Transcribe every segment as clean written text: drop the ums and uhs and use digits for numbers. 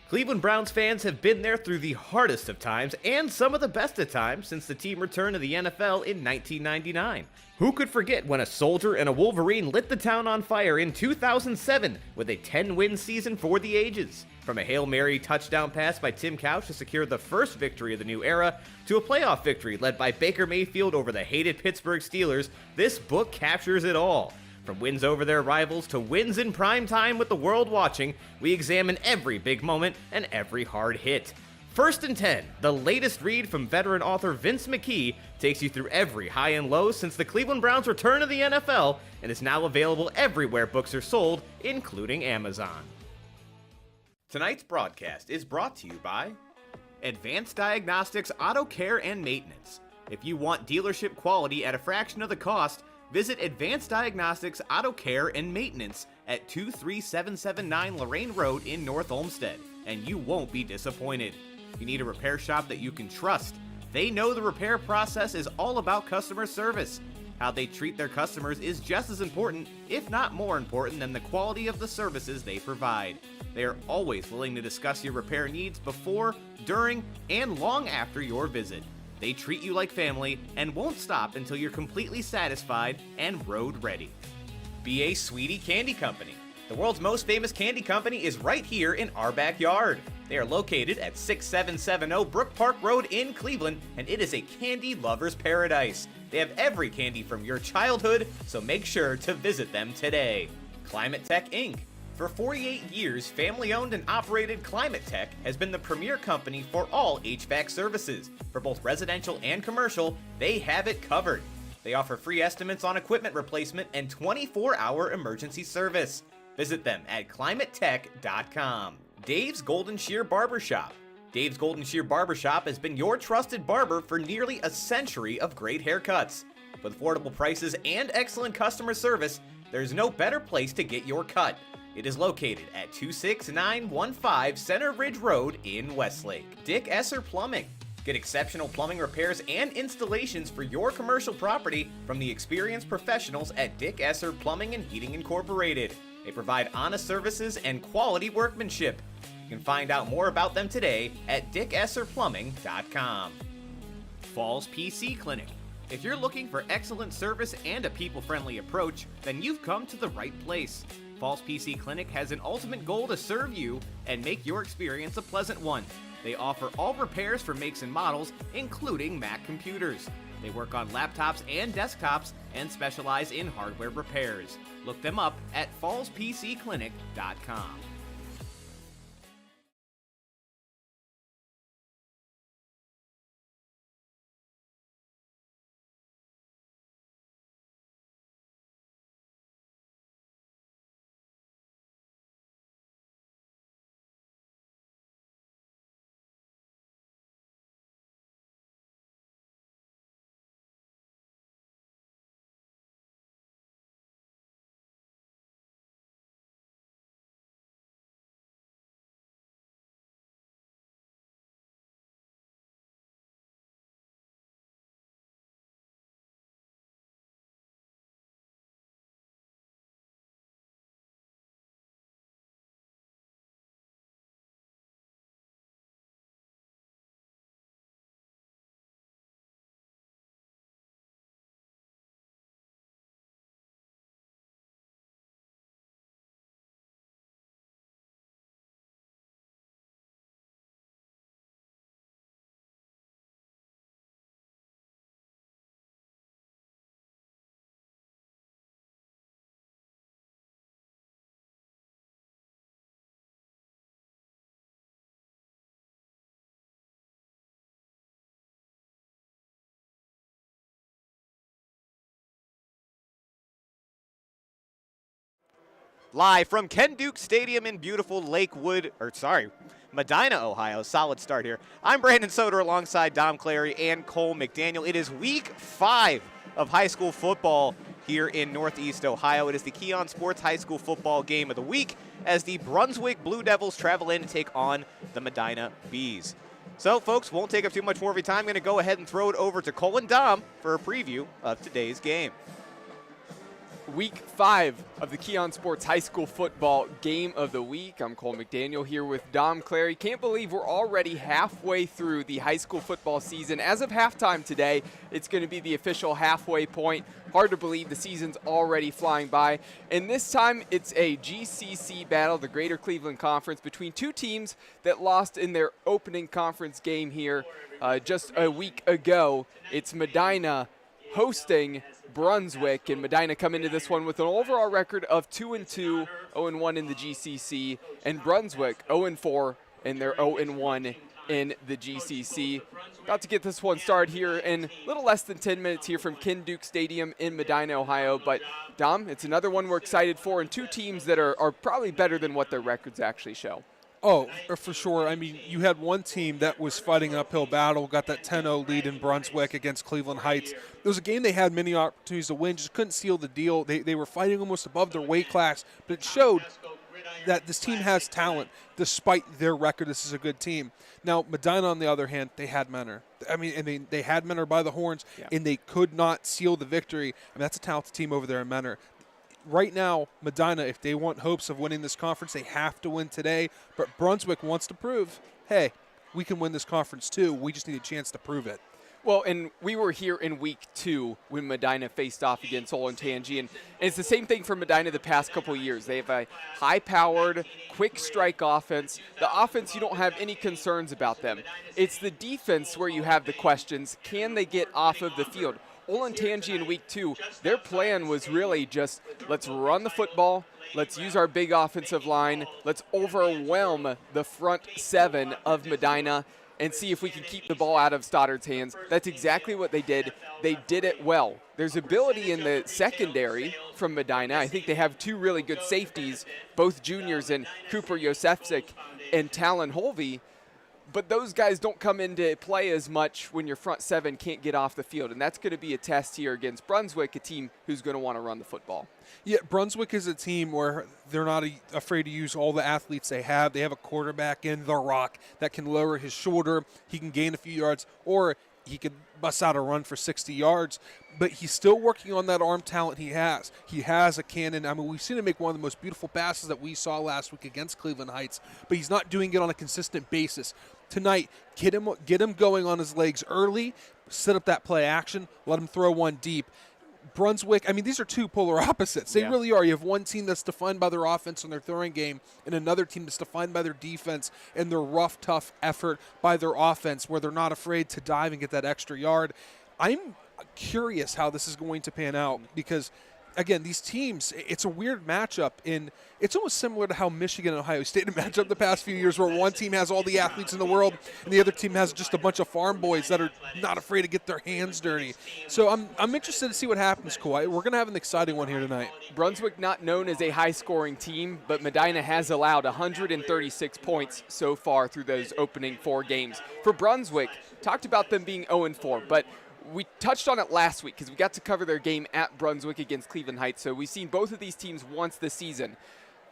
Cleveland Browns fans have been there through the hardest of times and some of the best of times since the team returned to the NFL in 1999. Who could forget when a soldier and a Wolverine lit the town on fire in 2007 with a 10-win season for the ages? From a Hail Mary touchdown pass by Tim Couch to secure the first victory of the new era, to a playoff victory led by Baker Mayfield over the hated Pittsburgh Steelers, this book captures it all. From wins over their rivals to wins in prime time with the world watching, we examine every big moment and every hard hit. First and 10, the latest read from veteran author Vince McKee, takes you through every high and low since the Cleveland Browns' return to the NFL and is now available everywhere books are sold, including Amazon. Tonight's broadcast is brought to you by Advanced Diagnostics Auto Care and Maintenance. If you want dealership quality at a fraction of the cost, visit Advanced Diagnostics Auto Care and Maintenance at 23779 Lorraine Road in North Olmsted, and you won't be disappointed. You need a repair shop that you can trust. They know the repair process is all about customer service. How they treat their customers is just as important, if not more important, than the quality of the services they provide. They are always willing to discuss your repair needs before, during, and long after your visit. They treat you like family and won't stop until you're completely satisfied and road ready. B.A. Sweetie Candy Company. The world's most famous candy company is right here in our backyard. They are located at 6770 Brook Park Road in Cleveland, and it is a candy lover's paradise. They have every candy from your childhood, so make sure to visit them today. Climate Tech Inc. For 48 years, family-owned and operated Climate Tech has been the premier company for all HVAC services. For both residential and commercial, they have it covered. They offer free estimates on equipment replacement and 24-hour emergency service. Visit them at climatetech.com. Dave's Golden Shear Barbershop. Dave's Golden Shear Barbershop has been your trusted barber for nearly a century of great haircuts. With affordable prices and excellent customer service, there's no better place to get your cut. It is located at 26915 Center Ridge Road in Westlake. Dick Esser Plumbing. Get exceptional plumbing repairs and installations for your commercial property from the experienced professionals at Dick Esser Plumbing and Heating Incorporated. They provide honest services and quality workmanship. You can find out more about them today at dickesserplumbing.com. Falls PC Clinic. If you're looking for excellent service and a people-friendly approach, then you've come to the right place. Falls PC Clinic has an ultimate goal to serve you and make your experience a pleasant one. They offer all repairs for makes and models, including Mac computers. They work on laptops and desktops and specialize in hardware repairs. Look them up at fallspcclinic.com. Live from Ken Duke Stadium in beautiful Medina, Ohio. Solid start here. I'm Brandon Soder alongside Dom Clary and Cole McDaniel. It is week 5 of high school football here in Northeast Ohio. It is the Keon Sports High School Football Game of the Week as the Brunswick Blue Devils travel in to take on the Medina Bees. So, folks, won't take up too much more of your time. I'm going to go ahead and throw it over to Cole and Dom for a preview of today's game. Week 5 of the Keon Sports High School Football Game of the Week. I'm Cole McDaniel here with Dom Clary. Can't believe we're already halfway through the high school football season. As of halftime today, it's going to be the official halfway point. Hard to believe the season's already flying by. And this time, it's a GCC battle, the Greater Cleveland Conference, between two teams that lost in their opening conference game here just a week ago. It's Medina hosting Brunswick, and Medina come into this one with an overall record of 2-2, 0-1 in the GCC, and Brunswick 0-4, and they're 0-1 in the GCC. About to get this one started here in a little less than 10 minutes here from Ken Duke Stadium in Medina, Ohio. But, Dom, it's another one we're excited for, and two teams that are probably better than what their records actually show. Oh, for sure. I mean, you had one team that was fighting an uphill battle, got that 10-0 lead in Brunswick against Cleveland Heights. It was a game they had many opportunities to win, just couldn't seal the deal. They were fighting almost above their weight class, but it showed that this team has talent despite their record. This is a good team. Now, Medina, on the other hand, they had Menor. They had Menor by the horns, and they could not seal the victory. I mean, that's a talented team over there in Menor. Right now, Medina, if they want hopes of winning this conference, they have to win today. But Brunswick wants to prove, hey, we can win this conference too. We just need a chance to prove it. Well, and we were here in week 2 when Medina faced off against Olentangy, and it's the same thing for Medina the past couple of years. They have a high-powered, quick strike offense. The offense, you don't have any concerns about them. It's the defense where you have the questions. Can they get off of the field? Olentangy in week 2, their plan was really just, let's run the football, let's use our big offensive line, let's overwhelm the front 7 of Medina and see if we can keep the ball out of Stoddard's hands. That's exactly what they did. They did it well. There's ability in the secondary from Medina. I think they have two really good safeties, both juniors, in Cooper Yosefczyk and Talon Holvey. But those guys don't come into play as much when your front 7 can't get off the field. And that's going to be a test here against Brunswick, a team who's going to want to run the football. Yeah, Brunswick is a team where they're not afraid to use all the athletes they have. They have a quarterback in The Rock that can lower his shoulder. He can gain a few yards, or he could bust out a run for 60 yards. But he's still working on that arm talent he has. He has a cannon. I mean, we've seen him make one of the most beautiful passes that we saw last week against Cleveland Heights, but he's not doing it on a consistent basis. Tonight, get him going on his legs early, set up that play action, let him throw one deep. Brunswick, I mean, these are two polar opposites. They really are. You have one team that's defined by their offense and their throwing game, and another team that's defined by their defense and their rough, tough effort by their offense, where they're not afraid to dive and get that extra yard. I'm curious how this is going to pan out because, again, these teams, it's a weird matchup. It's almost similar to how Michigan and Ohio State have matched up the past few years, where one team has all the athletes in the world and the other team has just a bunch of farm boys that are not afraid to get their hands dirty. So I'm interested to see what happens, Cole. We're going to have an exciting one here tonight. Brunswick not known as a high-scoring team, but Medina has allowed 136 points so far through those opening 4 games. For Brunswick, talked about them being 0-4, but we touched on it last week because we got to cover their game at Brunswick against Cleveland Heights, so we've seen both of these teams once this season.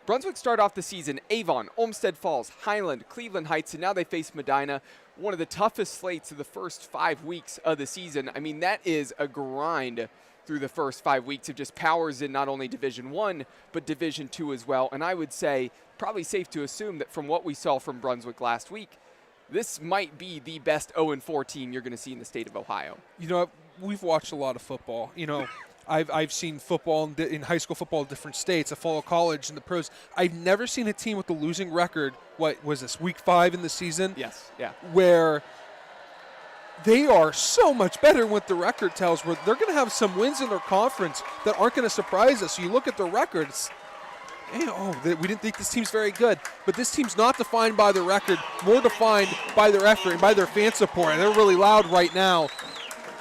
Brunswick started off the season, Avon, Olmsted Falls, Highland, Cleveland Heights, and now they face Medina, one of the toughest slates of the first 5 weeks of the season. I mean, that is a grind through the first 5 weeks of just powers in not only Division I, but Division II as well. And I would say, probably safe to assume that from what we saw from Brunswick last week, this might be the best 0-4 team you're going to see in the state of Ohio. You know, we've watched a lot of football. You know, I've seen football in high school football in different states. I follow college and the pros. I've never seen a team with a losing record. What was this, week 5 in the season? Yes, yeah. Where they are so much better than what the record tells, where they're going to have some wins in their conference that aren't going to surprise us. So you look at the records, we didn't think this team's very good. But this team's not defined by the record, more defined by their effort and by their fan support. And they're really loud right now.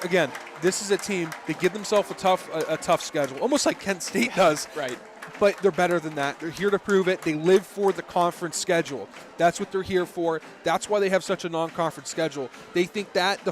Again, this is a team that give themselves a tough schedule, almost like Kent State does. Right. But they're better than that. They're here to prove it. They live for the conference schedule. That's what they're here for. That's why they have such a non-conference schedule. They think that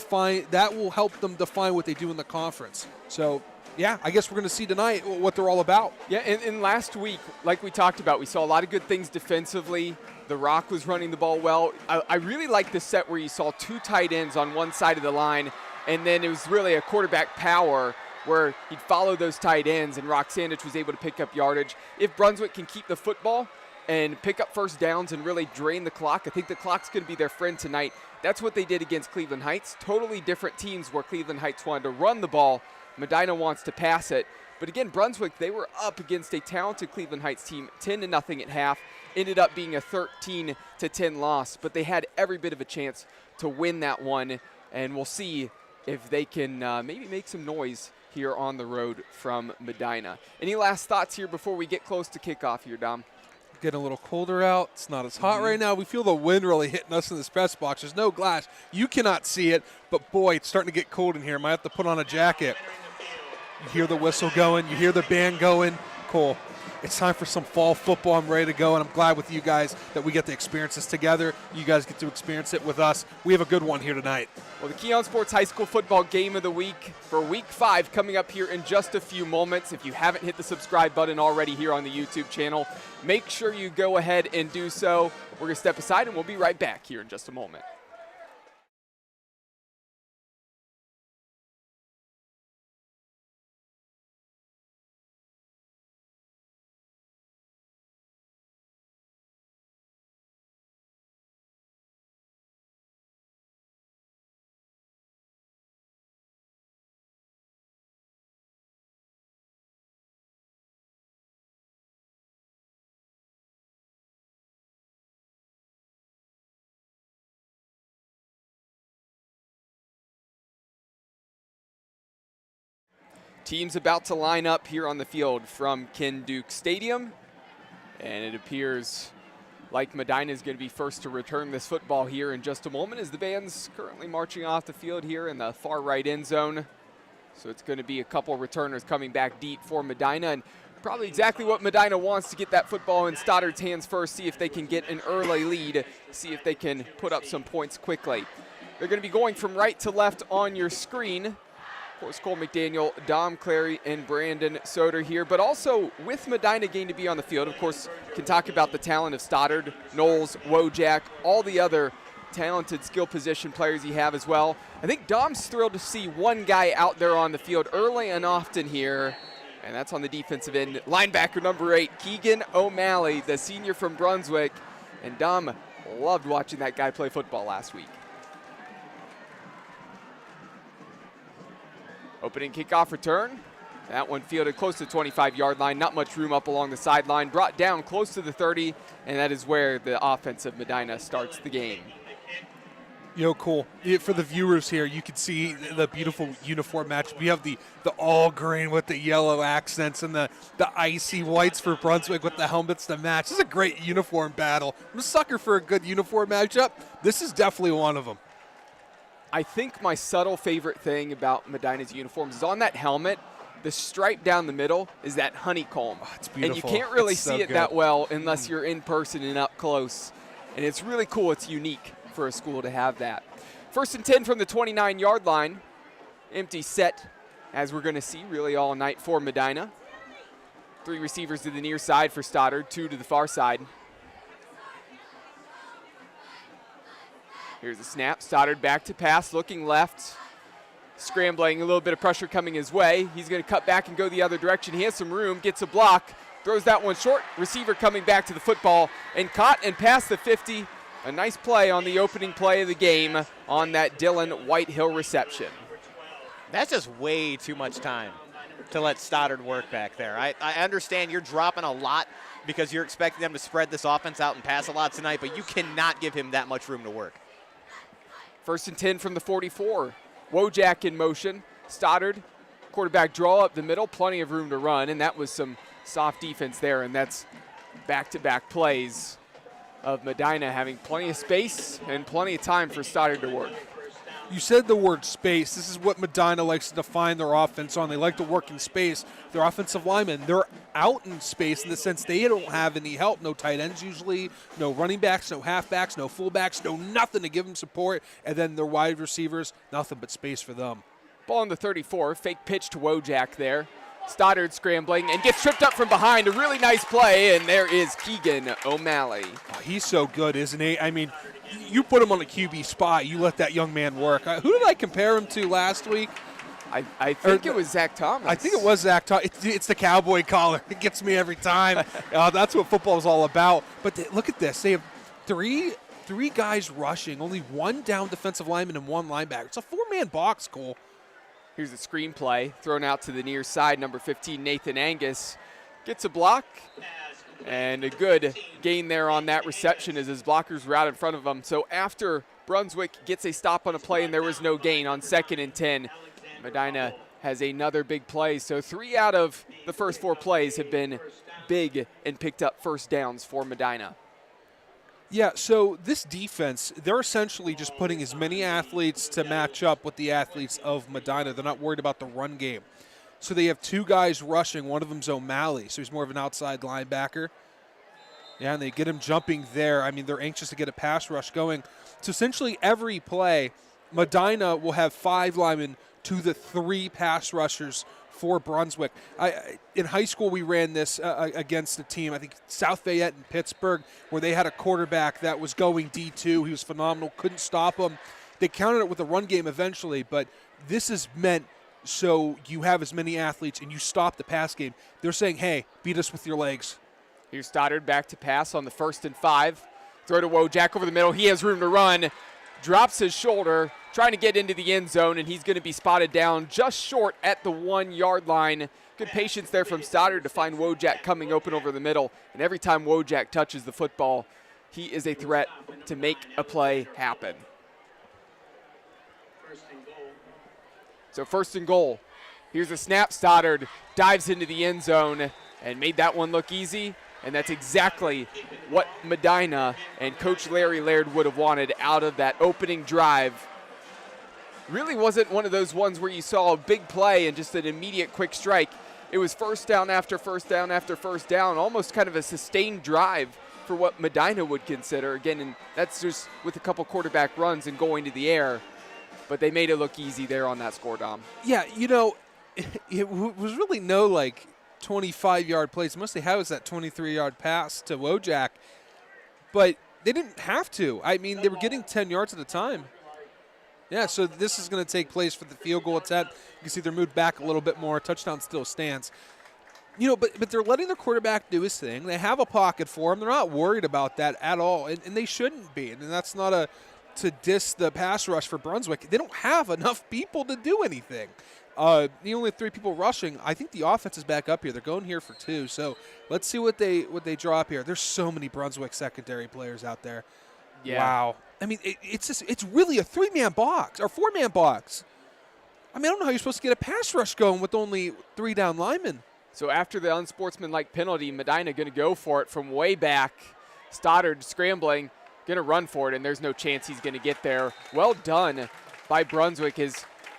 will help them define what they do in the conference. So, yeah, I guess we're going to see tonight what they're all about. Yeah, and last week, like we talked about, we saw a lot of good things defensively. The Rock was running the ball well. I really like the set where you saw 2 tight ends on one side of the line, and then it was really a quarterback power where he'd follow those tight ends, and Rock Sandwich was able to pick up yardage. If Brunswick can keep the football and pick up first downs and really drain the clock, I think the clock's going to be their friend tonight. That's what they did against Cleveland Heights. Totally different teams where Cleveland Heights wanted to run the ball. Medina wants to pass it. But again, Brunswick, they were up against a talented Cleveland Heights team, 10-0 at half. Ended up being a 13-10 loss, but they had every bit of a chance to win that one. And we'll see if they can maybe make some noise here on the road from Medina. Any last thoughts here before we get close to kickoff here, Dom? Getting a little colder out. It's not as hot right now. We feel the wind really hitting us in this press box. There's no glass. You cannot see it, but boy, it's starting to get cold in here. Might have to put on a jacket. You hear the whistle going. You hear the band going. Cool. It's time for some fall football. I'm ready to go, and I'm glad with you guys that we get to experience this together. You guys get to experience it with us. We have a good one here tonight. Well, the Keon Sports High School Football Game of the Week for Week 5 coming up here in just a few moments. If you haven't hit the subscribe button already here on the YouTube channel, make sure you go ahead and do so. We're going to step aside, and we'll be right back here in just a moment. Teams about to line up here on the field from Ken Duke Stadium, and it appears like Medina is going to be first to return this football here in just a moment, as the band's currently marching off the field here in the far right end zone. So it's going to be a couple returners coming back deep for Medina, and probably exactly what Medina wants, to get that football in Stoddard's hands first, see if they can get an early lead, see if they can put up some points quickly. They're going to be going from right to left on your screen. Of course, Cole McDaniel, Dom Clary, and Brandon Soder here, but also with Medina going to be on the field. Of course, can talk about the talent of Stoddard, Knowles, Wojak, all the other talented skill position players you have as well. I think Dom's thrilled to see one guy out there on the field early and often here, and that's on the defensive end. Linebacker number 8, Keegan O'Malley, the senior from Brunswick, and Dom loved watching that guy play football last week. Opening kickoff return. That one fielded close to the 25-yard line. Not much room up along the sideline. Brought down close to the 30, and that is where the offense of Medina starts the game. You know, cool. For the viewers here, you can see the beautiful uniform match. We have the all green with the yellow accents and the icy whites for Brunswick with the helmets to match. This is a great uniform battle. I'm a sucker for a good uniform matchup. This is definitely one of them. I think my subtle favorite thing about Medina's uniforms is on that helmet, the stripe down the middle is that honeycomb. Oh, it's beautiful. And you can't really it's see so it good. that well unless you're in person and up close. And it's really cool. It's unique for a school to have that. 1st and 10 from the 29-yard line. Empty set, as we're going to see really all night for Medina. 3 receivers to the near side for Stoddard, 2 to the far side. Here's a snap. Stoddard back to pass, looking left. Scrambling, a little bit of pressure coming his way. He's going to cut back and go the other direction. He has some room, gets a block, throws that one short. Receiver coming back to the football and caught and past the 50. A nice play on the opening play of the game on that Dylan Whitehill reception. That's just way too much time to let Stoddard work back there. I understand you're dropping a lot because you're expecting them to spread this offense out and pass a lot tonight, but you cannot give him that much room to work. 1st and 10 from the 44. Wojak in motion. Stoddard, quarterback draw up the middle, plenty of room to run, and that was some soft defense there, and that's back-to-back plays of Medina having plenty of space and plenty of time for Stoddard to work. You said the word space. This is what Medina likes to define their offense on. They like to work in space. Their offensive linemen, they're out in space in the sense they don't have any help. No tight ends usually, no running backs, no halfbacks, no fullbacks, no nothing to give them support. And then their wide receivers, nothing but space for them. Ball on the 34, fake pitch to Wojak there. Stoddard scrambling and gets tripped up from behind. A really nice play, and there is Keegan O'Malley. Oh, he's so good, isn't he? I mean, you put him on a QB spot, you let that young man work. Who did I compare him to last week? I think it was Zach Thomas. I think it was Zach Thomas. It's the cowboy collar. It gets me every time. That's what football is all about. But look at this. They have three guys rushing, only one down defensive lineman and one linebacker. It's a four-man box, Cole. Here's a screenplay thrown out to the near side. Number 15, Nathan Angus, gets a block. And a good gain there on that reception as his blockers were out in front of him. So after Brunswick gets a stop on a play and there was no gain on 2nd and 10, Medina has another big play. So 3 out of the first 4 plays have been big and picked up first downs for Medina. Yeah, so this defense, they're essentially just putting as many athletes to match up with the athletes of Medina. They're not worried about the run game. So they have 2 guys rushing. One of them's O'Malley, so he's more of an outside linebacker. Yeah, and they get him jumping there. I mean, they're anxious to get a pass rush going. So essentially every play, Medina will have 5 linemen to the 3 pass rushers for Brunswick. In high school, we ran this against a team, I think South Fayette in Pittsburgh, where they had a quarterback that was going D2. He was phenomenal, couldn't stop him. They countered it with a run game eventually, but this is meant so you have as many athletes and you stop the pass game. They're saying, hey, beat us with your legs. Here's Stoddard back to pass on the 1st and 5. Throw to Wojak over the middle. He has room to run. Drops his shoulder, trying to get into the end zone, and he's going to be spotted down just short at the 1-yard line. Good patience there from Stoddard to find Wojak coming open over the middle. And every time Wojak touches the football, he is a threat to make a play happen. So 1st and goal. Here's a snap. Stoddard dives into the end zone and made that one look easy. And that's exactly what Medina and Coach Larry Laird would have wanted out of that opening drive. Really wasn't one of those ones where you saw a big play and just an immediate quick strike. It was first down after first down after first down, almost kind of a sustained drive for what Medina would consider. Again, and that's just with a couple quarterback runs and going to the air. But they made it look easy there on that score, Dom. Yeah, you know, it was really no, 25-yard plays. Most they had was that 23-yard pass to Wojak. But they didn't have to. I mean, they were getting 10 yards at a time. Yeah, so this is going to take place for the field goal it's at. You can see they're moved back a little bit more. Touchdown still stands. You know, but they're letting their quarterback do his thing. They have a pocket for him. They're not worried about that at all, and they shouldn't be. And that's not to diss the pass rush for Brunswick. They don't have enough people to do anything. The only 3 people rushing. I think the offense is back up here. They're going here for 2. So let's see what they drop here. There's so many Brunswick secondary players out there. Yeah. Wow. I mean, it's really a 3-man box or 4-man box. I mean, I don't know how you're supposed to get a pass rush going with only 3 down linemen. So after the unsportsmanlike penalty, Medina going to go for it from way back. Stoddard scrambling, going to run for it, and there's no chance he's going to get there. Well done by Brunswick.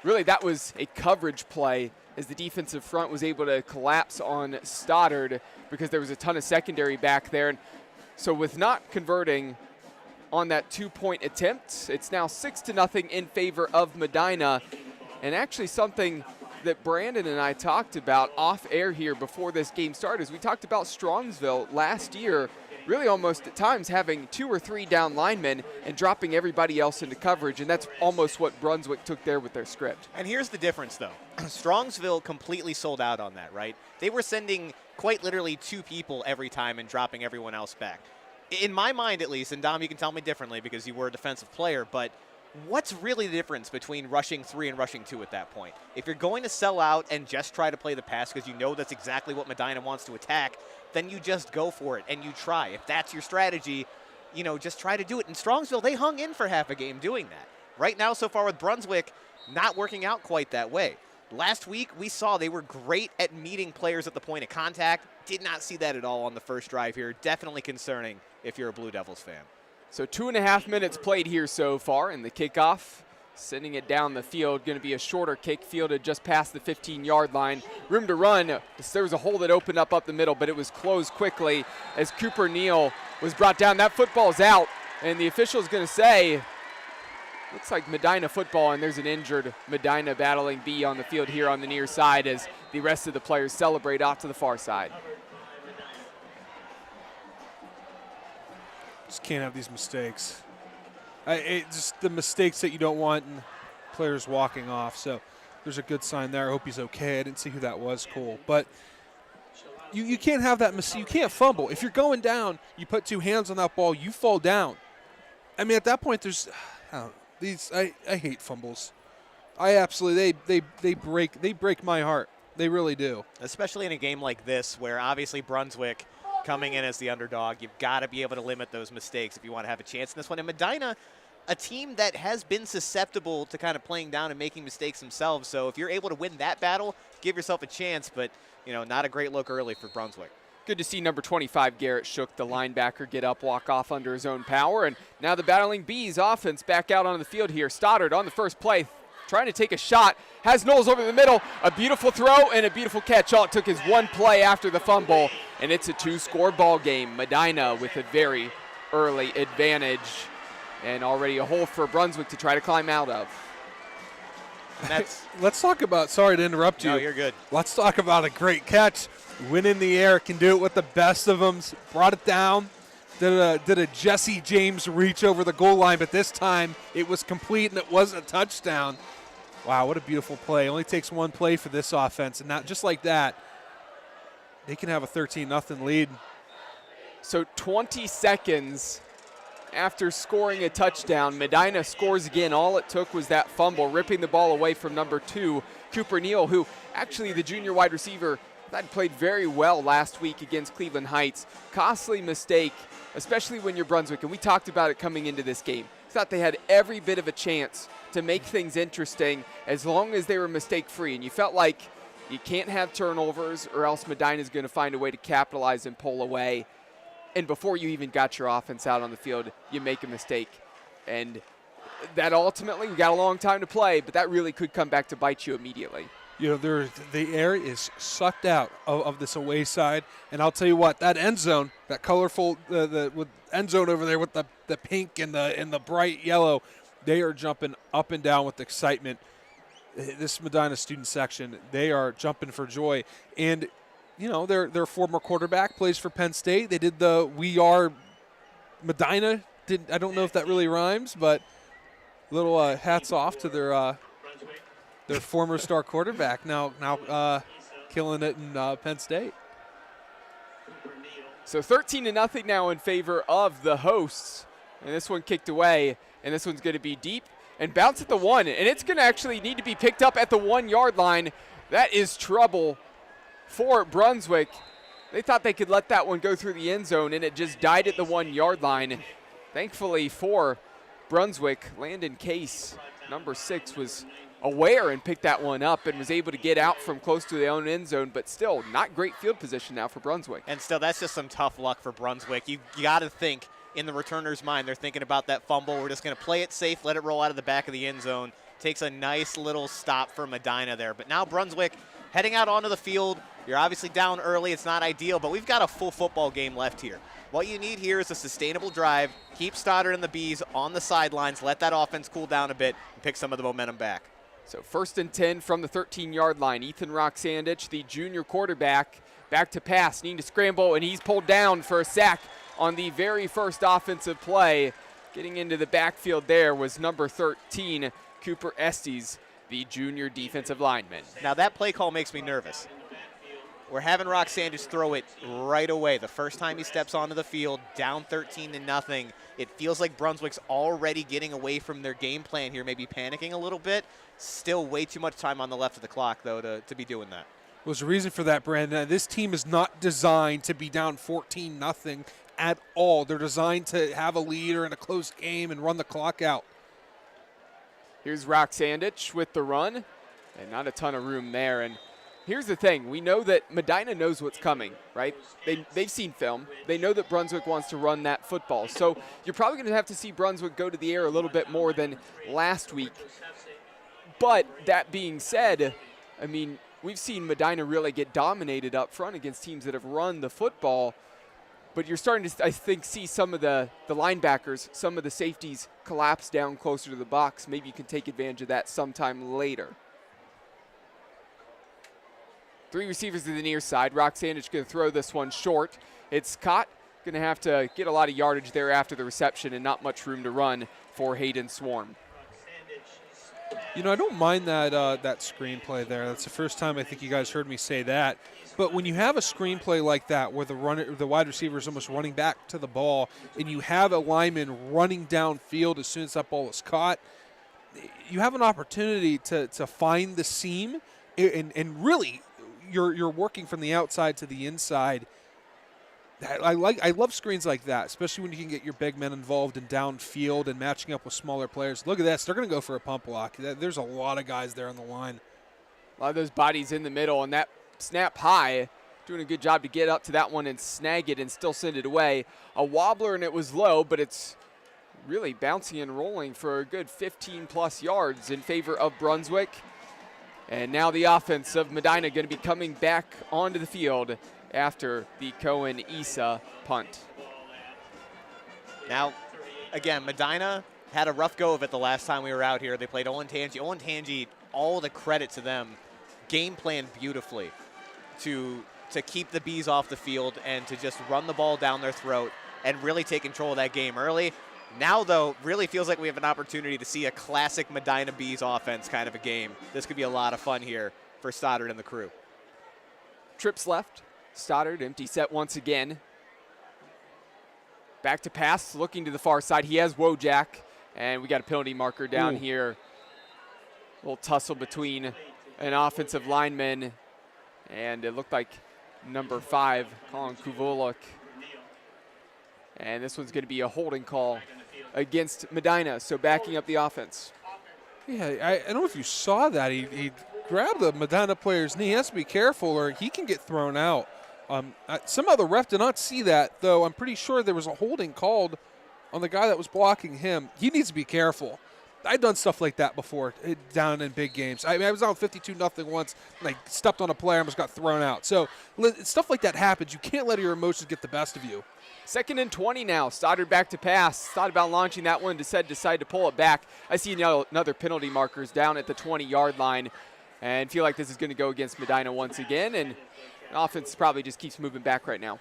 Really, that was a coverage play as the defensive front was able to collapse on Stoddard because there was a ton of secondary back there. And so with not converting on that 2-point attempt, it's now 6-0 in favor of Medina. And actually something that Brandon and I talked about off air here before this game started is we talked about Strongsville last year really almost at times having 2 or 3 down linemen and dropping everybody else into coverage, and that's almost what Brunswick took there with their script. And here's the difference, though. Strongsville completely sold out on that, right? They were sending quite literally 2 people every time and dropping everyone else back. In my mind, at least, and Dom, you can tell me differently because you were a defensive player, but what's really the difference between rushing 3 and rushing 2 at that point? If you're going to sell out and just try to play the pass because you know that's exactly what Medina wants to attack, then you just go for it and you try. If that's your strategy, just try to do it. In Strongsville, they hung in for half a game doing that. Right now, so far with Brunswick, not working out quite that way. Last week, we saw they were great at meeting players at the point of contact. Did not see that at all on the first drive here. Definitely concerning if you're a Blue Devils fan. So 2.5 minutes played here so far in the kickoff. Sending it down the field, going to be a shorter kick, fielded just past the 15-yard line. Room to run. There was a hole that opened up the middle, but it was closed quickly as Cooper Neal was brought down. That football's out, and the official's going to say, looks like Medina football, and there's an injured Medina battling B on the field here on the near side as the rest of the players celebrate off to the far side. Just can't have these mistakes. Just the mistakes that you don't want and players walking off. So There's a good sign there. I hope he's okay. I didn't see who that was. Cool. But you can't have that mistake. You can't fumble. If you're going down, you put 2 hands on that ball, you fall down. I mean, at that point, there's I hate fumbles. I absolutely they break my heart. They really do. Especially in a game like this where obviously Brunswick coming in as the underdog, you've got to be able to limit those mistakes if you want to have a chance in this one. And Medina, a team that has been susceptible to kind of playing down and making mistakes themselves. So if you're able to win that battle, give yourself a chance. But, not a great look early for Brunswick. Good to see number 25, Garrett Shook, the linebacker, get up, walk off under his own power. And now the Battling Bees offense back out on the field here. Stoddard on the first play, trying to take a shot, has Knowles over the middle, a beautiful throw and a beautiful catch. All it took is one play after the fumble, and it's a 2-score ball game. Medina with a very early advantage, and already a hole for Brunswick to try to climb out of. Let's talk about, sorry to interrupt you. No, you're good. Let's talk about a great catch. Win in the air, can do it with the best of them. Brought it down, did a Jesse James reach over the goal line, but this time it was complete and it wasn't a touchdown. Wow, what a beautiful play. It only takes one play for this offense, and not just like that, they can have a 13-0 lead. So 20 seconds after scoring a touchdown, Medina scores again. All it took was that fumble, ripping the ball away from number 2, Cooper Neal, who actually the junior wide receiver that played very well last week against Cleveland Heights. Costly mistake, especially when you're Brunswick, and we talked about it coming into this game. Thought they had every bit of a chance to make things interesting as long as they were mistake-free, and you felt like you can't have turnovers or else Medina's going to find a way to capitalize and pull away. And before you even got your offense out on the field, you make a mistake. And that ultimately, we got a long time to play, but that really could come back to bite you immediately. The air is sucked out of this away side, and I'll tell you what, that end zone, that colorful with end zone over there with the pink and the bright yellow, they are jumping up and down with excitement. This Medina student section, they are jumping for joy. And their former quarterback plays for Penn State. They did the We Are Medina. I don't know if that really rhymes, but little hats off to their former star quarterback. Now killing it in Penn State. So 13-0 now in favor of the hosts. And this one kicked away, and this one's going to be deep and bounce at the 1. And it's going to actually need to be picked up at the 1-yard line. That is trouble for Brunswick. They thought they could let that one go through the end zone, and it just died at the 1-yard line. Thankfully for Brunswick, Landon Case, number 6, was aware and picked that one up and was able to get out from close to the own end zone, but still not great field position now for Brunswick. And still, that's just some tough luck for Brunswick. You got to think in the returner's mind, they're thinking about that fumble. We're just going to play it safe, let it roll out of the back of the end zone. Takes a nice little stop for Medina there. But now Brunswick heading out onto the field. You're obviously down early. It's not ideal, but we've got a full football game left here. What you need here is a sustainable drive. Keep Stoddard and the Bees on the sidelines. Let that offense cool down a bit and pick some of the momentum back. So 1st and 10 from the 13-yard line. Ethan Roxandich, the junior quarterback, back to pass, needing to scramble, and he's pulled down for a sack on the very first offensive play. Getting into the backfield there was number 13, Cooper Estes, the junior defensive lineman. Now that play call makes me nervous. We're having Roxandich throw it right away. The first time he steps onto the field, down 13-0. It feels like Brunswick's already getting away from their game plan here, maybe panicking a little bit. Still way too much time on the left of the clock, though, to be doing that. There's a reason for that, Brandon. This team is not designed to be down 14-0 at all. They're designed to have a lead or in a close game and run the clock out. Here's Roxandich with the run, and not a ton of room there. And here's the thing. We know that Medina knows what's coming, right? They've seen film. They know that Brunswick wants to run that football. So you're probably going to have to see Brunswick go to the air a little bit more than last week. But that being said, I mean, we've seen Medina really get dominated up front against teams that have run the football. But you're starting to, I think, see some of the linebackers, some of the safeties collapse down closer to the box. Maybe you can take advantage of that sometime later. 3 receivers to the near side. Roxandich going to throw this one short. It's caught. Going to have to get a lot of yardage there after the reception and not much room to run for Hayden Swarm. You know, I don't mind that screenplay there. That's the first time I think you guys heard me say that. But when you have a screenplay like that where the wide receiver is almost running back to the ball and you have a lineman running downfield as soon as that ball is caught, you have an opportunity to find the seam and really you're working from the outside to the inside. I love screens like that, especially when you can get your big men involved in downfield and matching up with smaller players. Look at this. They're going to go for a pump block. There's a lot of guys there on the line. A lot of those bodies in the middle, and that snap high, doing a good job to get up to that one and snag it and still send it away. A wobbler, and it was low, but it's really bouncing and rolling for a good 15-plus yards in favor of Brunswick. And now the offense of Medina going to be coming back onto the field after the Cohen-Issa punt. Now, again, Medina had a rough go of it the last time we were out here. They played Olentangy. Olentangy, all the credit to them, game planned beautifully to keep the Bees off the field and to just run the ball down their throat and really take control of that game early. Now, though, really feels like we have an opportunity to see a classic Medina Bees offense kind of a game. This could be a lot of fun here for Stoddard and the crew. Trips left. Stoddard, empty set once again. Back to pass, looking to the far side. He has Wojak, and we got a penalty marker down here. A little tussle between an offensive lineman, and it looked like number 5, Colin Kuvoluk. And this one's going to be a holding call against Medina, so backing up the offense. Yeah, I don't know if you saw that. He grabbed the Medina player's knee. He has to be careful or he can get thrown out. Somehow the ref did not see that, though. I'm pretty sure there was a holding called on the guy that was blocking him. He needs to be careful. I've done stuff like that before down in big games. I was down 52-0 once, and I stepped on a player and almost got thrown out. So stuff like that happens. You can't let your emotions get the best of you. 2nd and 20 now. Stoddard back to pass. Thought about launching that one, decide to pull it back. I see another penalty markers down at the 20-yard line and feel like this is going to go against Medina once again. And the offense probably just keeps moving back right now.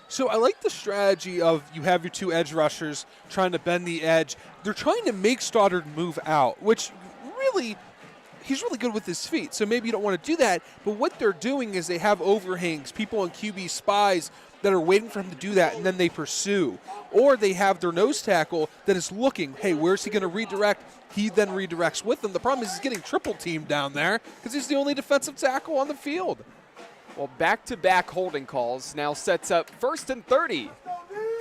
So I like the strategy of you have your 2 edge rushers trying to bend the edge. They're trying to make Stoddard move out, which really, he's really good with his feet. So maybe you don't want to do that. But what they're doing is they have overhangs, people on QB spies that are waiting for him to do that, and then they pursue. Or they have their nose tackle that is looking, hey, where's he going to redirect? He then redirects with them. The problem is he's getting triple teamed down there because he's the only defensive tackle on the field. Well, back-to-back holding calls now sets up 1st and 30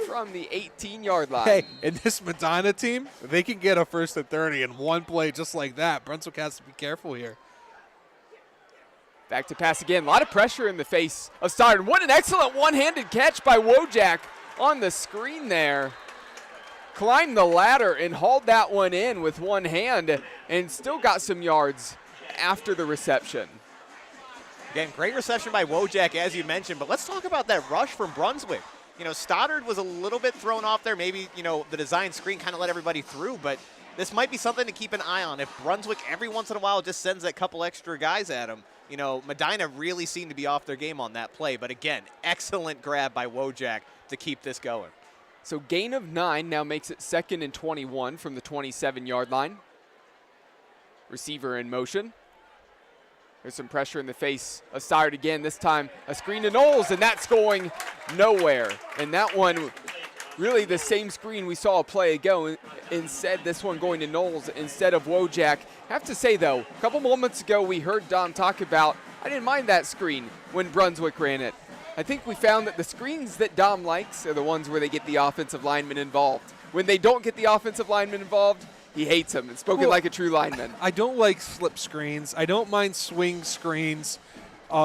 from the 18-yard line. Hey, in this Medina team, they can get a 1st and 30 in one play just like that. Brunswick has to be careful here. Back to pass again. A lot of pressure in the face of Stoddard. What an excellent one-handed catch by Wojak on the screen there. Climbed the ladder and hauled that one in with one hand and still got some yards after the reception. Again, great reception by Wojak, as you mentioned, but let's talk about that rush from Brunswick. You know, Stoddard was a little bit thrown off there. Maybe, you know, the design screen kind of let everybody through, but this might be something to keep an eye on. If Brunswick every once in a while just sends a couple extra guys at him, you know, Medina really seemed to be off their game on that play. But again, excellent grab by Wojak to keep this going. So gain of 9 now makes it 2nd and 21 from the 27-yard line. Receiver in motion. There's some pressure in the face of Stoddard again. This time a screen to Knowles, and that's going nowhere. And that one, really the same screen we saw a play ago. Instead, this one going to Knowles instead of Wojak. Have to say, though, a couple moments ago we heard Dom talk about, I didn't mind that screen when Brunswick ran it. I think we found that the screens that Dom likes are the ones where they get the offensive lineman involved. When they don't get the offensive lineman involved, he hates them. It's spoken like a true lineman. I don't like slip screens. I don't mind swing screens.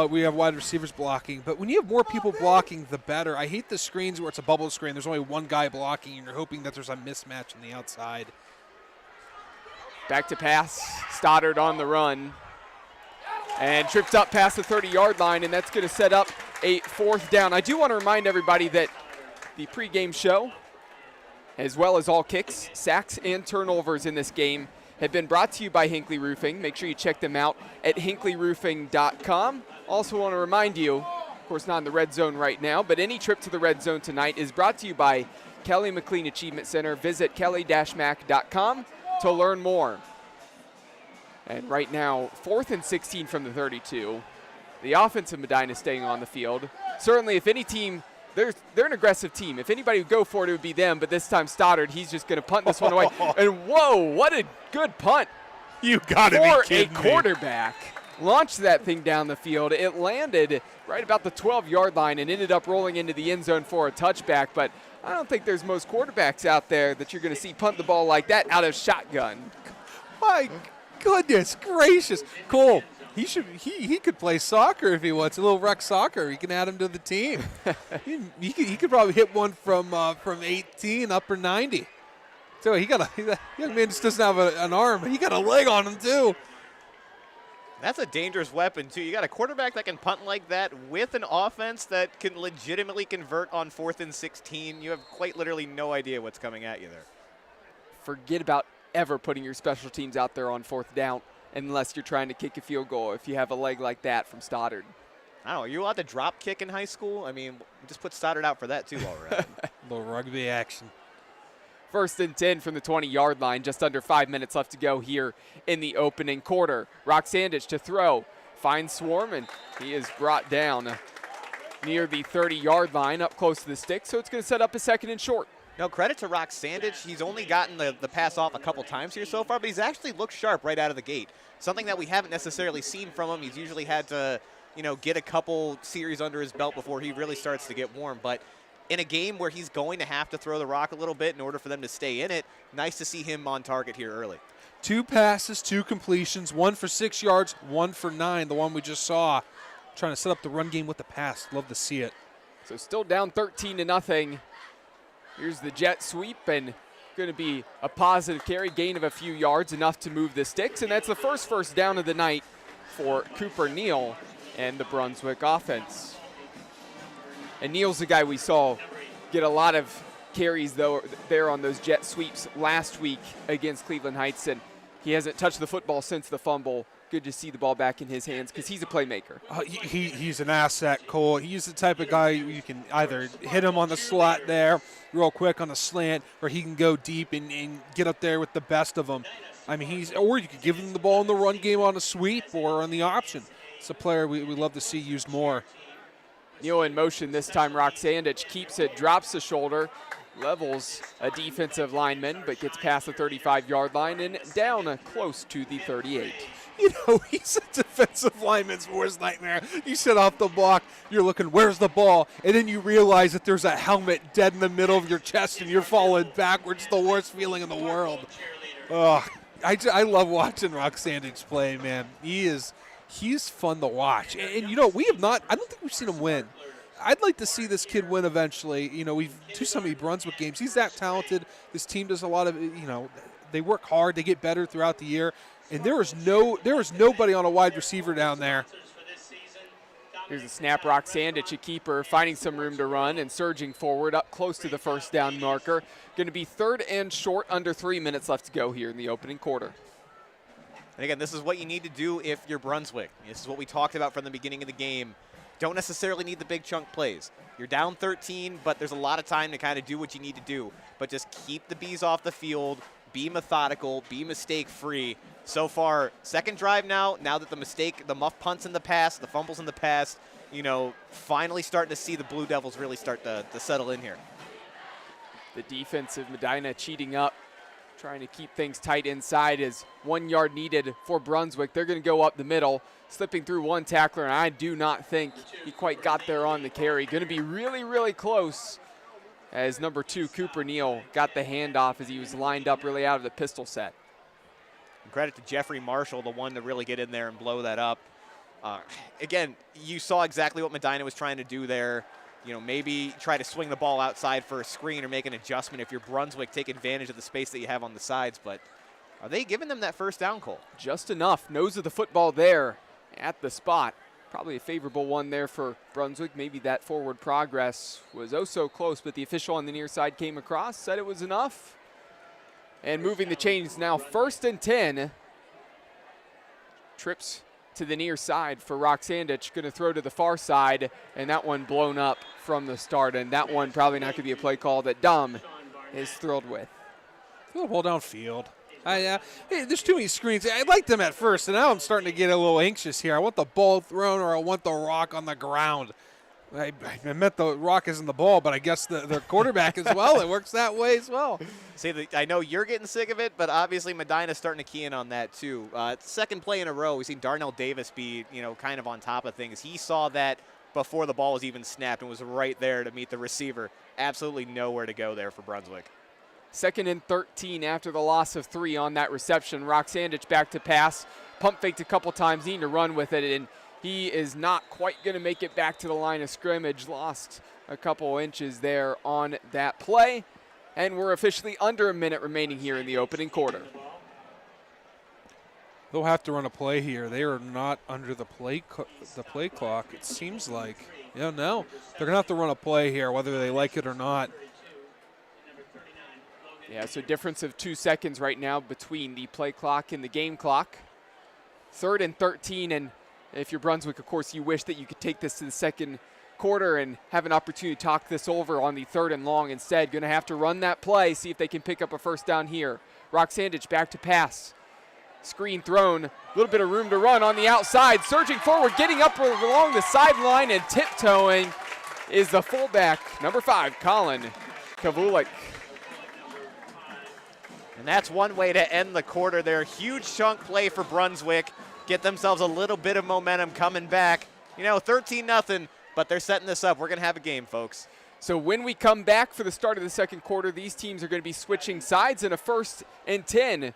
We have wide receivers blocking. But when you have more people blocking, the better. I hate the screens where it's a bubble screen. There's only one guy blocking, and you're hoping that there's a mismatch on the outside. Back to pass. Stoddard on the run. And tripped up past the 30-yard line, and that's going to set up a 4th down. I do want to remind everybody that the pregame show, as well as all kicks, sacks, and turnovers in this game, have been brought to you by Hinckley Roofing. Make sure you check them out at hinkleyroofing.com. Also want to remind you, of course not in the red zone right now, but any trip to the red zone tonight is brought to you by Kelly McLean Achievement Center. Visit kelly-mac.com to learn more. And right now, 4th and 16 from the 32. The offense of Medina staying on the field. Certainly, if any team, they're an aggressive team. If anybody would go for it, it would be them. But this time, Stoddard, he's just going to punt this one away. And whoa, what a good punt. You got to be kidding For me. a quarterback. Launched that thing down the field. It landed right about the 12-yard line and ended up rolling into the end zone for a touchback. But I don't think there's most quarterbacks out there that you're going to see punt the ball like that out of shotgun. My goodness gracious. Cole, he could play soccer if he wants, a little rec soccer. You can add him to the team. he could probably hit one from 18 upper 90. So young man just doesn't have an arm. He got a leg on him too. That's a dangerous weapon, too. You got a quarterback that can punt like that with an offense that can legitimately convert on 4th and 16. You have quite literally no idea what's coming at you there. Forget about ever putting your special teams out there on 4th down unless you're trying to kick a field goal if you have a leg like that from Stoddard. I don't know. Are you allowed to drop kick in high school? I mean, just put Stoddard out for that, too, already. Little rugby action. 1st and 10 from the 20-yard line. Just under 5 minutes left to go here in the opening quarter. Roxandich to throw. Finds Swarm, and he is brought down near the 30-yard line, up close to the stick, so it's going to set up a 2nd and short. No, credit to Rock Sandage. He's only gotten the pass off a couple times here so far, but he's actually looked sharp right out of the gate. Something that we haven't necessarily seen from him. He's usually had to, get a couple series under his belt before he really starts to get warm. But in a game where he's going to have to throw the rock a little bit in order for them to stay in it, nice to see him on target here early. 2 passes, 2 completions, 1 for 6 yards, 1 for 9, the one we just saw. Trying to set up the run game with the pass. Love to see it. So still down 13-0. Here's the jet sweep, and going to be a positive carry, gain of a few yards, enough to move the sticks, and that's the first down of the night for Cooper Neal and the Brunswick offense. And Neal's the guy we saw get a lot of carries there on those jet sweeps last week against Cleveland Heights, and he hasn't touched the football since the fumble. Good to see the ball back in his hands because he's a playmaker. He's an asset, Cole. He's the type of guy you can either hit him on the slot there real quick on the slant, or he can go deep and get up there with the best of them. I mean, or you could give him the ball in the run game on a sweep or on the option. It's a player we love to see used more. Neal in motion this time. Roxandich keeps it, drops the shoulder, levels a defensive lineman, but gets past the 35-yard line and down close to the 38. He's a defensive lineman's worst nightmare. You sit off the block, you're looking, where's the ball? And then you realize that there's a helmet dead in the middle of your chest and you're falling backwards. The worst feeling in the world. I love watching Roxandich play, man. He's fun to watch. And we have not, I don't think we've seen him win. I'd like to see this kid win eventually. We've do so many Brunswick games. He's that talented. This team does a lot of, they work hard. They get better throughout the year. And there is nobody on a wide receiver down there. Here's a snap. Roxandich, a keeper, finding some room to run and surging forward up close to the first down marker. Going to be 3rd and short, under 3 minutes left to go here in the opening quarter. And again, this is what you need to do if you're Brunswick. This is what we talked about from the beginning of the game. Don't necessarily need the big chunk plays. You're down 13, but there's a lot of time to kind of do what you need to do. But just keep the bees off the field, be methodical, be mistake-free. So far, second drive now that the muff punts in the past, the fumbles in the past, finally starting to see the Blue Devils really start to settle in here. The defense of Medina cheating up, trying to keep things tight inside as 1 yard needed for Brunswick. They're going to go up the middle, slipping through one tackler, and I do not think he quite got there on the carry. Going to be really, really close as number 2, Cooper Neal, got the handoff as he was lined up really out of the pistol set. And credit to Jeffrey Marshall, the one to really get in there and blow that up. Again, you saw exactly what Medina was trying to do there. Maybe try to swing the ball outside for a screen or make an adjustment. If you're Brunswick, take advantage of the space that you have on the sides. But are they giving them that first down, Cole? Just enough. Nose of the football there at the spot. Probably a favorable one there for Brunswick. Maybe that forward progress was oh so close, but the official on the near side came across, said it was enough. And moving the chains now, 1st and 10. Trips to the near side for Roxandich, going to throw to the far side, and that one blown up from the start, and that one probably not going to be a play call that Dom is thrilled with. Throw the ball downfield. Hey, there's too many screens. I liked them at first, and now I'm starting to get a little anxious here. I want the ball thrown or I want the rock on the ground. I meant the rock isn't the ball, but I guess the quarterback as well. It works that way as well. See, I know you're getting sick of it, but obviously Medina's starting to key in on that too. Second play in a row, we've seen Darnell Davis be, kind of on top of things. He saw that before the ball was even snapped and was right there to meet the receiver. Absolutely nowhere to go there for Brunswick. 2nd and 13 after the loss of 3 on that reception. Roxandich back to pass. Pump faked a couple times, needing to run with it, and he is not quite going to make it back to the line of scrimmage. Lost a couple inches there on that play. And we're officially under a minute remaining here in the opening quarter. They'll have to run a play here. They are not under the play clock, it seems like. Yeah, no. They're going to have to run a play here, whether they like it or not. Yeah, so difference of 2 seconds right now between the play clock and the game clock. 3rd and 13, and if you're Brunswick, of course, you wish that you could take this to the second quarter and have an opportunity to talk this over on the 3rd and long. Instead, going to have to run that play, see if they can pick up a first down here. Roxandich back to pass. Screen thrown, a little bit of room to run on the outside. Surging forward, getting up along the sideline and tiptoeing is the fullback, number 5, Colin Kavulik. And that's one way to end the quarter there. Huge chunk play for Brunswick. Get themselves a little bit of momentum coming back. 13-0, but they're setting this up. We're going to have a game, folks. So when we come back for the start of the second quarter, these teams are going to be switching sides, and a 1st and 10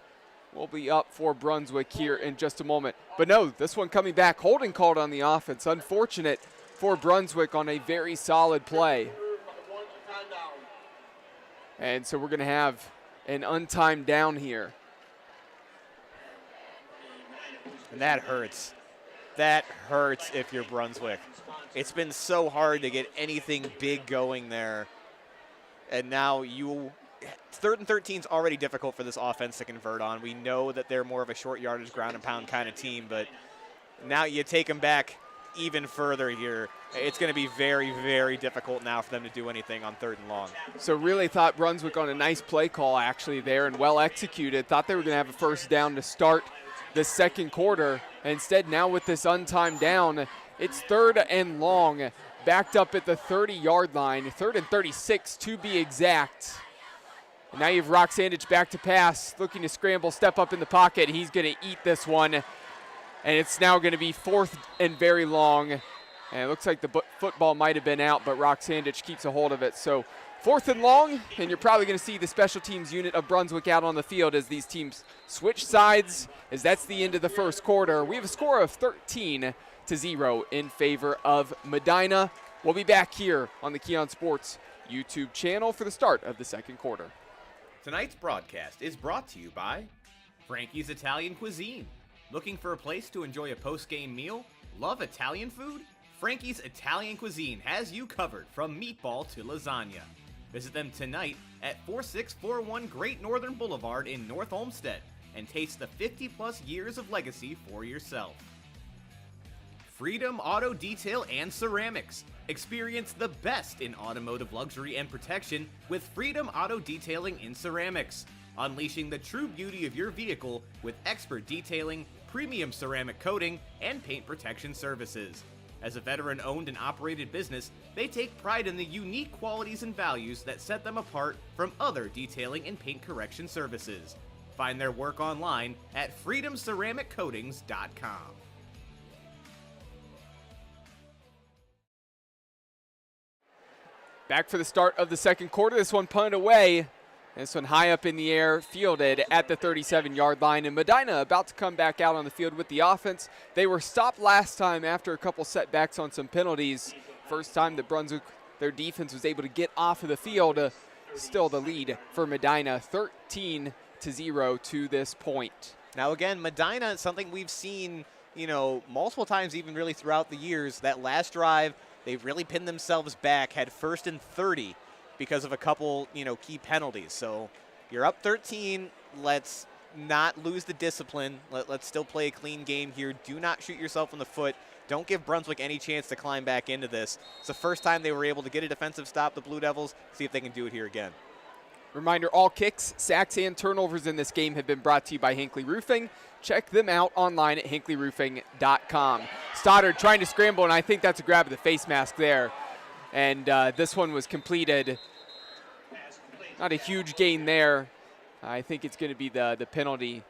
will be up for Brunswick here in just a moment. But no, this one coming back, holding called on the offense. Unfortunate for Brunswick on a very solid play. And so we're going to have an untimed down here. And that hurts. That hurts if you're Brunswick. It's been so hard to get anything big going there. And now 3rd and 13 is already difficult for this offense to convert on. We know that they're more of a short yardage, ground and pound kind of team, but now you take them back even further here. It's going to be very, very difficult now for them to do anything on 3rd and long. So really thought Brunswick on a nice play call actually there and well executed. Thought they were going to have a first down to start the second quarter. Instead, now with this untimed down, it's 3rd and long, backed up at the 30-yard line, 3rd and 36 to be exact. And now you have Roxandich back to pass, looking to scramble, step up in the pocket. He's going to eat this one. And it's now going to be 4th and very long. And it looks like the football might have been out, but Roxandich keeps a hold of it. So 4th and long, and you're probably going to see the special teams unit of Brunswick out on the field as these teams switch sides, as that's the end of the first quarter. We have a score of 13-0 in favor of Medina. We'll be back here on the Keon Sports YouTube channel for the start of the second quarter. Tonight's broadcast is brought to you by Frankie's Italian Cuisine. Looking for a place to enjoy a post-game meal? Love Italian food? Frankie's Italian Cuisine has you covered from meatball to lasagna. Visit them tonight at 4641 Great Northern Boulevard in North Olmsted and taste the 50-plus years of legacy for yourself. Freedom Auto Detail and Ceramics. Experience the best in automotive luxury and protection with Freedom Auto Detailing in Ceramics. Unleashing the true beauty of your vehicle with expert detailing, premium ceramic coating, and paint protection services. As a veteran-owned and operated business, they take pride in the unique qualities and values that set them apart from other detailing and paint correction services. Find their work online at freedomceramiccoatings.com. Back for the start of the second quarter. This one punted away. This one high up in the air, fielded at the 37-yard line. And Medina about to come back out on the field with the offense. They were stopped last time after a couple setbacks on some penalties. First time that Brunswick, their defense, was able to get off of the field. Still the lead for Medina, 13-0 to this point. Now again, Medina, something we've seen, multiple times even really throughout the years. That last drive, they really pinned themselves back, had 1st and 30. Because of a couple, key penalties. So you're up 13. Let's not lose the discipline. Let's still play a clean game here. Do not shoot yourself in the foot. Don't give Brunswick any chance to climb back into this. It's the first time they were able to get a defensive stop, the Blue Devils. See if they can do it here again. Reminder, all kicks, sacks, and turnovers in this game have been brought to you by Hinckley Roofing. Check them out online at hinkleyroofing.com. Stoddard trying to scramble, and I think that's a grab of the face mask there. And this one was completed. Not a huge gain there. I think it's going to be the penalty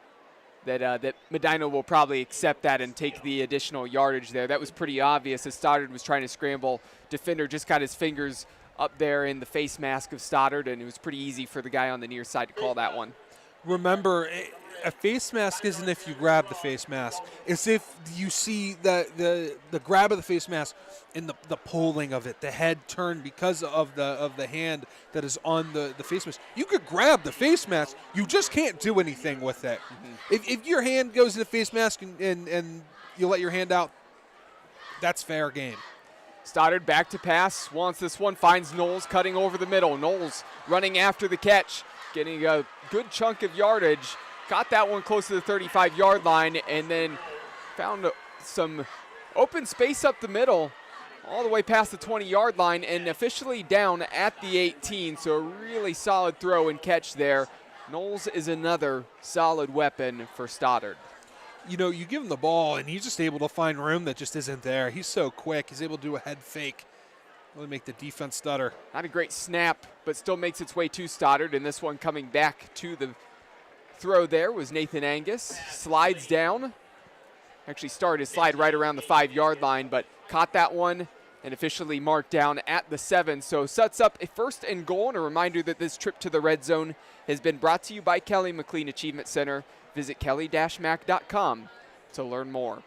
that Medina will probably accept that and take the additional yardage there. That was pretty obvious as Stoddard was trying to scramble. Defender just got his fingers up there in the face mask of Stoddard, and it was pretty easy for the guy on the near side to call that one. Remember, a face mask isn't if you grab the face mask. It's if you see the grab of the face mask and the pulling of it, the head turn because of the hand that is on the face mask. You could grab the face mask, you just can't do anything with it. If your hand goes in the face mask and you let your hand out, that's fair game. Stoddard back to pass, wants this one, finds Knowles cutting over the middle. Knowles running after the catch, getting a good chunk of yardage. Got that one close to the 35-yard line, and then found some open space up the middle, all the way past the 20-yard line, and officially down at the 18. So a really solid throw and catch there. Knowles is another solid weapon for Stoddard. You know, you give him the ball, and he's just able to find room that just isn't there. He's so quick. He's able to do a head fake, really make the defense stutter. Not a great snap, but still makes its way to Stoddard, and this one coming back to the throw there was Nathan Angus. Slides down. Actually started his slide right around the 5-yard line, but caught that one and officially marked down at the 7. So sets up a 1st and goal, and a reminder that this trip to the red zone has been brought to you by Kelly McLean Achievement Center. Visit kelly-mac.com to learn more.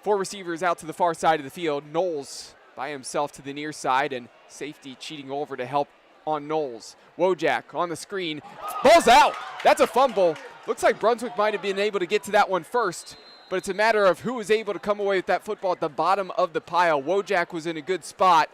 4 receivers out to the far side of the field. Knowles by himself to the near side, and safety cheating over to help on Knowles. Wojak on the screen. Ball's out. That's a fumble. Looks like Brunswick might have been able to get to that one first, but it's a matter of who was able to come away with that football at the bottom of the pile. Wojak was in a good spot,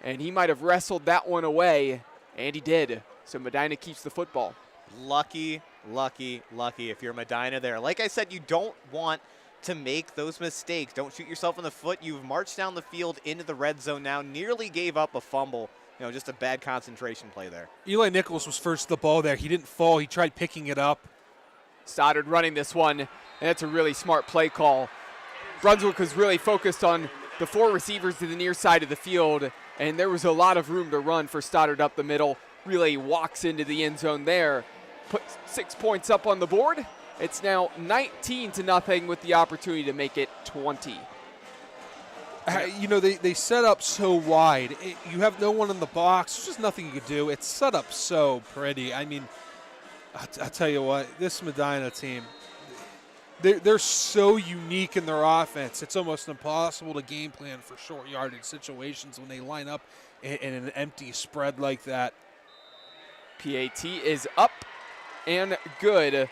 and he might have wrestled that one away, and he did. So Medina keeps the football. Lucky if you're Medina there. Like I said, you don't want to make those mistakes. Don't shoot yourself in the foot. You've marched down the field into the red zone now, nearly gave up a fumble. You know, just a bad concentration play there. Eli Nichols was first to the ball there. He didn't fall. He tried picking it up. Stoddard running this one, and that's a really smart play call. Brunswick was really focused on the 4 receivers to the near side of the field, and there was a lot of room to run for Stoddard up the middle. Really walks into the end zone there. Put 6 points up on the board. It's now 19-0 with the opportunity to make it 20. You know, they set up so wide. You have no one in the box. There's just nothing you could do. It's set up so pretty. I mean, I'll tell you what, this Medina team, they're so unique in their offense. It's almost impossible to game plan for short yardage situations when they line up in an empty spread like that. PAT is up and good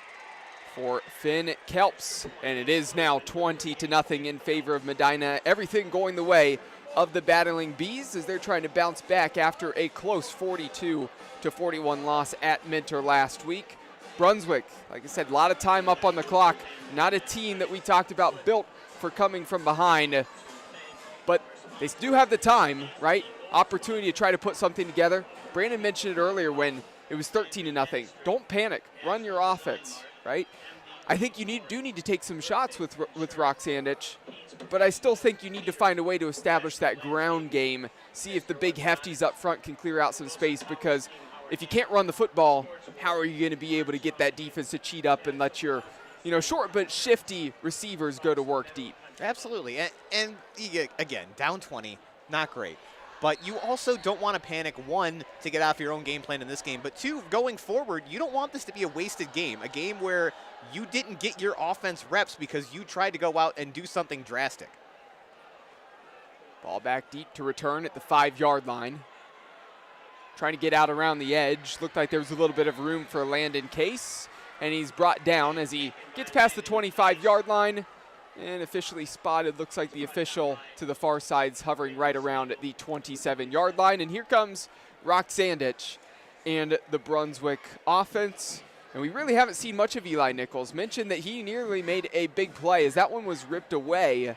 for Finn Kelps, and it is now 20-0 in favor of Medina. Everything going the way of the Battling Bees as they're trying to bounce back after a close 42-41 loss at Minter last week. Brunswick, like I said, a lot of time up on the clock. Not a team that we talked about built for coming from behind, but they do have the time, right? Opportunity to try to put something together. Brandon mentioned it earlier when it was 13-0. Don't panic. Run your offense, right? I think you do need to take some shots with Roxandich, but I still think you need to find a way to establish that ground game, see if the big hefties up front can clear out some space, because if you can't run the football, how are you going to be able to get that defense to cheat up and let your, short but shifty receivers go to work deep? Absolutely. And again, down 20, not great. But you also don't want to panic, 1, to get off your own game plan in this game, but 2, going forward, you don't want this to be a wasted game, a game where you didn't get your offense reps because you tried to go out and do something drastic. Ball back deep to return at the 5-yard line. Trying to get out around the edge. Looked like there was a little bit of room for Landon Case, and he's brought down as he gets past the 25-yard line. And officially spotted, looks like the official to the far side's hovering right around at the 27-yard line. And here comes Roxandich and the Brunswick offense. And we really haven't seen much of Eli Nichols. Mentioned that he nearly made a big play as that one was ripped away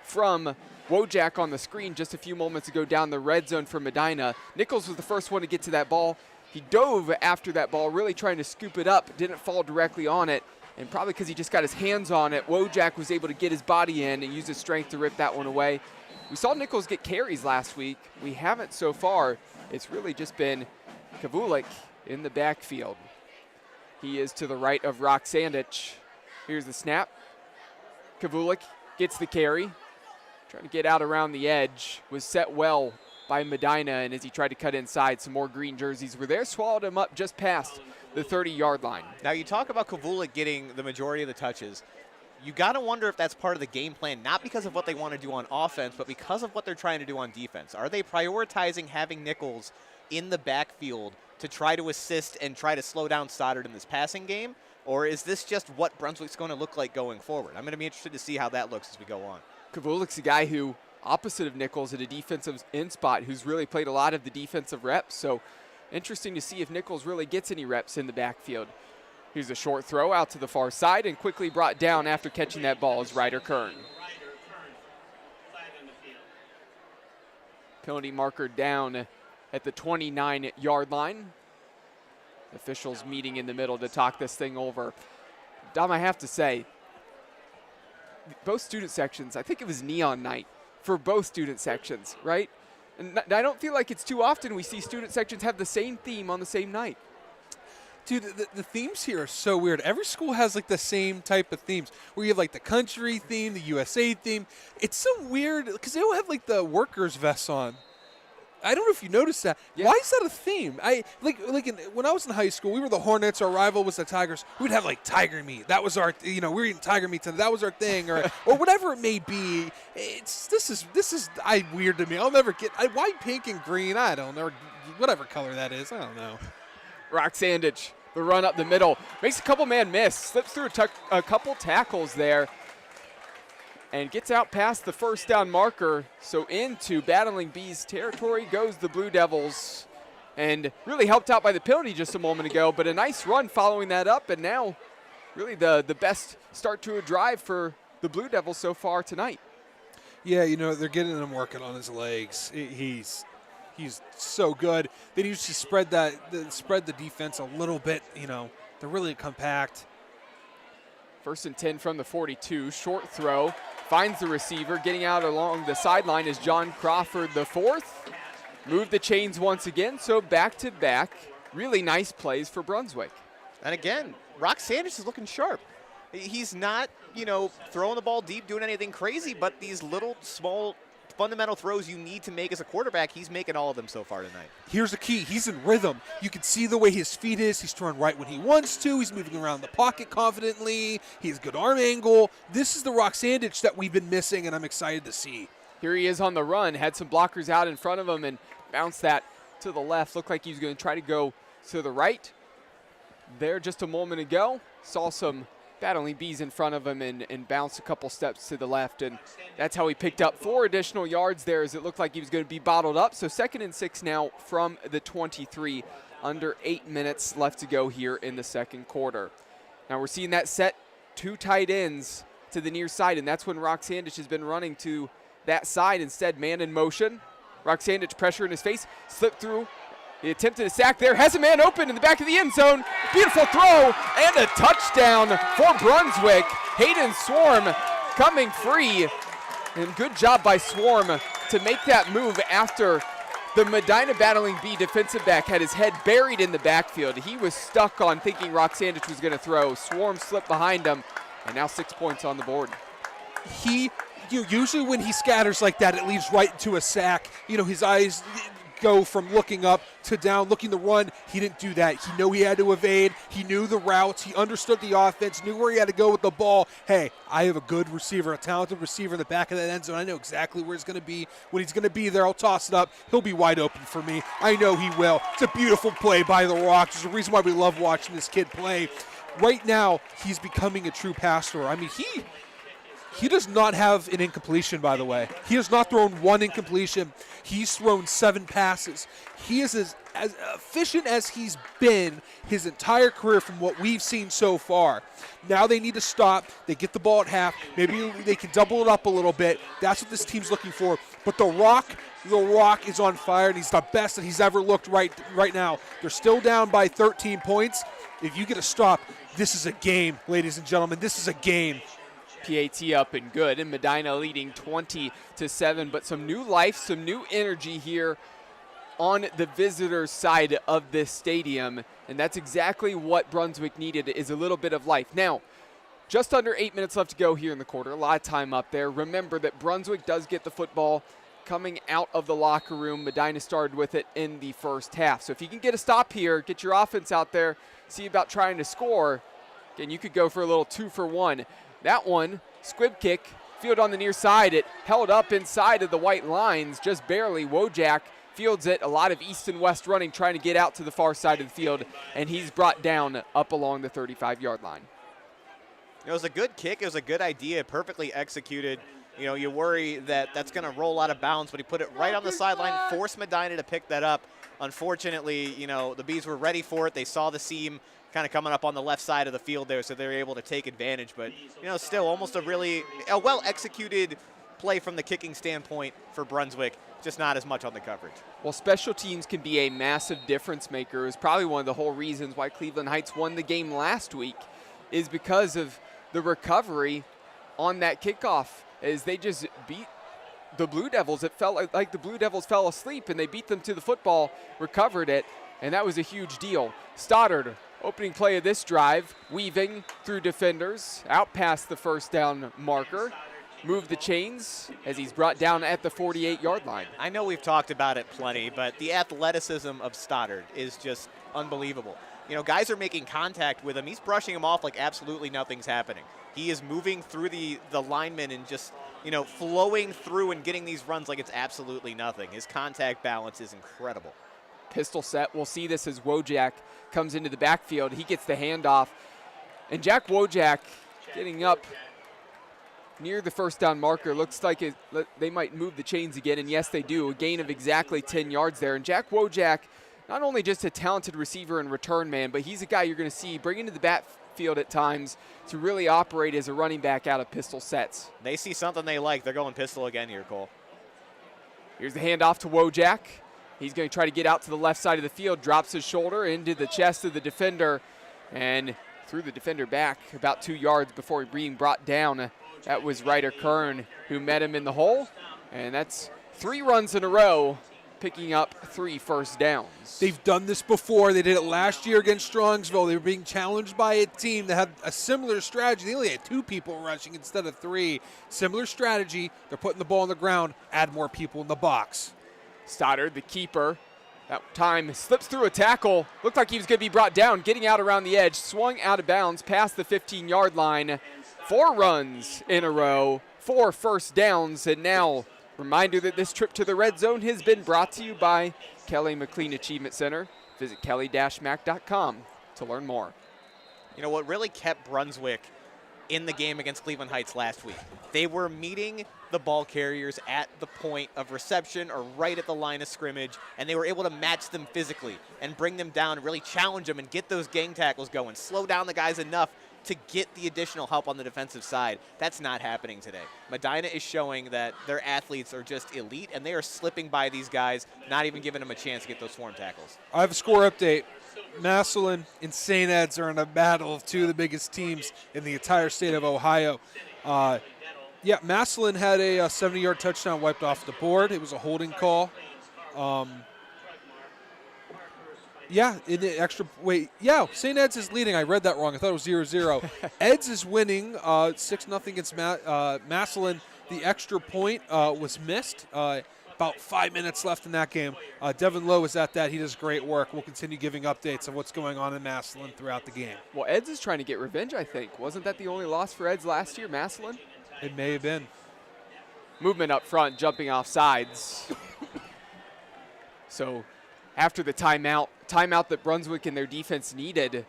from Wojak on the screen just a few moments ago down the red zone for Medina. Nichols was the first one to get to that ball. He dove after that ball, really trying to scoop it up, didn't fall directly on it. And probably because he just got his hands on it, Wojak was able to get his body in and use his strength to rip that one away. We saw Nichols get carries last week. We haven't so far. It's really just been Kavulik in the backfield. He is to the right of Roksandich. Here's the snap. Kavulik gets the carry. Trying to get out around the edge. Was set well by Medina, and as he tried to cut inside, some more green jerseys were there. Swallowed him up just past the 30-yard line. Now, you talk about Kavulik getting the majority of the touches. You got to wonder if that's part of the game plan, not because of what they want to do on offense, but because of what they're trying to do on defense. Are they prioritizing having Nichols in the backfield to try to assist and try to slow down Stoddard in this passing game? Or is this just what Brunswick's going to look like going forward? I'm going to be interested to see how that looks as we go on. Kavulik's a guy who, opposite of Nichols at a defensive end spot, who's really played a lot of the defensive reps. So interesting to see if Nichols really gets any reps in the backfield. Here's a short throw out to the far side and quickly brought down after catching that ball is Ryder Kern. Penalty marker down at the 29-yard line. Officials meeting in the middle to talk this thing over. Dom, I have to say, both student sections, I think it was neon night for both student sections, right? And I don't feel like it's too often we see student sections have the same theme on the same night. Dude, the themes here are so weird. Every school has like the same type of themes where you have like the country theme, the USA theme. It's so weird because they all have like the workers' vests on. I don't know if you noticed that. Yeah. Why is that a theme? When I was in high school, we were the Hornets. Our rival was the Tigers. We'd have like tiger meat. That was our, we were eating tiger meat tonight. That was our thing, or whatever it may be. This is weird to me. I'll never get why pink and green. I don't know, whatever color that is. I don't know. Roksandich, the run up the middle, makes a couple man miss, slips through a couple tackles there, and gets out past the first down marker. So into Battling Bees territory goes the Blue Devils, and really helped out by the penalty just a moment ago, but a nice run following that up, and now really the best start to a drive for the Blue Devils so far tonight. Yeah, they're getting him working on his legs. He's so good. They need to spread the defense a little bit. They're really compact. 1st and 10 from the 42. Short throw. Finds the receiver. Getting out along the sideline is John Crawford, the 4th. Moved the chains once again, so back-to-back. Really nice plays for Brunswick. And again, Roksandich is looking sharp. He's not, throwing the ball deep, doing anything crazy, but these little, small, fundamental throws you need to make as a quarterback, he's making all of them so far tonight. Here's the key. He's in rhythm. You can see the way his feet is. He's throwing right when he wants to. He's moving around the pocket confidently. He has good arm angle. This is the Roksandich that we've been missing, and I'm excited to see. Here he is on the run. Had some blockers out in front of him and bounced that to the left. Looked like he was going to try to go to the right. There just a moment ago, saw some Battling Bees in front of him and bounced a couple steps to the left, and that's how he picked up 4 additional yards there as it looked like he was going to be bottled up. So 2nd and 6 now from the 23, under 8 minutes left to go here in the second quarter. Now we're seeing that set 2 tight ends to the near side, and that's when Roksandich has been running to that side instead, man in motion. Roksandich pressure in his face, slipped through. He attempted a sack there, has a man open in the back of the end zone. Beautiful throw and a touchdown for Brunswick. Hayden Swarm coming free. And good job by Swarm to make that move after the Medina Battling Bee defensive back had his head buried in the backfield. He was stuck on thinking Roksandich was going to throw. Swarm slipped behind him, and now 6 points on the board. Usually when he scatters like that, it leads right into a sack. His eyes go from looking up to down, looking to run. He didn't do that. He knew he had to evade. He knew the routes. He understood the offense, knew where he had to go with the ball. Hey, I have a good receiver, a talented receiver in the back of that end zone. I know exactly where he's going to be. When he's going to be there, I'll toss it up. He'll be wide open for me. I know he will. It's a beautiful play by the Rocks. There's a reason why we love watching this kid play. Right now, he's becoming a true passer. I mean, he does not have an incompletion, by the way. He has not thrown one incompletion. He's thrown 7 passes. He is as efficient as he's been his entire career from what we've seen so far. Now they need to stop. They get the ball at half. Maybe they can double it up a little bit. That's what this team's looking for. But the Rock The Rock is on fire, and he's the best that he's ever looked right now. They're still down by 13 points. If you get a stop, this is a game, ladies and gentlemen. This is a game. PAT up and good, and Medina leading 20-7, but some new life, some new energy here on the visitors' side of this stadium, and that's exactly what Brunswick needed, is a little bit of life. Now, just under 8 minutes left to go here in the quarter, a lot of time up there. Remember that Brunswick does get the football coming out of the locker room. Medina started with it in the first half. So if you can get a stop here, get your offense out there, see about trying to score, again, you could go for a little 2-for-1. That one, squib kick, field on the near side. It held up inside of the white lines, just barely. Wojak fields it, a lot of east and west running, trying to get out to the far side of the field, and he's brought down up along the 35-yard line. It was a good kick. It was a good idea, perfectly executed. You know, you worry that that's going to roll out of bounds, but he put it right on the sideline, forced Medina to pick that up. Unfortunately, you know, the Bees were ready for it. They saw the seam kind of coming up on the left side of the field there, so they were able to take advantage. But, you know, still almost a well-executed play from the kicking standpoint for Brunswick, just not as much on the coverage. Well, special teams can be a massive difference maker. It's probably one of the whole reasons why Cleveland Heights won the game last week, is because of the recovery on that kickoff, as they just beat the Blue Devils. It felt like the Blue Devils fell asleep, and they beat them to the football, recovered it, and that was a huge deal. Stoddard, opening play of this drive, weaving through defenders, out past the first down marker, moved the chains as he's brought down at the 48-yard line. I know we've talked about it plenty, but the athleticism of Stoddard is just unbelievable. You know, guys are making contact with him. He's brushing him off like absolutely nothing's happening. He is moving through the linemen and just, you know, flowing through and getting these runs like it's absolutely nothing. His contact balance is incredible. Pistol set. We'll see this as Wojak comes into the backfield. He gets the handoff. And Jack Wojak getting up near the first down marker. Looks like they might move the chains again, and yes, they do. A gain of exactly 10 yards there. And Jack Wojak, not only just a talented receiver and return man, but he's a guy you're going to see bring into the backfield at times to really operate as a running back out of pistol sets. They see something they like. They're going pistol again here, Cole. Here's the handoff to Wojak. He's going to try to get out to the left side of the field, drops his shoulder into the chest of the defender, and threw the defender back about 2 yards before being brought down. That was Ryder Kern who met him in the hole, and that's 3 runs in a row, picking up 3 first downs. They've done this before. They did it last year against Strongsville. They were being challenged by a team that had a similar strategy. They only had 2 people rushing instead of 3. Similar strategy. They're putting the ball on the ground, add more people in the box. Stoddard, the keeper, that time slips through a tackle. Looked like he was going to be brought down, getting out around the edge, swung out of bounds past the 15-yard line. 4 runs in a row, 4 first downs, and now reminder that this trip to the red zone has been brought to you by Kelly McLean Achievement Center. Visit kelly-mac.com to learn more. You know what really kept Brunswick in the game against Cleveland Heights last week? They were meeting the ball carriers at the point of reception or right at the line of scrimmage, and they were able to match them physically and bring them down and really challenge them and get those gang tackles going, slow down the guys enough to get the additional help on the defensive side. That's not happening today. Medina is showing that their athletes are just elite, and they are slipping by these guys, not even giving them a chance to get those swarm tackles. I have a score update. Massillon and St. Ed's are in a battle of 2 of the biggest teams in the entire state of Ohio. Massillon had a 70-yard touchdown wiped off the board. It was a holding call. In the extra St. Ed's is leading. I read that wrong. I thought it was 0-0. Ed's is winning 6-0 against Massillon. The extra point was missed. About 5 minutes left in that game. Devin Lowe is at that. He does great work. We'll continue giving updates of what's going on in Massillon throughout the game. Well, Ed's is trying to get revenge, I think. Wasn't that the only loss for Ed's last year, Massillon? It may have been. Movement up front, jumping off sides. So after the timeout that Brunswick and their defense needed,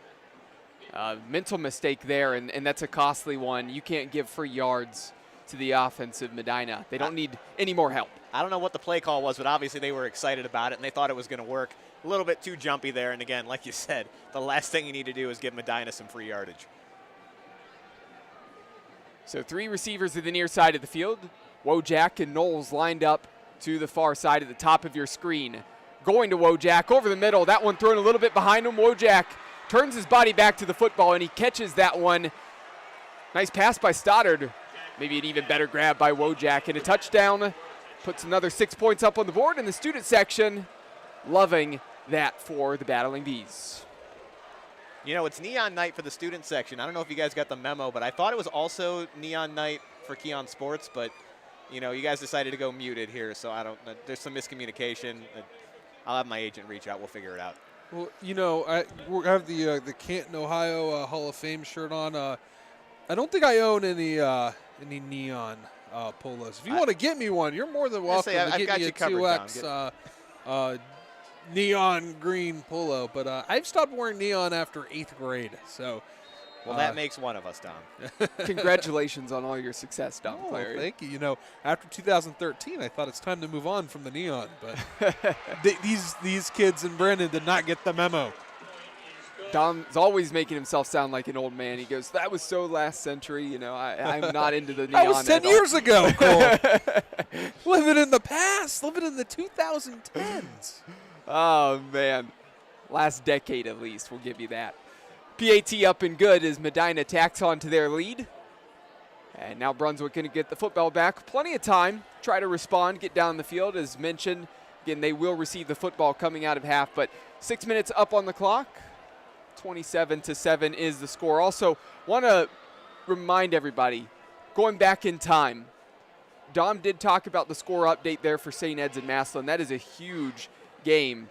mental mistake there, and that's a costly one. You can't give free yards to the offense of Medina. They don't need any more help. I don't know what the play call was, but obviously they were excited about it, and they thought it was going to work. A little bit too jumpy there, and again, like you said, the last thing you need to do is give Medina some free yardage. So 3 receivers to the near side of the field. Wojak and Knowles lined up to the far side at the top of your screen. Going to Wojak over the middle. That one thrown a little bit behind him. Wojak turns his body back to the football, and he catches that one. Nice pass by Stoddard. Maybe an even better grab by Wojak, and a touchdown. Puts another 6 points up on the board in the student section. Loving that for the Battling Bees. You know, it's neon night for the student section. I don't know if you guys got the memo, but I thought it was also neon night for Keon Sports, but, you know, you guys decided to go muted here, so I don't know. There's some miscommunication. I'll have my agent reach out. We'll figure it out. Well, you know, I have the Canton, Ohio Hall of Fame shirt on. I don't think I own any neon polos. If you want to get me one, you're more than welcome to get me a 2X neon green polo. But I've stopped wearing neon after 8th grade. So, well, that makes one of us, Dom. Congratulations on all your success, Dom. Oh, thank you. You know, after 2013, I thought it's time to move on from the neon. But these kids in Brandon did not get the memo. Dom's always making himself sound like an old man. He goes, that was so last century. You know, I'm not into the neon. That was 10 years ago, Cole. Living in the past, living in the 2010s. Oh, man. Last decade, at least. We'll give you that. PAT up and good as Medina tacks on to their lead. And now Brunswick going to get the football back. Plenty of time. Try to respond, get down the field. As mentioned, again, they will receive the football coming out of half. But 6 minutes up on the clock. 27-7 is the score. Also, want to remind everybody, going back in time, Dom did talk about the score update there for St. Ed's and Massillon. That is a huge game.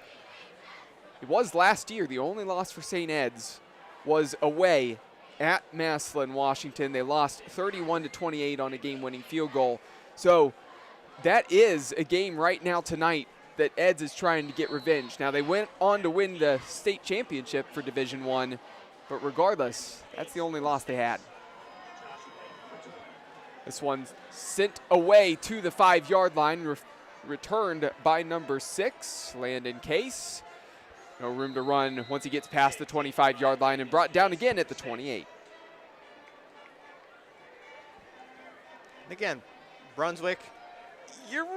It was last year. The only loss for St. Ed's was away at Massillon, Washington. They lost 31-28 on a game-winning field goal. So that is a game right now tonight that Eds is trying to get revenge. Now, they went on to win the state championship for Division I, but regardless, that's the only loss they had. This one's sent away to the 5-yard line, returned by number 6, Landon Case. No room to run once he gets past the 25-yard line and brought down again at the 28. Again, Brunswick, you're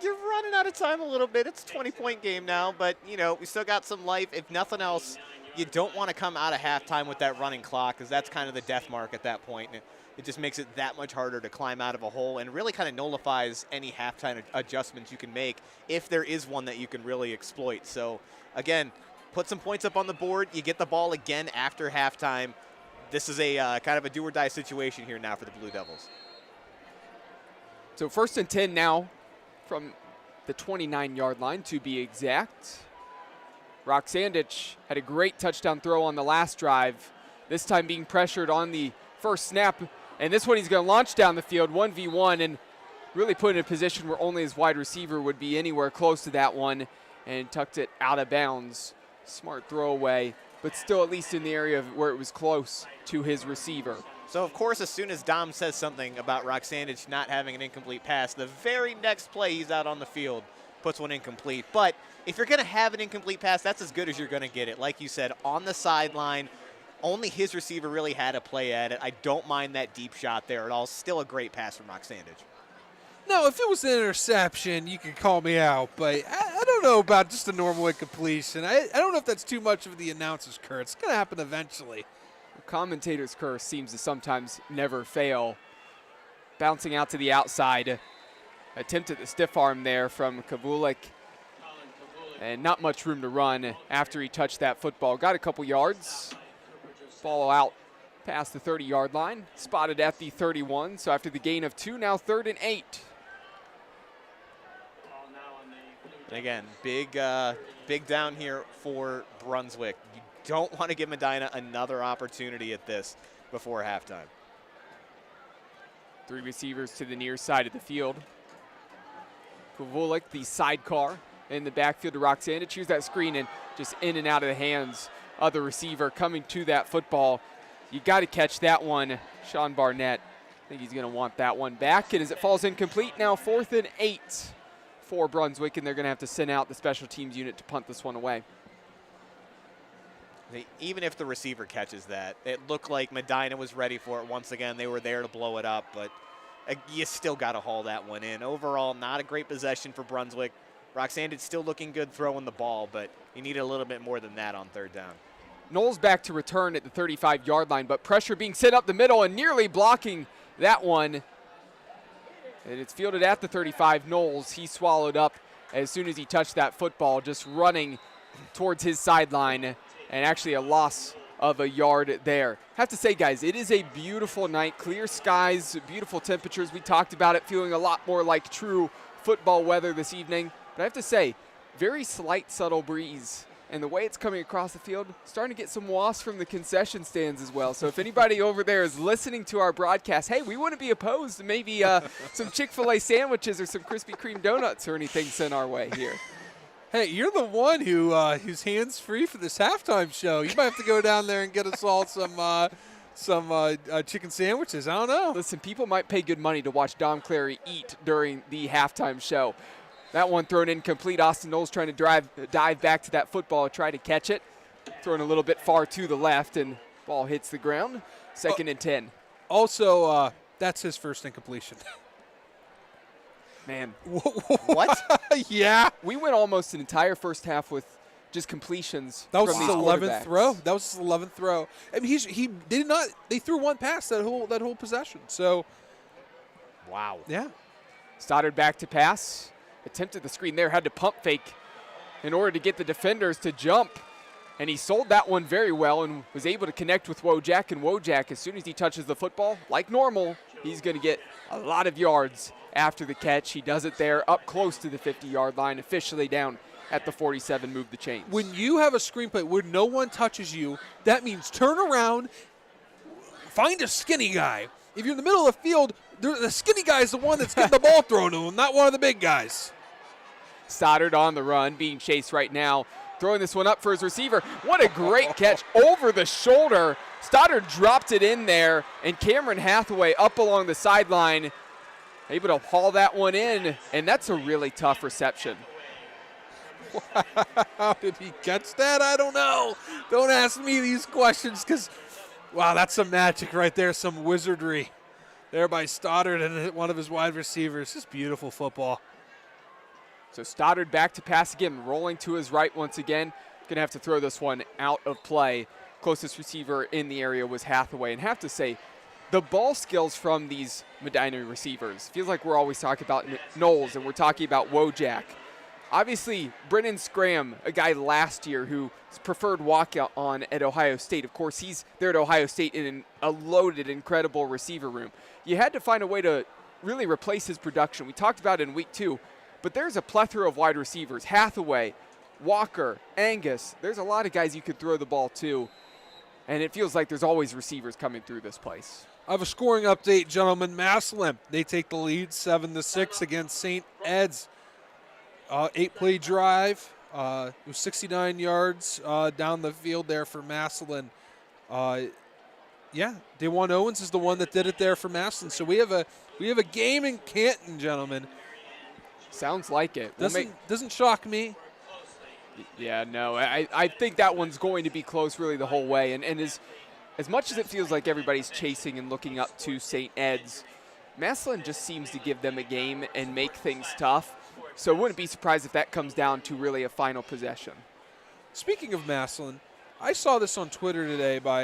running out of time a little bit. It's a 20-point game now, but, you know, we still got some life. If nothing else, you don't want to come out of halftime with that running clock because that's kind of the death mark at that point. And it just makes it that much harder to climb out of a hole and really kind of nullifies any halftime adjustments you can make if there is one that you can really exploit. So, again, put some points up on the board. You get the ball again after halftime. This is a kind of a do-or-die situation here now for the Blue Devils. So 1st and 10 now from the 29-yard line, to be exact. Roxandich had a great touchdown throw on the last drive, this time being pressured on the first snap. And this one he's going to launch down the field, 1v1, and really put in a position where only his wide receiver would be anywhere close to that one, and tucked it out of bounds. Smart throwaway, but still at least in the area of where it was close to his receiver. So, of course, as soon as Dom says something about Roxandich not having an incomplete pass, the very next play he's out on the field puts one incomplete. But if you're going to have an incomplete pass, that's as good as you're going to get it. Like you said, on the sideline, only his receiver really had a play at it. I don't mind that deep shot there at all. Still a great pass from Roxandich. No, if it was an interception, you could call me out, but I don't know about just a normal incompletion. I don't know if that's too much of the announcer's curse. It's going to happen eventually. Commentator's curse seems to sometimes never fail. Bouncing out to the outside. Attempt at the stiff arm there from Kavulik. And not much room to run after he touched that football. Got a couple yards. Follow out past the 30-yard line. Spotted at the 31. So after the gain of 2, now 3rd and 8. And again, big down here for Brunswick. You don't want to give Medina another opportunity at this before halftime. 3 receivers to the near side of the field. Kovulik, the sidecar in the backfield to Roxandich. Here's that screen and just in and out of the hands of the receiver coming to that football. You got to catch that one. Sean Barnett, I think he's going to want that one back. And as it falls incomplete, now 4th and 8 for Brunswick, and they're going to have to send out the special teams unit to punt this one away. Even if the receiver catches that, it looked like Medina was ready for it once again. They were there to blow it up, but you still got to haul that one in. Overall, not a great possession for Brunswick. Roxanne is still looking good throwing the ball, but you need a little bit more than that on third down. Knowles back to return at the 35-yard line, but pressure being sent up the middle and nearly blocking that one. And it's fielded at the 35. Knowles, he swallowed up as soon as he touched that football, just running towards his sideline, and actually a loss of a yard there. Have to say, guys, it is a beautiful night. Clear skies, beautiful temperatures. We talked about it feeling a lot more like true football weather this evening. But I have to say, very slight, subtle breeze. And the way it's coming across the field, starting to get some wafts from the concession stands as well. So if anybody over there is listening to our broadcast, hey, we wouldn't be opposed to maybe some Chick-fil-A sandwiches or some Krispy Kreme donuts or anything sent our way here. Hey, you're the one who's hands free for this halftime show. You might have to go down there and get us all some chicken sandwiches. I don't know. Listen, people might pay good money to watch Dom Clary eat during the halftime show. That one thrown incomplete. Austin Knowles trying to dive back to that football, try to catch it. Thrown a little bit far to the left, and ball hits the ground. 2nd and 10. Also, that's his first incompletion. Man. What? Yeah. We went almost an entire first half with just completions. That was from his these 11th throw. quarterbacks. That was his 11th throw. I mean, he did not. They threw one pass that whole possession. So, Wow. yeah. Stoddard back to pass. Attempted the screen there, had to pump fake in order to get the defenders to jump. And he sold that one very well and was able to connect with Wojak. And Wojak, as soon as he touches the football, like normal, he's going to get a lot of yards after the catch. He does it there up close to the 50-yard line, officially down at the 47, move the chains. When you have a screenplay where no one touches you, that means turn around, find a skinny guy. If you're in the middle of the field, the skinny guy is the one that's getting the ball thrown to him, not one of the big guys. Stoddard on the run, being chased right now. Throwing this one up for his receiver. What a great catch over the shoulder. Stoddard dropped it in there, and Cameron Hathaway up along the sideline, able to haul that one in, and that's a really tough reception. How did he catch that? I don't know. Don't ask me these questions because, wow, that's some magic right there, some wizardry there by Stoddard and one of his wide receivers. Just beautiful football. So Stoddard back to pass again, rolling to his right once again. Going to have to throw this one out of play. Closest receiver in the area was Hathaway. And have to say, the ball skills from these Medina receivers. Feels like we're always talking about Knowles and we're talking about Wojak. Obviously, Brennan Scram, a guy last year who's preferred walk-on at Ohio State. Of course, he's there at Ohio State in a loaded, incredible receiver room. You had to find a way to really replace his production. We talked about it in week 2. But there's a plethora of wide receivers. Hathaway, Walker, Angus. There's a lot of guys you could throw the ball to. And it feels like there's always receivers coming through this place. I have a scoring update, gentlemen. Massillon, they take the lead 7-6 against St. Ed's. 8-play drive. It was 69 yards down the field there for Massillon. DeJuan Owens is the one that did it there for Massillon. So we have a game in Canton, gentlemen. Sounds like it. Doesn't shock me. Yeah, no. I think that one's going to be close really the whole way. And as much as it feels like everybody's chasing and looking up to St. Ed's, Massillon just seems to give them a game and make things tough. So I wouldn't be surprised if that comes down to really a final possession. Speaking of Massillon, I saw this on Twitter today by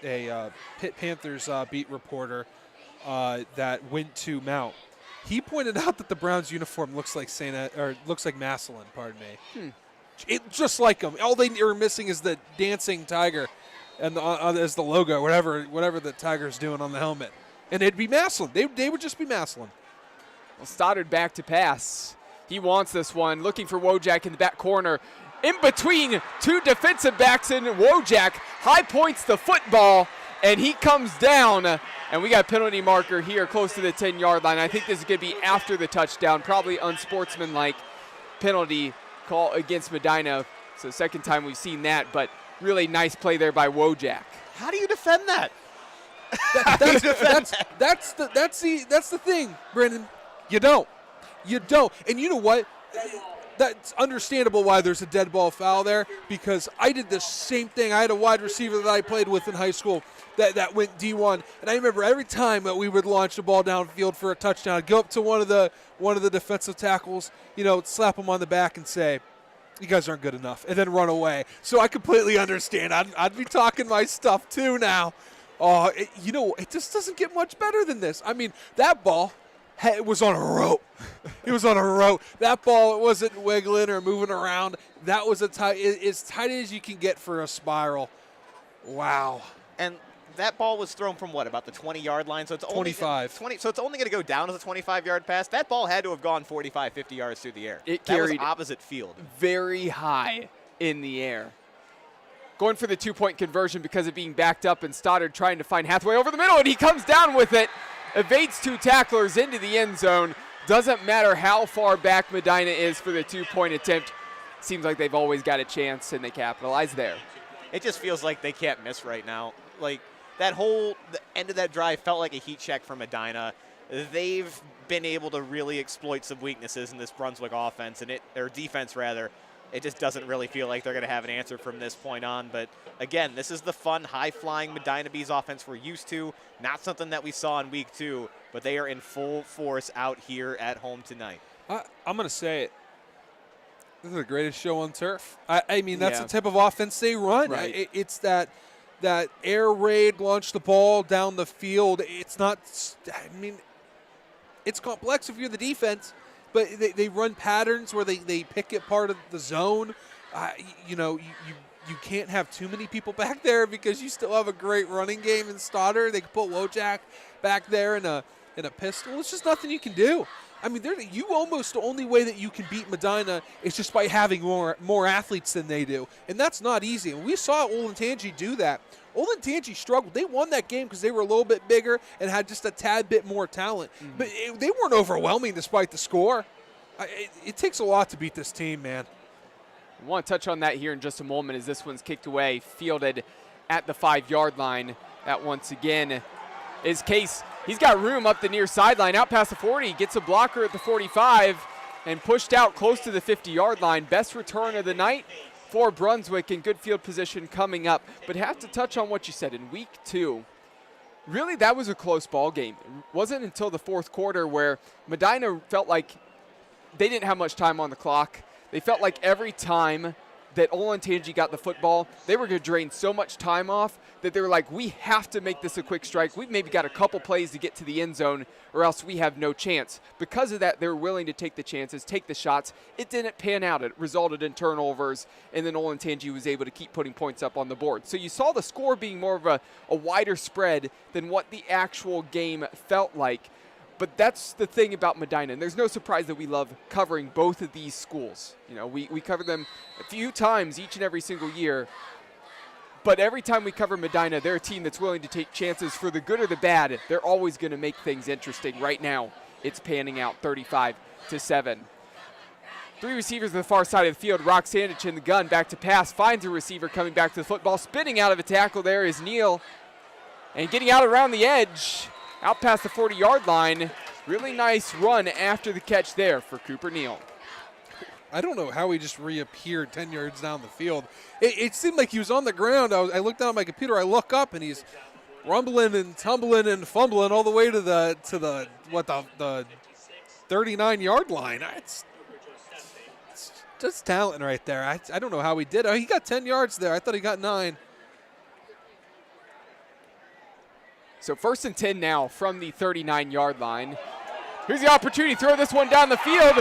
a Pitt Panthers beat reporter that went to Mount. He pointed out that the Browns uniform looks like Massillon. Pardon me. It just like them. All they are missing is the dancing tiger, and as the logo, whatever the tiger's doing on the helmet, and it'd be Massillon. They would just be Massillon. Well, Stoddard back to pass. He wants this one, looking for Wojak in the back corner. In between two defensive backs and Wojak, high points the football, and he comes down. And we got a penalty marker here close to the 10-yard line. I think this is going to be after the touchdown, probably unsportsmanlike penalty call against Medina. It's the second time we've seen that, but really nice play there by Wojak. How do you defend that? That's the thing, Brendan. You don't. And you know what? that's understandable why there's a dead ball foul there, because I did the same thing. I had a wide receiver that I played with in high school that went D1, and I remember every time that we would launch the ball downfield for a touchdown, I'd go up to one of the defensive tackles, slap them on the back and say, "You guys aren't good enough," and then run away. So I completely understand. I'd be talking my stuff too now. It just doesn't get much better than this. I mean, that ball, it was on a rope. It was on a rope. That ball, it wasn't wiggling or moving around. That was as tight as you can get for a spiral. Wow. And that ball was thrown from what, about the 20-yard line? So it's 25. So it's only going to go down as a 25-yard pass. That ball had to have gone 45, 50 yards through the air. It that was carried opposite field. very high in the air. Going for the two-point conversion because of being backed up, and Stoddard trying to find Hathaway over the middle, and he comes down with it. Evades two tacklers into the end zone. Doesn't matter how far back Medina is for the two-point attempt. Seems like they've always got a chance, and they capitalize there. It just feels like they can't miss right now. Like, the end of that drive felt like a heat check for Medina. They've been able to really exploit some weaknesses in this Brunswick offense, or defense rather. It just doesn't really feel like they're going to have an answer from this point on. But, again, this is the fun, high-flying Medina Bees offense we're used to. Not something that we saw in week 2, but they are in full force out here at home tonight. I'm going to say it. This is the greatest show on turf. I mean, that's the type of offense they run. Right. It's that air raid, launch the ball down the field. It's not – I mean, it's complex if you're the defense. But they run patterns where they pick it part of the zone. You can't have too many people back there because you still have a great running game in Stoddard. They can put Wojak back there in a pistol. It's just nothing you can do. I mean, almost the only way that you can beat Medina is just by having more athletes than they do. And that's not easy. And we saw Olentangy do that. Olentangy struggled. They won that game because they were a little bit bigger and had just a tad bit more talent. Mm-hmm. But they weren't overwhelming despite the score. It takes a lot to beat this team, man. I want to touch on that here in just a moment as this one's kicked away, fielded at the 5-yard line. That once again is Case. He's got room up the near sideline, out past the 40, gets a blocker at the 45, and pushed out close to the 50-yard line. Best return of the night for Brunswick in good field position coming up. But have to touch on what you said in week 2. Really, that was a close ball game. It wasn't until the fourth quarter where Medina felt like they didn't have much time on the clock. They felt like every time that Olentangy got the football, they were going to drain so much time off that they were like, we have to make this a quick strike. We've maybe got a couple plays to get to the end zone or else we have no chance. Because of that, they were willing to take the chances, take the shots. It didn't pan out. It resulted in turnovers, and then Olentangy was able to keep putting points up on the board. So you saw the score being more of a wider spread than what the actual game felt like. But that's the thing about Medina, and there's no surprise that we love covering both of these schools. We cover them a few times each and every single year, but every time we cover Medina, they're a team that's willing to take chances for the good or the bad. They're always going to make things interesting. Right now, it's panning out 35-7. 3 receivers on the far side of the field. Rock Sandich in the gun, back to pass, finds a receiver coming back to the football. Spinning out of a tackle there is Neal, and getting out around the edge, out past the 40-yard line. Really nice run after the catch there for Cooper Neal. I don't know how he just reappeared 10 yards down the field. It seemed like he was on the ground. I looked down at my computer. I look up, and he's rumbling and tumbling and fumbling all the way to the 39-yard line. It's just talent right there. I don't know how he did it. He got 10 yards there. I thought he got 9. So 1st and 10 now from the 39-yard line. Here's the opportunity to throw this one down the field.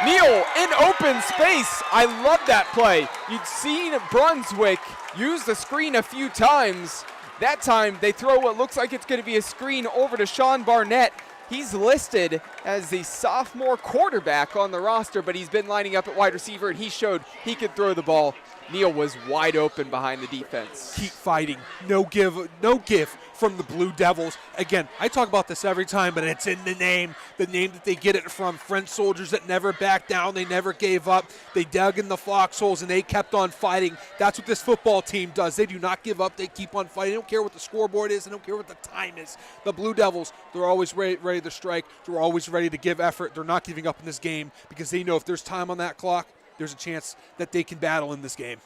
Neal in open space. I love that play. You'd seen Brunswick use the screen a few times. That time they throw what looks like it's going to be a screen over to Sean Barnett. He's listed as the sophomore quarterback on the roster, but he's been lining up at wide receiver, and he showed he could throw the ball. Neal was wide open behind the defense. Keep fighting. No give from the Blue Devils. Again, I talk about this every time, but it's in the name that they get it from. French soldiers that never backed down. They never gave up. They dug in the foxholes, and they kept on fighting. That's what this football team does. They do not give up. They keep on fighting. They don't care what the scoreboard is. They don't care what the time is. The Blue Devils, they're always ready to strike. They're always ready to give effort. They're not giving up in this game because they know if there's time on that clock, there's a chance that they can battle in this game.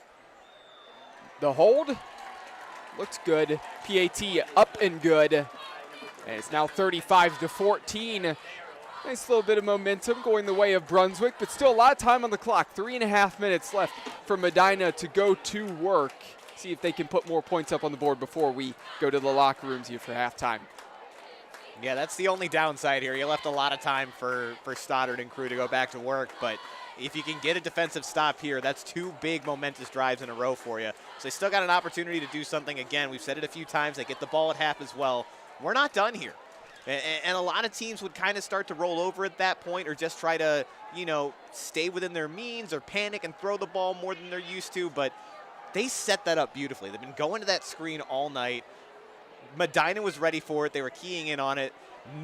The hold looks good. PAT up and good. And it's now 35-14. Nice little bit of momentum going the way of Brunswick, but still a lot of time on the clock. 3.5 minutes left for Medina to go to work. See if they can put more points up on the board before we go to the locker rooms here for halftime. Yeah, that's the only downside here. You left a lot of time for Stoddard and crew to go back to work, but if you can get a defensive stop here, that's 2 big momentous drives in a row for you. So they still got an opportunity to do something again. We've said it a few times. They get the ball at half as well. We're not done here. And a lot of teams would kind of start to roll over at that point or just try to, stay within their means or panic and throw the ball more than they're used to. But they set that up beautifully. They've been going to that screen all night. Medina was ready for it. They were keying in on it.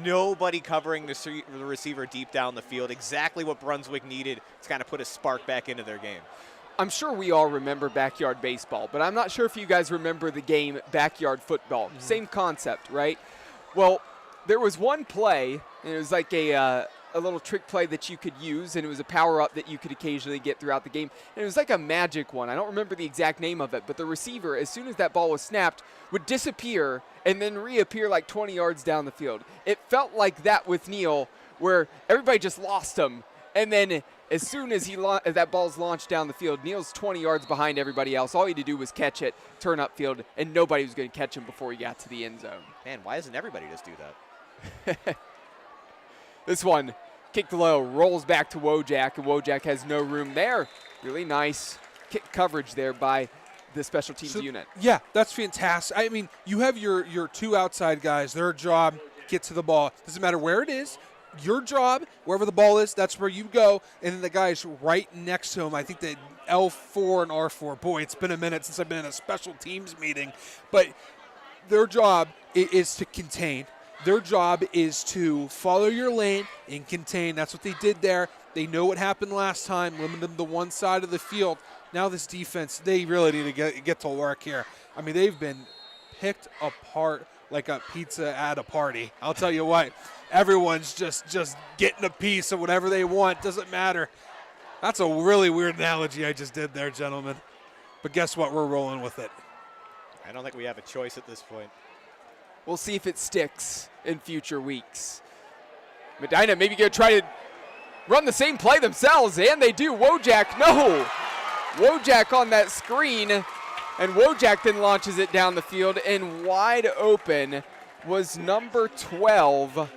Nobody covering the receiver deep down the field. Exactly what Brunswick needed to kind of put a spark back into their game. I'm sure we all remember backyard baseball, but I'm not sure if you guys remember the game backyard football. Mm-hmm. Same concept, right? Well, there was one play, and it was like a little trick play that you could use, and it was a power-up that you could occasionally get throughout the game. And it was like a magic one. I don't remember the exact name of it, but the receiver, as soon as that ball was snapped, would disappear and then reappear like 20 yards down the field. It felt like that with Neal, where everybody just lost him. And then as soon as that ball's launched down the field, Neal's 20 yards behind everybody else. All he had to do was catch it, turn upfield, and nobody was going to catch him before he got to the end zone. Man, why doesn't everybody just do that? This one kicked low, rolls back to Wojak, and Wojak has no room there. Really nice kick coverage there by the special teams unit. Yeah, that's fantastic. I mean, you have your 2 outside guys. Their job, get to the ball. Doesn't matter where it is. Your job, wherever the ball is, that's where you go. And then the guys right next to him, I think that L4 and R4. Boy, it's been a minute since I've been in a special teams meeting. But their job is to contain. Their job is to follow your lane and contain. That's what they did there. They know what happened last time, limited them to one side of the field. Now this defense, they really need to get to work here. I mean, they've been picked apart like a pizza at a party. I'll tell you what, everyone's just getting a piece of whatever they want. Doesn't matter. That's a really weird analogy I just did there, gentlemen. But guess what? We're rolling with it. I don't think we have a choice at this point. We'll see if it sticks in future weeks. Medina maybe going to try to run the same play themselves, and they do. Wojak, no. Wojak on that screen, and Wojak then launches it down the field, and wide open was number 12,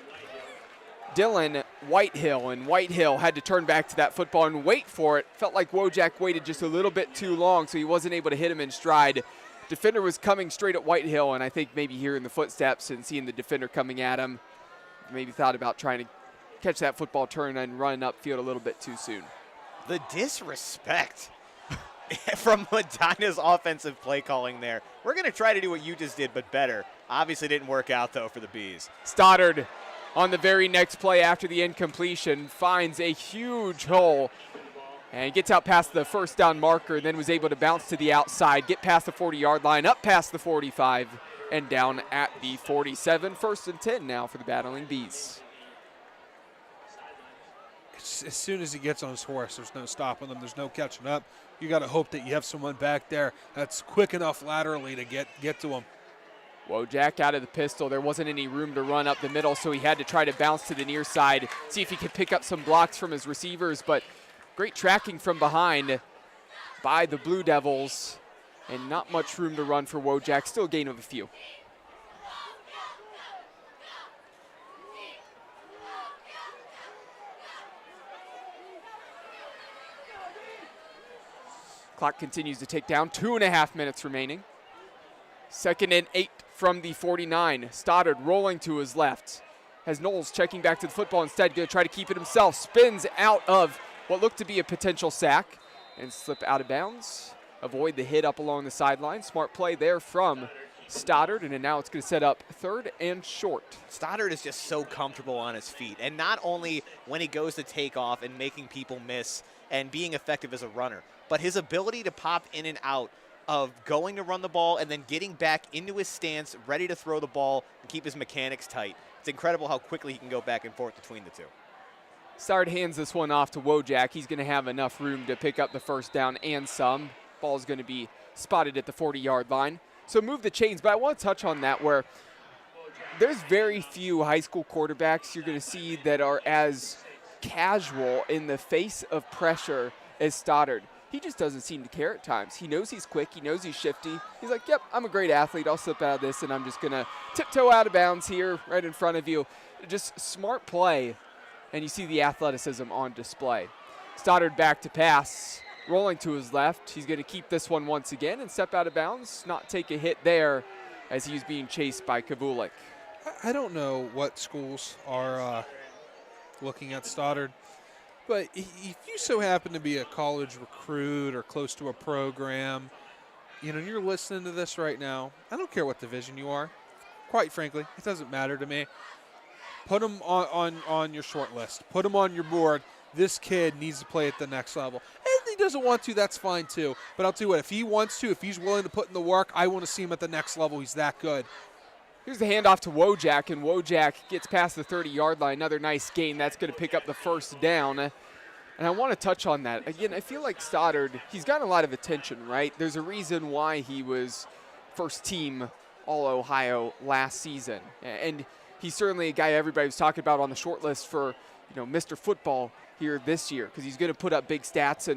Dylan Whitehill, and Whitehill had to turn back to that football and wait for it. Felt like Wojak waited just a little bit too long, so he wasn't able to hit him in stride. Defender was coming straight at Whitehill, and I think maybe hearing the footsteps and seeing the defender coming at him, maybe thought about trying to catch that football turn and run upfield a little bit too soon. The disrespect from Medina's offensive play calling there. We're going to try to do what you just did, but better. Obviously didn't work out, though, for the Bees. Stoddard on the very next play after the incompletion finds a huge hole and gets out past the first down marker, and then was able to bounce to the outside, get past the 40-yard line, up past the 45, and down at the 47. 1st and 10 now for the battling Bees. As soon as he gets on his horse, there's no stopping him. There's no catching up. You got to hope that you have someone back there that's quick enough laterally to get to him. Wojak out of the pistol. There wasn't any room to run up the middle, so he had to try to bounce to the near side, see if he could pick up some blocks from his receivers, but great tracking from behind by the Blue Devils, and not much room to run for Wojak. Still a gain of a few. Clock continues to tick down. 2.5 minutes remaining. 2nd and 8 from the 49. Stoddard rolling to his left. Has Knowles checking back to the football instead. Going to try to keep it himself. Spins out of what looked to be a potential sack and slip out of bounds. Avoid the hit up along the sideline. Smart play there from Stoddard, and now it's going to set up 3rd and short. Stoddard is just so comfortable on his feet, and not only when he goes to take off and making people miss and being effective as a runner, but his ability to pop in and out of going to run the ball and then getting back into his stance, ready to throw the ball and keep his mechanics tight. It's incredible how quickly he can go back and forth between the two. Stoddard hands this one off to Wojak. He's going to have enough room to pick up the first down and some. Ball's going to be spotted at the 40-yard line. So move the chains, but I want to touch on that where there's very few high school quarterbacks you're going to see that are as casual in the face of pressure as Stoddard. He just doesn't seem to care at times. He knows he's quick. He knows he's shifty. He's like, yep, I'm a great athlete. I'll slip out of this, and I'm just going to tiptoe out of bounds here right in front of you. Just smart play, and you see the athleticism on display. Stoddard back to pass, rolling to his left. He's going to keep this one once again and step out of bounds, not take a hit there as he's being chased by Kavulik. I don't know what schools are looking at Stoddard, but if you so happen to be a college recruit or close to a program, you're listening to this right now, I don't care what division you are. Quite frankly, it doesn't matter to me. Put him on your short list. Put him on your board. This kid needs to play at the next level. And if he doesn't want to, that's fine too. But I'll tell you what, if he wants to, if he's willing to put in the work, I want to see him at the next level. He's that good. Here's the handoff to Wojak, and Wojak gets past the 30-yard line. Another nice gain. That's going to pick up the first down. And I want to touch on that. Again, I feel like Stoddard, he's gotten a lot of attention, right? There's a reason why he was first team All-Ohio last season. And he's certainly a guy everybody was talking about on the short list for, Mr. Football here this year because he's going to put up big stats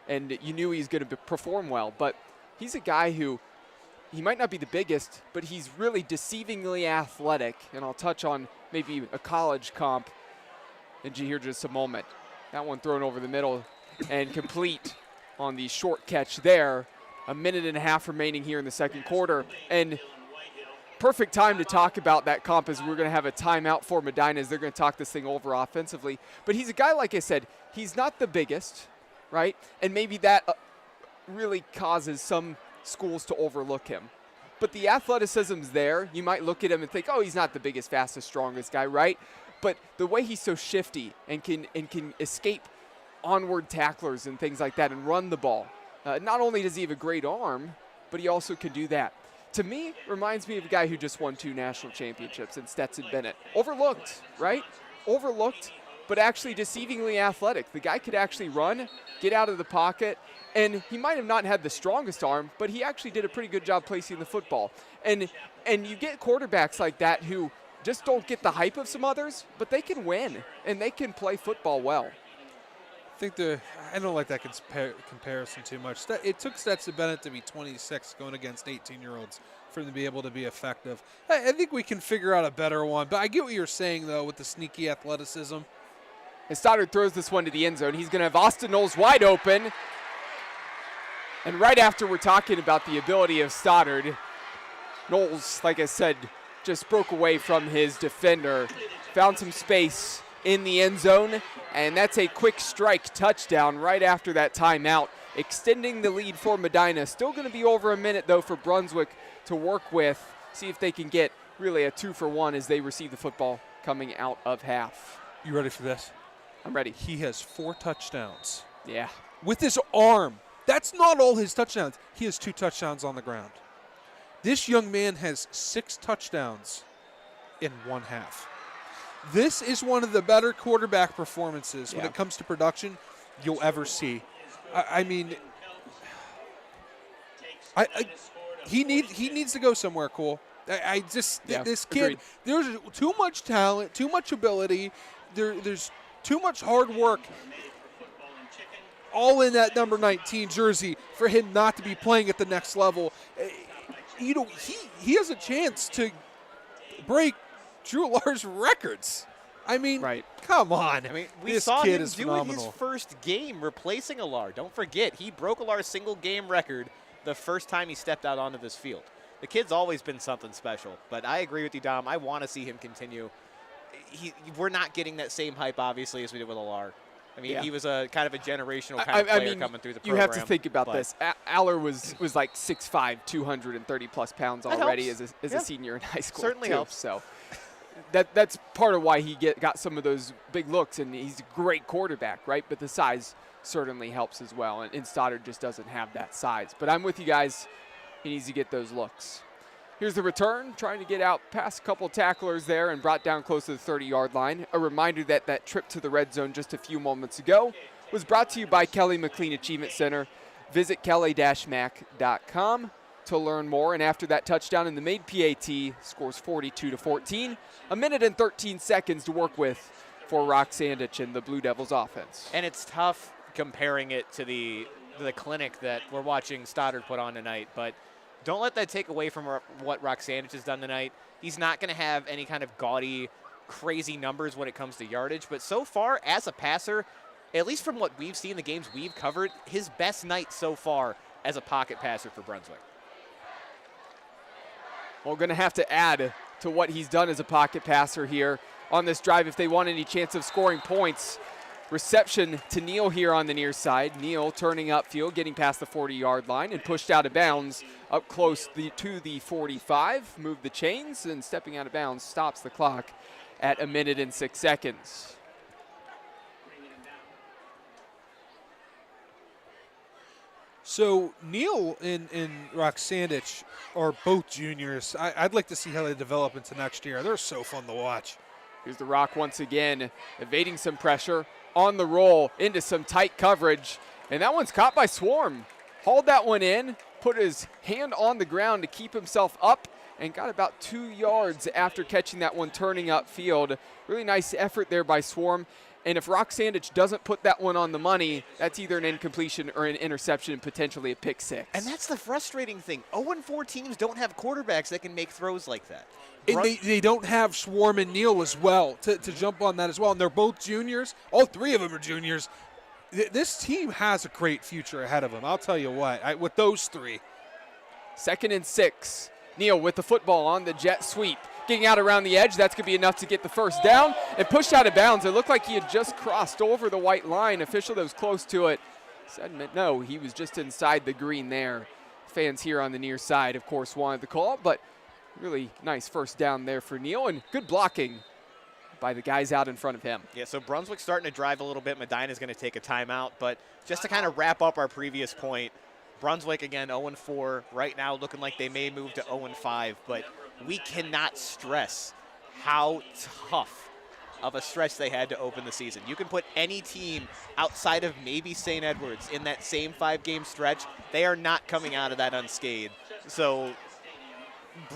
and you knew he's going to perform well. But he's a guy who, he might not be the biggest, but he's really deceivingly athletic. And I'll touch on maybe a college comp in here just a moment. That one thrown over the middle and complete on the short catch there. A minute and a half remaining here in the second quarter. And perfect time to talk about that comp as we're going to have a timeout for Medina as they're going to talk this thing over offensively. But he's a guy, like I said, he's not the biggest, right? And maybe that really causes some schools to overlook him. But the athleticism's there. You might look at him and think, oh, he's not the biggest, fastest, strongest guy, right? But the way he's so shifty and can escape onward tacklers and things like that and run the ball. Not only does he have a great arm, but he also can do that. To me, reminds me of a guy who just won 2 national championships in Stetson Bennett. Overlooked, right? Overlooked, but actually deceivingly athletic. The guy could actually run, get out of the pocket, and he might have not had the strongest arm, but he actually did a pretty good job placing the football. And you get quarterbacks like that who just don't get the hype of some others, but they can win, and they can play football well. I don't like that comparison too much. It took Stetson Bennett to be 26 going against 18-year-olds for him to be able to be effective. I think we can figure out a better one, but I get what you're saying, though, with the sneaky athleticism. And Stoddard throws this one to the end zone. He's going to have Austin Knowles wide open. And right after we're talking about the ability of Stoddard, Knowles, like I said, just broke away from his defender, found some space in the end zone, and that's a quick strike touchdown right after that timeout, extending the lead for Medina. Still going to be over a minute, though, for Brunswick to work with, see if they can get really a 2-for-1 as they receive the football coming out of half. You ready for this? I'm ready. He has 4 touchdowns. Yeah. With his arm. That's not all his touchdowns. He has 2 touchdowns on the ground. This young man has 6 touchdowns in 1 half. This is one of the better quarterback performances when it comes to production you'll ever see. He needs to go somewhere, Cole. This kid, agreed. There's too much talent, too much ability. There's too much hard work all in that number 19 jersey for him not to be playing at the next level. He has a chance to break Drew Allar's records. Right. Come on. We saw him do it his first game replacing Allar. Don't forget, he broke Allar's single game record the first time he stepped out onto this field. The kid's always been something special, but I agree with you, Dom. I want to see him continue. We're not getting that same hype, obviously, as we did with Allar. He was a kind of a generational kind of player coming through the program. You have to think about this. Aller was like 6'5", 230-plus pounds already as a senior in high school. Certainly helps. So that's part of why he got some of those big looks, and he's a great quarterback, right? But the size certainly helps as well, and Stoddard just doesn't have that size. But I'm with you guys. He needs to get those looks. Here's the return, trying to get out past a couple tacklers there and brought down close to the 30-yard line. A reminder that trip to the red zone just a few moments ago was brought to you by Kelly McLean Achievement Center. Visit kelly-mac.com to learn more. And after that touchdown in the made PAT, scores 42-14. A minute and 13 seconds to work with for Rock Sandich and the Blue Devils offense. And it's tough comparing it to the clinic that we're watching Stoddard put on tonight, but don't let that take away from what Rock Sandich has done tonight. He's not going to have any kind of gaudy, crazy numbers when it comes to yardage, but so far as a passer, at least from what we've seen, the games we've covered, his best night so far as a pocket passer for Brunswick. Well, we're going to have to add to what he's done as a pocket passer here on this drive if they want any chance of scoring points. Reception to Neal here on the near side. Neal turning upfield, getting past the 40-yard line and pushed out of bounds up close to the 45. Moved the chains and stepping out of bounds stops the clock at a minute and 6 seconds. So Neal and Rock Sandich are both juniors. I'd like to see how they develop into next year. They're so fun to watch. Here's the Rock once again, evading some pressure. On the roll into some tight coverage, and that one's caught by Swarm. Hauled that one in, put his hand on the ground to keep himself up, and got about 2 yards after catching that one turning upfield. Really nice effort there by Swarm. And if Rock Sandich doesn't put that one on the money, that's either an incompletion or an interception and potentially a pick six. And that's the frustrating thing. 0-4 teams don't have quarterbacks that can make throws like that. And they don't have Swarm and Neal as well to jump on that as well. And they're both juniors. All three of them are juniors. This team has a great future ahead of them. I'll tell you what, with those three. 2nd and 6. Neal with the football on the jet sweep. Getting out around the edge, that's going to be enough to get the first down. And pushed out of bounds. It looked like he had just crossed over the white line. Official that was close to it said no, he was just inside the green there. Fans here on the near side, of course, wanted the call, but really nice first down there for Neal, and good blocking by the guys out in front of him. Yeah, so Brunswick's starting to drive a little bit. Medina's going to take a timeout, but just to kind of wrap up our previous point, Brunswick, again, 0-4. Right now looking like they may move to 0-5, but we cannot stress how tough of a stretch they had to open the season. You can put any team outside of maybe St. Edwards in that same 5-game stretch. They are not coming out of that unscathed. So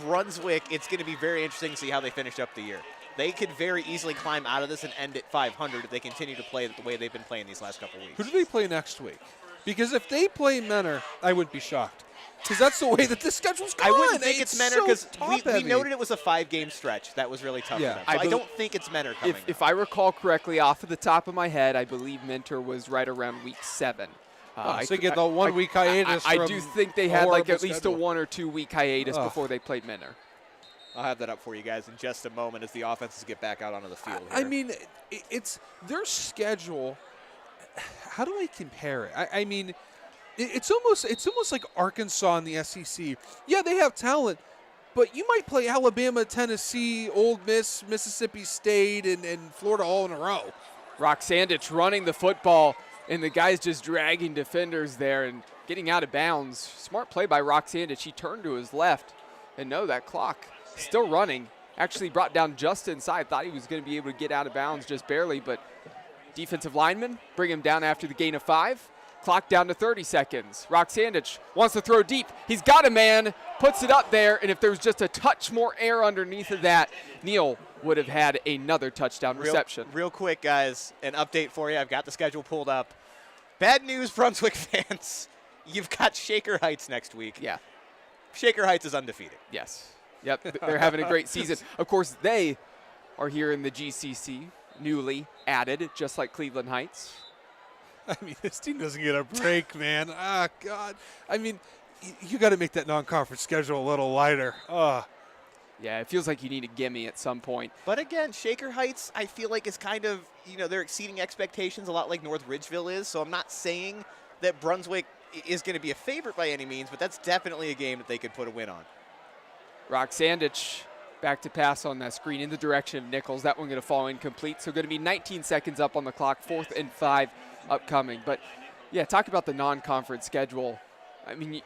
Brunswick, it's going to be very interesting to see how they finish up the year. They could very easily climb out of this and end at 500 if they continue to play the way they've been playing these last couple weeks. Who do they play next week? Because if they play Menor, I wouldn't be shocked. Because that's the way that this schedule's going. I wouldn't think it's Menor because so we noted it was a 5-game stretch. That was really tough for them. So I don't think it's Menor coming up. If I recall correctly, off of the top of my head, I believe Mentor was right around week 7. So get the 1 week hiatus. I do think they had like at least a 1 or 2 week hiatus before they played Menor. I'll have that up for you guys in just a moment as the offenses get back out onto the field. I mean, it's their schedule. How do I compare it? I mean, it's almost like Arkansas in the SEC. Yeah, they have talent, but you might play Alabama, Tennessee, Ole Miss, Mississippi State, and Florida all in a row. Rock Sandich running the football, and the guys just dragging defenders there and getting out of bounds. Smart play by Rock Sandich. He turned to his left, and no, that clock still running. Actually brought down just inside. Thought he was going to be able to get out of bounds just barely, but defensive lineman bring him down after the gain of 5. Clock down to 30 seconds. Rock Sandich wants to throw deep. He's got a man, puts it up there, and if there was just a touch more air underneath of that, Neal would have had another touchdown reception. Real quick, guys, an update for you. I've got the schedule pulled up. Bad news, Brunswick fans. You've got Shaker Heights next week. Yeah. Shaker Heights is undefeated. Yes. Yep, they're having a great season. Of course, they are here in the GCC, newly added, just like Cleveland Heights. I mean, this team doesn't get a break, man. Ah, God. I mean, you got to make that non-conference schedule a little lighter. Yeah, it feels like you need a gimme at some point. But again, Shaker Heights, I feel like is kind of, they're exceeding expectations a lot like North Ridgeville is. So I'm not saying that Brunswick is going to be a favorite by any means, but that's definitely a game that they could put a win on. Rock Sandich back to pass on that screen in the direction of Nichols. That one going to fall incomplete. So going to be 19 seconds up on the clock, 4th and 5 upcoming. But, yeah, talk about the non-conference schedule. I mean,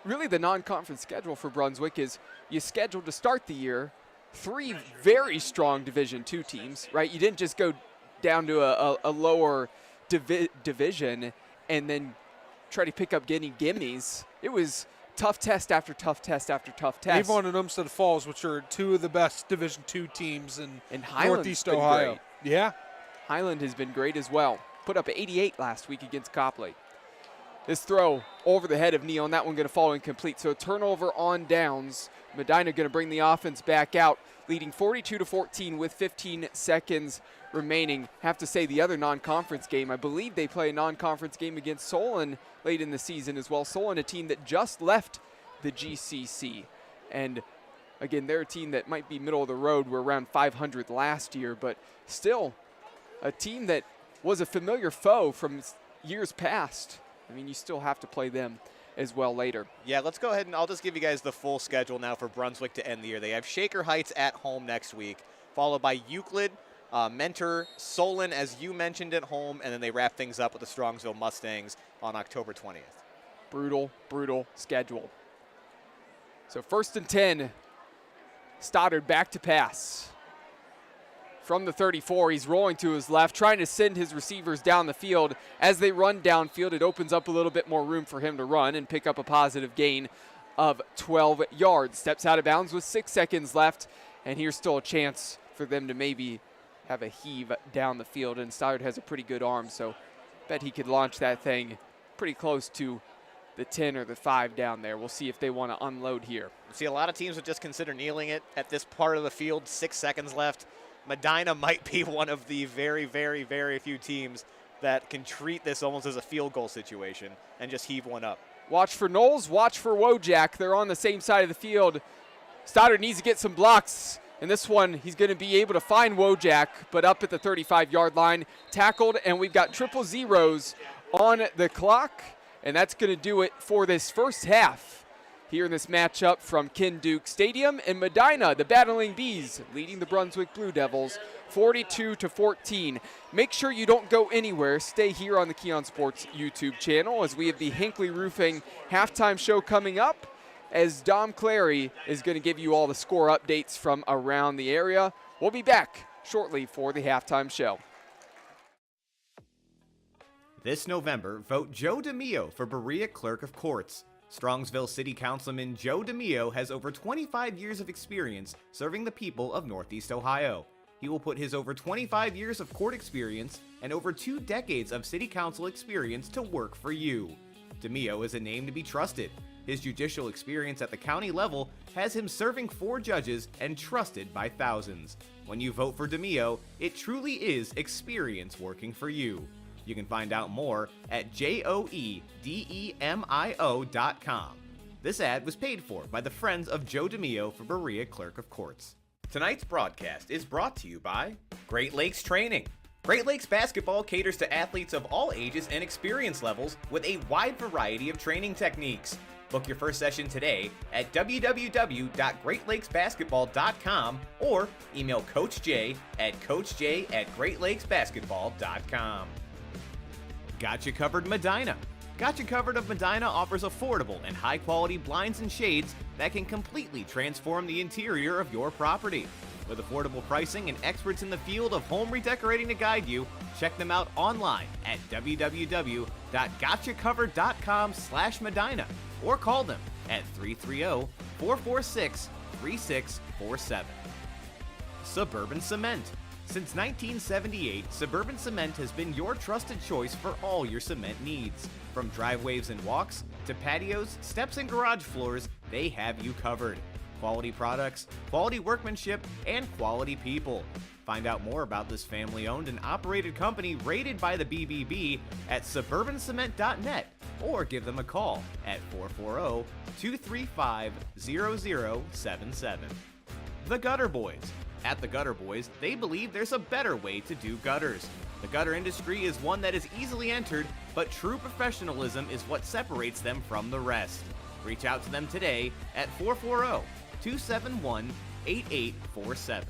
really the non-conference schedule for Brunswick is you scheduled to start the year 3 very strong Division II teams, right? You didn't just go down to a lower division and then try to pick up gimmies. It was tough test after tough test after tough test. Avon and Olmsted Falls, which are 2 of the best Division II teams in Northeast been Ohio. Great. Yeah. Highland has been great as well. Put up 88 last week against Copley. This throw over the head of Neal, and that one going to fall incomplete. So a turnover on downs. Medina going to bring the offense back out, leading 42-14 with 15 seconds remaining. Have to say the other non-conference game, I believe they play a non-conference game against Solon late in the season as well. Solon, a team that just left the GCC. And again, they're a team that might be middle of the road. We're around 500 last year, but still a team that was a familiar foe from years past. I mean, you still have to play them as well later. Yeah, let's go ahead and I'll just give you guys the full schedule now for Brunswick to end the year. They have Shaker Heights at home next week, followed by Euclid, Mentor, Solon, as you mentioned, at home, and then they wrap things up with the Strongsville Mustangs on October 20th. Brutal, brutal schedule. So 1st and 10, Stoddard back to pass. From the 34, he's rolling to his left, trying to send his receivers down the field. As they run downfield, it opens up a little bit more room for him to run and pick up a positive gain of 12 yards. Steps out of bounds with 6 seconds left, and here's still a chance for them to maybe have a heave down the field. And Stoddard has a pretty good arm, so bet he could launch that thing pretty close to the 10 or the 5 down there. We'll see if they want to unload here. See, a lot of teams would just consider kneeling it at this part of the field, 6 seconds left. Medina might be one of the very, very, very few teams that can treat this almost as a field goal situation and just heave one up. Watch for Knowles, watch for Wojak. They're on the same side of the field. Stoddard needs to get some blocks. And this one, he's going to be able to find Wojak, but up at the 35-yard line. Tackled, and we've got 0-0 on the clock. And that's going to do it for this first half here in this matchup from Ken Duke Stadium. And Medina, the Battling Bees, leading the Brunswick Blue Devils 42-14. Make sure you don't go anywhere. Stay here on the Keon Sports YouTube channel as we have the Hinckley Roofing halftime show coming up, as Dom Clary is going to give you all the score updates from around the area. We'll be back shortly for the halftime show. This November, vote Joe DeMio for Berea Clerk of Courts. Strongsville City Councilman Joe DeMio has over 25 years of experience serving the people of Northeast Ohio. He will put his over 25 years of court experience and over 2 decades of city council experience to work for you. DeMio is a name to be trusted. His judicial experience at the county level has him serving 4 judges and trusted by thousands. When you vote for DeMio, it truly is experience working for you. You can find out more at joedemio.com. This ad was paid for by the Friends of Joe DeMio for Berea Clerk of Courts. Tonight's broadcast is brought to you by Great Lakes Training. Great Lakes Basketball caters to athletes of all ages and experience levels with a wide variety of training techniques. Book your first session today at www.greatlakesbasketball.com or email Coach J at coachj@greatlakesbasketball.com. Got You Covered Medina. Got You Covered of Medina offers affordable and high-quality blinds and shades that can completely transform the interior of your property. With affordable pricing and experts in the field of home redecorating to guide you, check them out online at www.gotchacovered.com/Medina or call them at 330-446-3647. Suburban Cement. Since 1978, Suburban Cement has been your trusted choice for all your cement needs. From driveways and walks to patios, steps, and garage floors, they have you covered. Quality products, quality workmanship, and quality people. Find out more about this family-owned and operated company rated by the BBB at suburbancement.net or give them a call at 440-235-0077. The Gutter Boys. At the Gutter Boys, they believe there's a better way to do gutters. The gutter industry is one that is easily entered, but true professionalism is what separates them from the rest. Reach out to them today at 440-271-8847.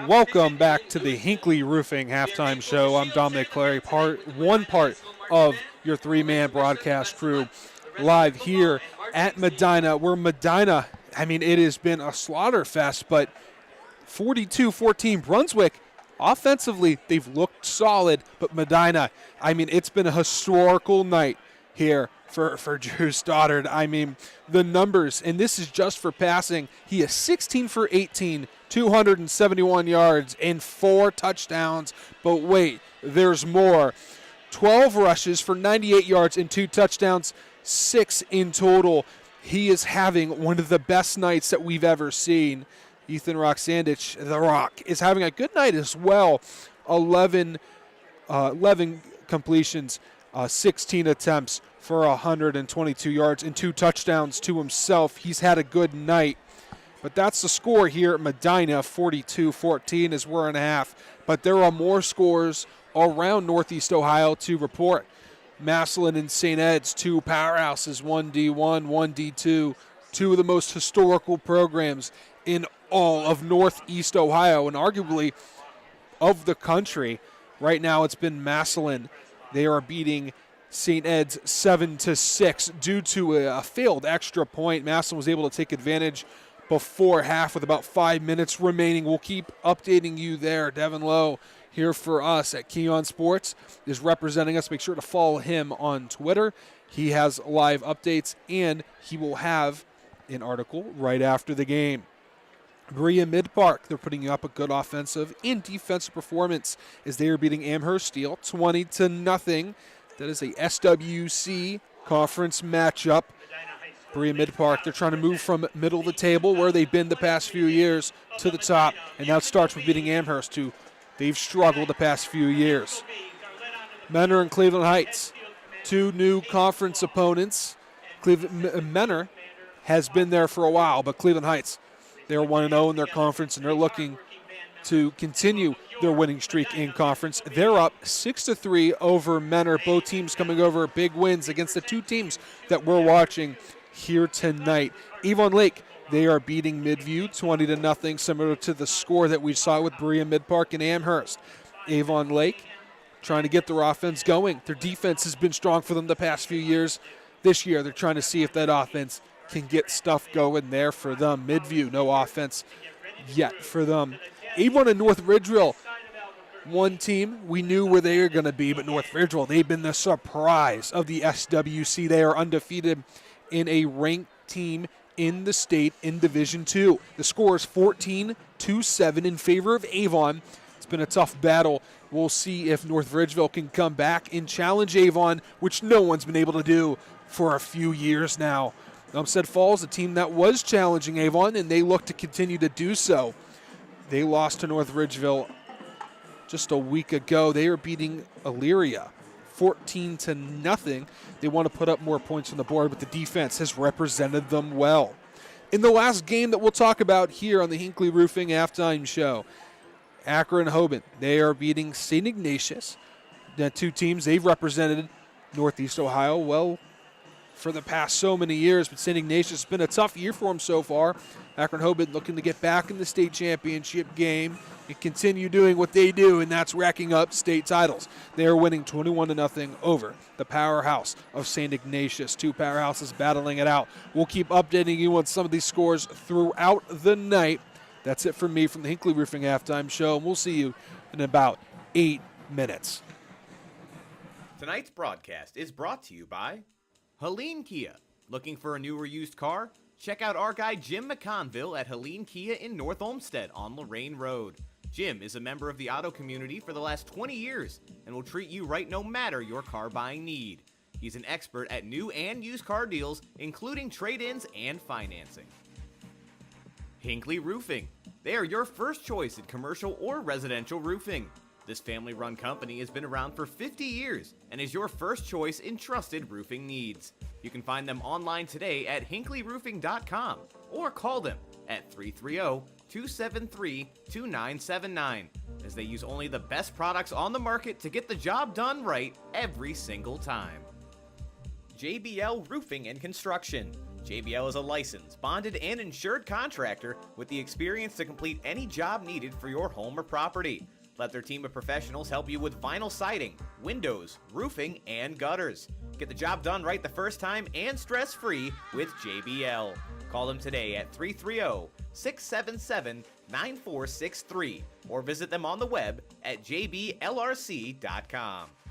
Welcome back to the Hinckley Roofing Halftime Show. I'm Dominic Clary, one part of your three-man broadcast crew, live here at Medina. Where Medina, it has been a slaughter fest, but 42-14 Brunswick, offensively, they've looked solid, but Medina, it's been a historical night here for Drew Stoddard. The numbers, and this is just for passing, he is 16 for 18, 271 yards and 4 touchdowns. But wait, there's more. 12 rushes for 98 yards and 2 touchdowns, 6 in total. He is having one of the best nights that we've ever seen. Ethan Roxandich, The Rock, is having a good night as well. 11 completions, 16 attempts for 122 yards and 2 touchdowns to himself. He's had a good night. But that's the score here at Medina. 42-14 is we're in a half. But there are more scores around Northeast Ohio to report. Massillon and St. Ed's, 2 powerhouses, 1D1, 1D2, 2 of the most historical programs in all of Northeast Ohio and arguably of the country. Right now it's been Massillon. They are beating St. Ed's 7-6 due to a failed extra point. Massillon was able to take advantage before half with about 5 minutes remaining. We'll keep updating you there. Devin Lowe here for us at Keon Sports is representing us. Make sure to follow him on Twitter. He has live updates, and he will have an article right after the game. Berea Mid-Park, they're putting up a good offensive and defensive performance as they are beating Amherst Steel 20-0. That is a SWC conference matchup. Berea Mid-Park, they're trying to move from middle of the table where they've been the past few years to the top, and now it starts with beating Amherst, who they've struggled the past few years. Menor and Cleveland Heights, 2 new conference opponents. Menor has been there for a while, but Cleveland Heights, they're 1-0 in their conference, and they're looking to continue their winning streak in conference. They're up 6-3 over Menor. Both teams coming over big wins against the 2 teams that we're watching here tonight. Avon Lake, they are beating Midview 20-0, similar to the score that we saw with Berea Mid-Park and Amherst. Avon Lake trying to get their offense going. Their defense has been strong for them the past few years. This year, they're trying to see if that offense can get stuff going there for them. Midview, no offense yet for them. Avon and North Ridgeville, one team we knew where they were going to be, but North Ridgeville, they've been the surprise of the SWC. They are undefeated in a ranked team in the state in Division II. The score is 14-7 in favor of Avon. It's been a tough battle. We'll see if North Ridgeville can come back and challenge Avon, which no one's been able to do for a few years now. Umstead Falls, a team that was challenging Avon, and they look to continue to do so. They lost to North Ridgeville just a week ago. They are beating Elyria 14-0. They want to put up more points on the board, but the defense has represented them well. In the last game that we'll talk about here on the Hinckley Roofing Halftime Show, Akron-Hoban, they are beating St. Ignatius. The 2 teams, they've represented Northeast Ohio well for the past so many years, but St. Ignatius has been a tough year for them so far. Akron-Hoban looking to get back in the state championship game and continue doing what they do, and that's racking up state titles. They are winning 21-0 over the powerhouse of St. Ignatius. 2 powerhouses battling it out. We'll keep updating you on some of these scores throughout the night. That's it from me from the Hinckley Roofing Halftime Show, and we'll see you in about 8 minutes. Tonight's broadcast is brought to you by Helene Kia. Looking for a new or used car? Check out our guy Jim McConville at Helene Kia in North Olmsted on Lorraine Road. Jim is a member of the auto community for the last 20 years and will treat you right no matter your car buying need. He's an expert at new and used car deals, including trade-ins and financing. Hinckley Roofing. They are your first choice in commercial or residential roofing. This family-run company has been around for 50 years and is your first choice in trusted roofing needs. You can find them online today at hinkleyroofing.com or call them at 330-273-2979, as they use only the best products on the market to get the job done right every single time. JBL Roofing and Construction. JBL is a licensed, bonded, and insured contractor with the experience to complete any job needed for your home or property. Let their team of professionals help you with vinyl siding, windows, roofing, and gutters. Get the job done right the first time and stress-free with JBL. Call them today at 330-677-9463 or visit them on the web at jblrc.com.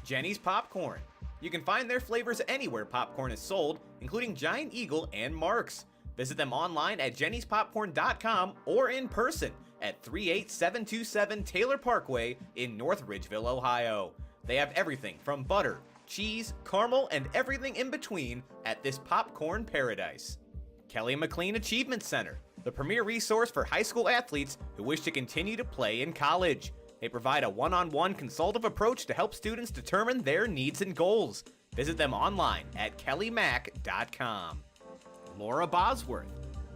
Jenny's Popcorn. You can find their flavors anywhere popcorn is sold, including Giant Eagle and Mark's. Visit them online at jennyspopcorn.com or in person at 38727 Taylor Parkway in North Ridgeville, Ohio. They have everything from butter, cheese, caramel, and everything in between at this popcorn paradise. Kelly McLean Achievement Center, the premier resource for high school athletes who wish to continue to play in college. They provide a one-on-one consultative approach to help students determine their needs and goals. Visit them online at kellymac.com. Laura Bosworth.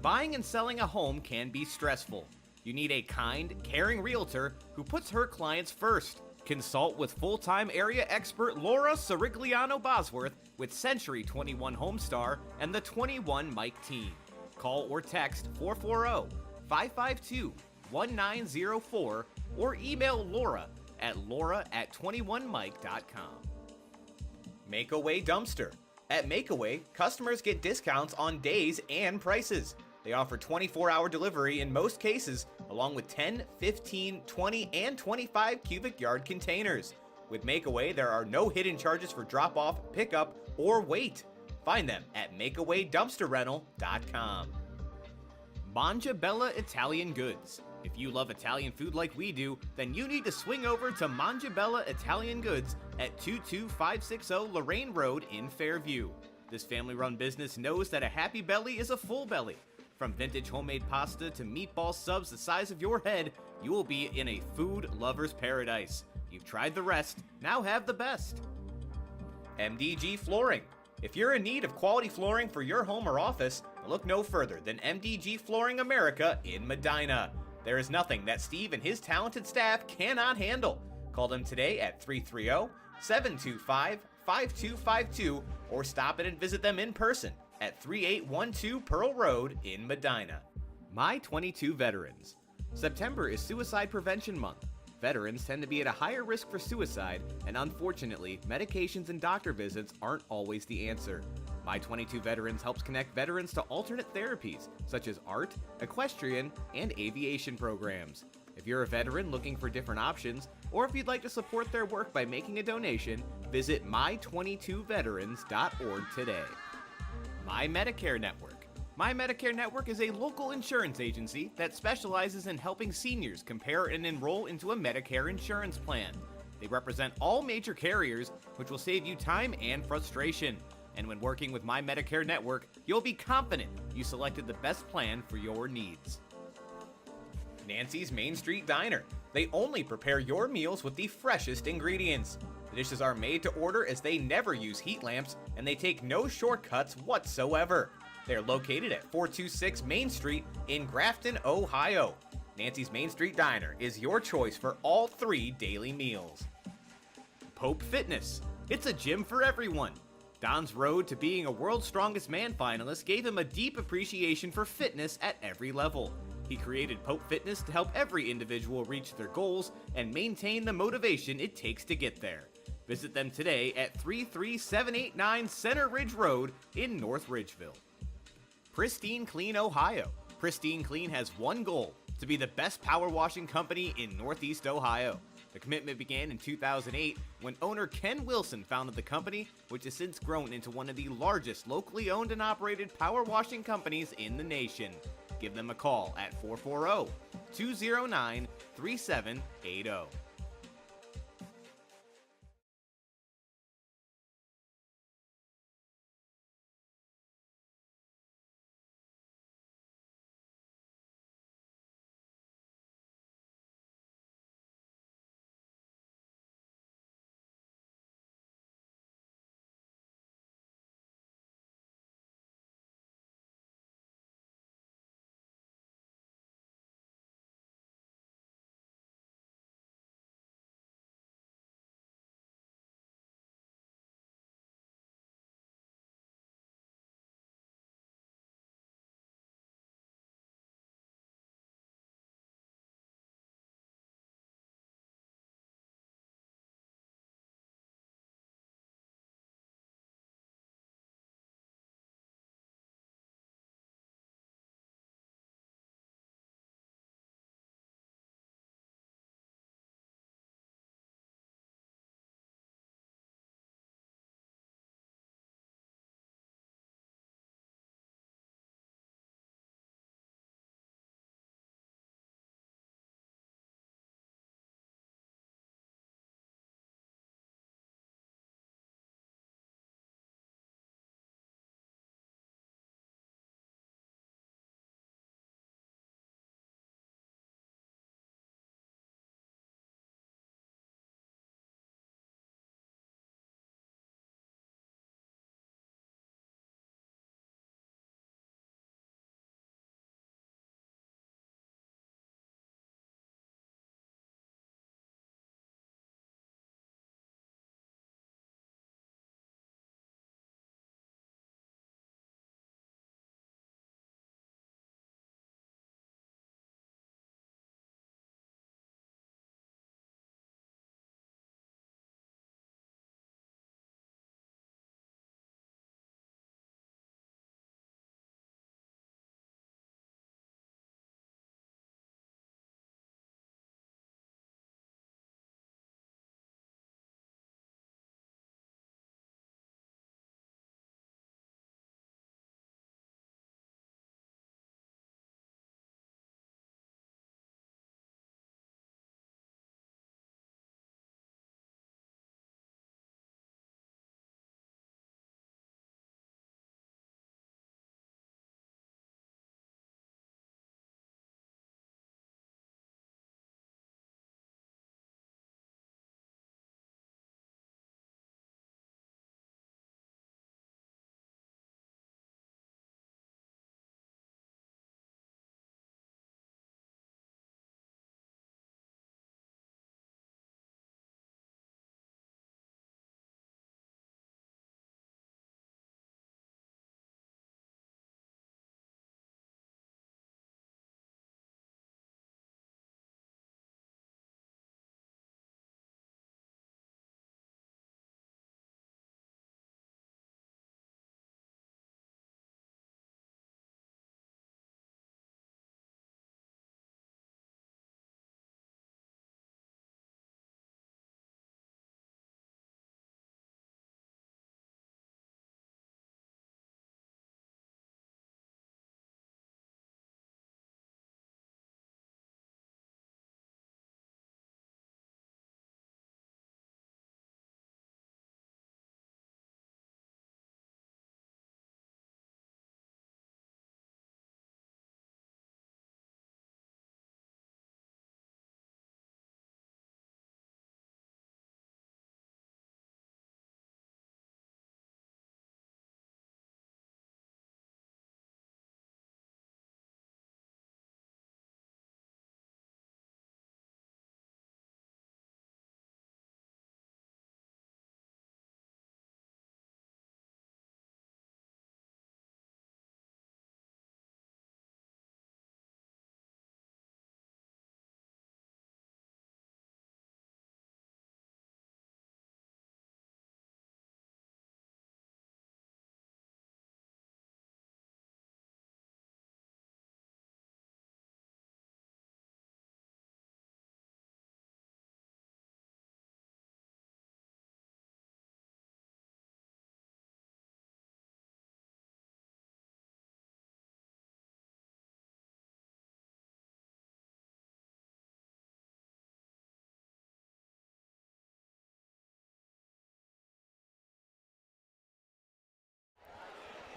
Buying and selling a home can be stressful. You need a kind, caring realtor who puts her clients first. Consult with full-time area expert Laura Sirigliano Bosworth with Century 21 Homestar and the 21 Mike team. Call or text 440-552-1904 or email Laura at laura@21mike.com. Makeaway Dumpster. At Makeaway, customers get discounts on days and prices. They offer 24-hour delivery in most cases, along with 10, 15, 20, and 25 cubic yard containers. With Makeaway, there are no hidden charges for drop-off, pickup, or wait. Find them at makeawaydumpsterrental.com. Mangia Bella Italian Goods. If you love Italian food like we do, then you need to swing over to Mangia Bella Italian Goods at 22560 Lorraine Road in Fairview. This family-run business knows that a happy belly is a full belly. From vintage homemade pasta to meatball subs the size of your head, you will be in a food lover's paradise. You've tried the rest, now have the best. MDG Flooring. If you're in need of quality flooring for your home or office, look no further than MDG Flooring America in Medina. There is nothing that Steve and his talented staff cannot handle. Call them today at 330-725-5252 or stop in and visit them in person at 3812 Pearl Road in Medina. My 22 Veterans. September is Suicide Prevention Month. Veterans tend to be at a higher risk for suicide, and unfortunately, medications and doctor visits aren't always the answer. My 22 Veterans helps connect veterans to alternate therapies, such as art, equestrian, and aviation programs. If you're a veteran looking for different options, or if you'd like to support their work by making a donation, visit my22veterans.org today. My Medicare Network. My Medicare Network is a local insurance agency that specializes in helping seniors compare and enroll into a Medicare insurance plan. They represent all major carriers, which will save you time and frustration. And when working with My Medicare Network, you'll be confident you selected the best plan for your needs. Nancy's Main Street Diner. They only prepare your meals with the freshest ingredients. The dishes are made to order as they never use heat lamps, and they take no shortcuts whatsoever. They're located at 426 Main Street in Grafton, Ohio. Nancy's Main Street Diner is your choice for all 3 daily meals. Pope Fitness. It's a gym for everyone. Don's road to being a World's Strongest Man finalist gave him a deep appreciation for fitness at every level. He created Pope Fitness to help every individual reach their goals and maintain the motivation it takes to get there. Visit them today at 33789 Center Ridge Road in North Ridgeville. Pristine Clean, Ohio. Pristine Clean has one goal: to be the best power washing company in Northeast Ohio. The commitment began in 2008 when owner Ken Wilson founded the company, which has since grown into one of the largest locally owned and operated power washing companies in the nation. Give them a call at 440-209-3780.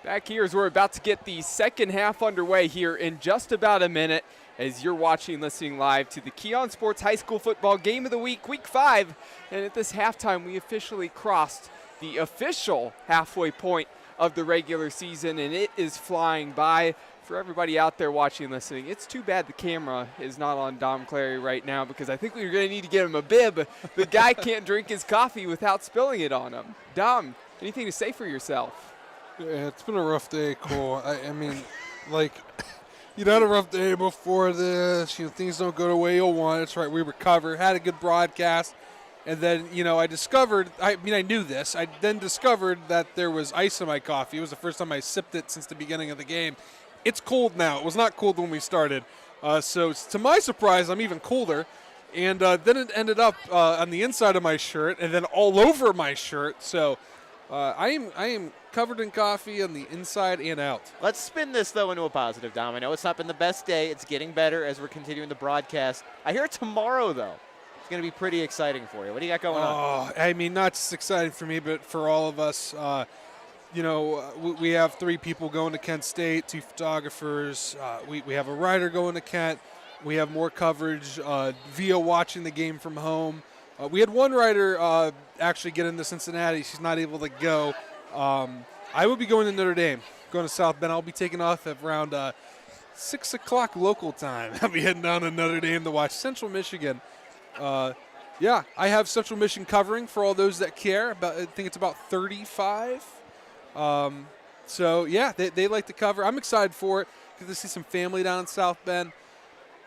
Back here as we're about to get the second half underway here in just about a minute as you're watching, listening live to the Keon Sports High School Football Game of the Week, Week 5. And at this halftime, we officially crossed the official halfway point of the regular season, and it is flying by. For everybody out there watching, listening, it's too bad the camera is not on Dom Clary right now because I think we're going to need to get him a bib. The guy can't drink his coffee without spilling it on him. Dom, anything to say for yourself? Yeah, it's been a rough day, Cole. I mean, like, you'd had a rough day before this. You know, things don't go the way you'll want. It's right. We recovered, had a good broadcast. And then, you know, I knew this. I then discovered that there was ice in my coffee. It was the first time I sipped it since the beginning of the game. It's cold now. It was not cold when we started. So to my surprise, I'm even colder. And then it ended up on the inside of my shirt and then all over my shirt. So I am covered in coffee on the inside and out. Let's spin this, though, into a positive, Dom. I know it's not been the best day. It's getting better as we're continuing the broadcast. I hear tomorrow, though, it's going to be pretty exciting for you. What do you got going on? I mean, not just exciting for me, but for all of us. You know, we have 3 people going to Kent State, 2 photographers. We have a writer going to Kent. We have more coverage via watching the game from home. We had one writer actually get into Cincinnati. She's not able to go. I will be going to Notre Dame, going to South Bend. I'll be taking off at around 6 o'clock local time. I'll be heading down to Notre Dame to watch Central Michigan. Yeah, I have Central Michigan covering for all those that care. I think it's about 35. So, yeah, they like to cover. I'm excited for it. Get to see some family down in South Bend.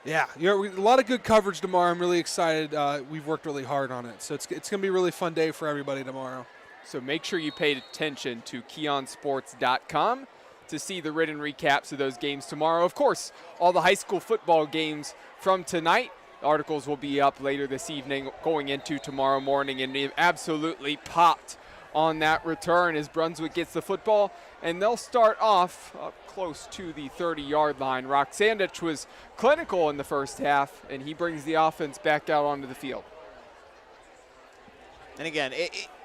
Yeah, a lot of good coverage tomorrow. I'm really excited. We've worked really hard on it. So it's going to be a really fun day for everybody tomorrow. So make sure you pay attention to keonsports.com to see the written recaps of those games tomorrow. Of course, all the high school football games from tonight. Articles will be up later this evening going into tomorrow morning, and they've absolutely popped on that return as Brunswick gets the football, and they'll start off up close to the 30-yard line. Roxandich was clinical in the first half, and he brings the offense back out onto the field. And again,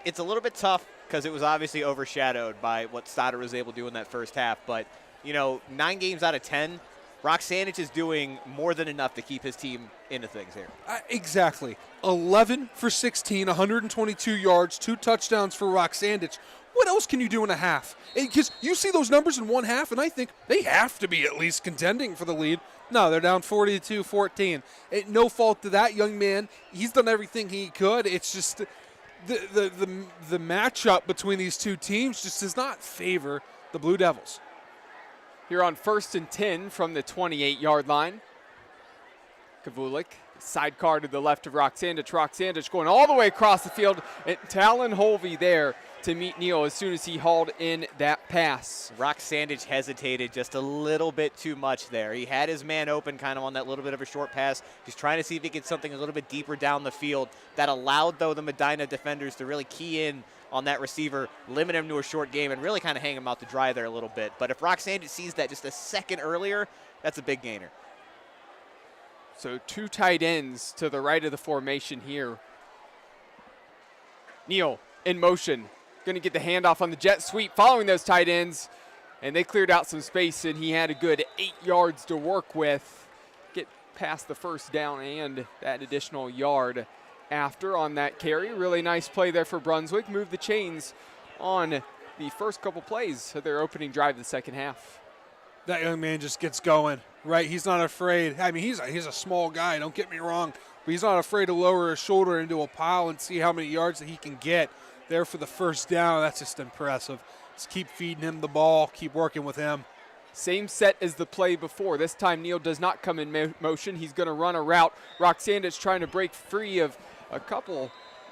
it's a little bit tough because it was obviously overshadowed by what Stoddard was able to do in that first half. But, you know, 9 games out of 10, Roxandich is doing more than enough to keep his team into things here. Exactly. 11 for 16, 122 yards, 2 touchdowns for Roxandich. What else can you do in a half? Because you see those numbers in one half, and I think they have to be at least contending for the lead. No, they're down 42-14. No fault to that young man. He's done everything he could. It's just the matchup between these two teams just does not favor the Blue Devils. Here on 1st and 10 from the 28-yard line. Kavulik, sidecar to the left of Roxandich. Roxandich going all the way across the field. And Talon Holvey there to meet Neal as soon as he hauled in that pass. Roxandich hesitated just a little bit too much there. He had his man open kind of on that little bit of a short pass. He's trying to see if he gets something a little bit deeper down the field. That allowed, though, the Medina defenders to really key in on that receiver, limit him to a short game, and really kind of hang him out to dry there a little bit. But if Roxandich sees that just a second earlier, that's a big gainer. So 2 tight ends to the right of the formation here. Neal in motion. Going to get the handoff on the jet sweep following those tight ends. And they cleared out some space, and he had a good 8 yards to work with. Get past the first down and that additional yard after on that carry. Really nice play there for Brunswick. Move the chains on the first couple plays of their opening drive of the second half. That young man just gets going, right? He's not afraid. I mean, he's a small guy, don't get me wrong, but he's not afraid to lower his shoulder into a pile and see how many yards that he can get there for the first down. That's just impressive. Just keep feeding him the ball, keep working with him. Same set as the play before. This time Neal does not come in motion. He's going to run a route. Roxandich trying to break free of a couple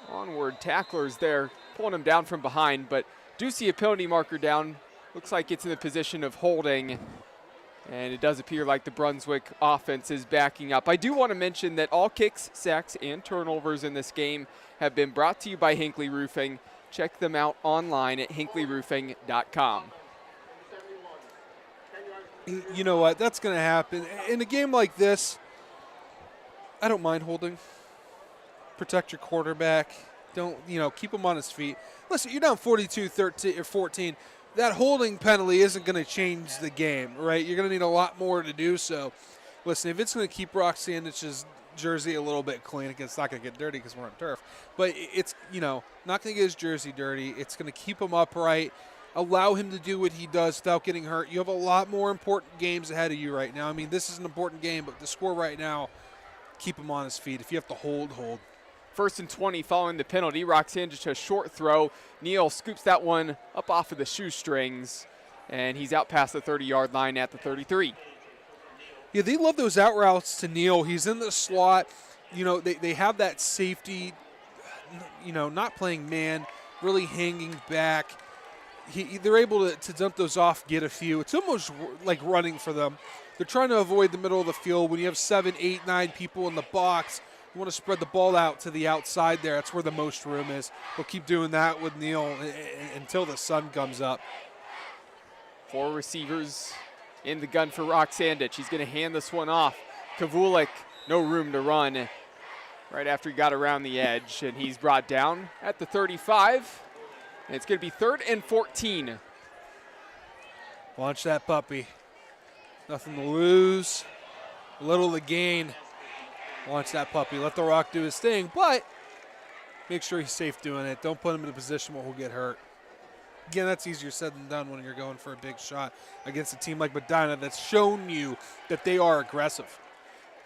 onward tacklers there, pulling him down from behind, but do see a penalty marker down. Looks like it's in the position of holding, and it does appear like the Brunswick offense is backing up. I do want to mention that all kicks, sacks, and turnovers in this game have been brought to you by Hinckley Roofing. Check them out online at hinckleyroofing.com. You know what? That's going to happen. In a game like this, I don't mind holding. Protect your quarterback. Don't, keep him on his feet. Listen, you're down 42-13 or 14. that holding penalty isn't going to change the game, right? You're going to need a lot more to do so. Listen, if it's going to keep Rock Sandich's jersey a little bit clean, it's not going to get dirty because we're on turf. But it's, not going to get his jersey dirty. It's going to keep him upright, allow him to do what he does without getting hurt. You have a lot more important games ahead of you right now. I mean, this is an important game, but the score right now, keep him on his feet. If you have to hold. 1st and 20 following the penalty. Rock Sandich a short throw. Neal scoops that one up off of the shoestrings, and he's out past the 30-yard line at the 33. Yeah, they love those out routes to Neal. He's in the slot. They have that safety, not playing man, really hanging back. They're able to dump those off, get a few. It's almost like running for them. They're trying to avoid the middle of the field. When you have 7, 8, 9 people in the box, you want to spread the ball out to the outside there. That's where the most room is. We'll keep doing that with Neal until the sun comes up. 4 receivers in the gun for Rock Sandich. He's going to hand this one off. Kavulik, no room to run right after he got around the edge, and he's brought down at the 35. And it's going to be 3rd and 14. Launch that puppy. Nothing to lose, little to gain. Launch that puppy. Let the Rock do his thing, but make sure he's safe doing it. Don't put him in a position where he'll get hurt. Again, that's easier said than done when you're going for a big shot against a team like Medina that's shown you that they are aggressive.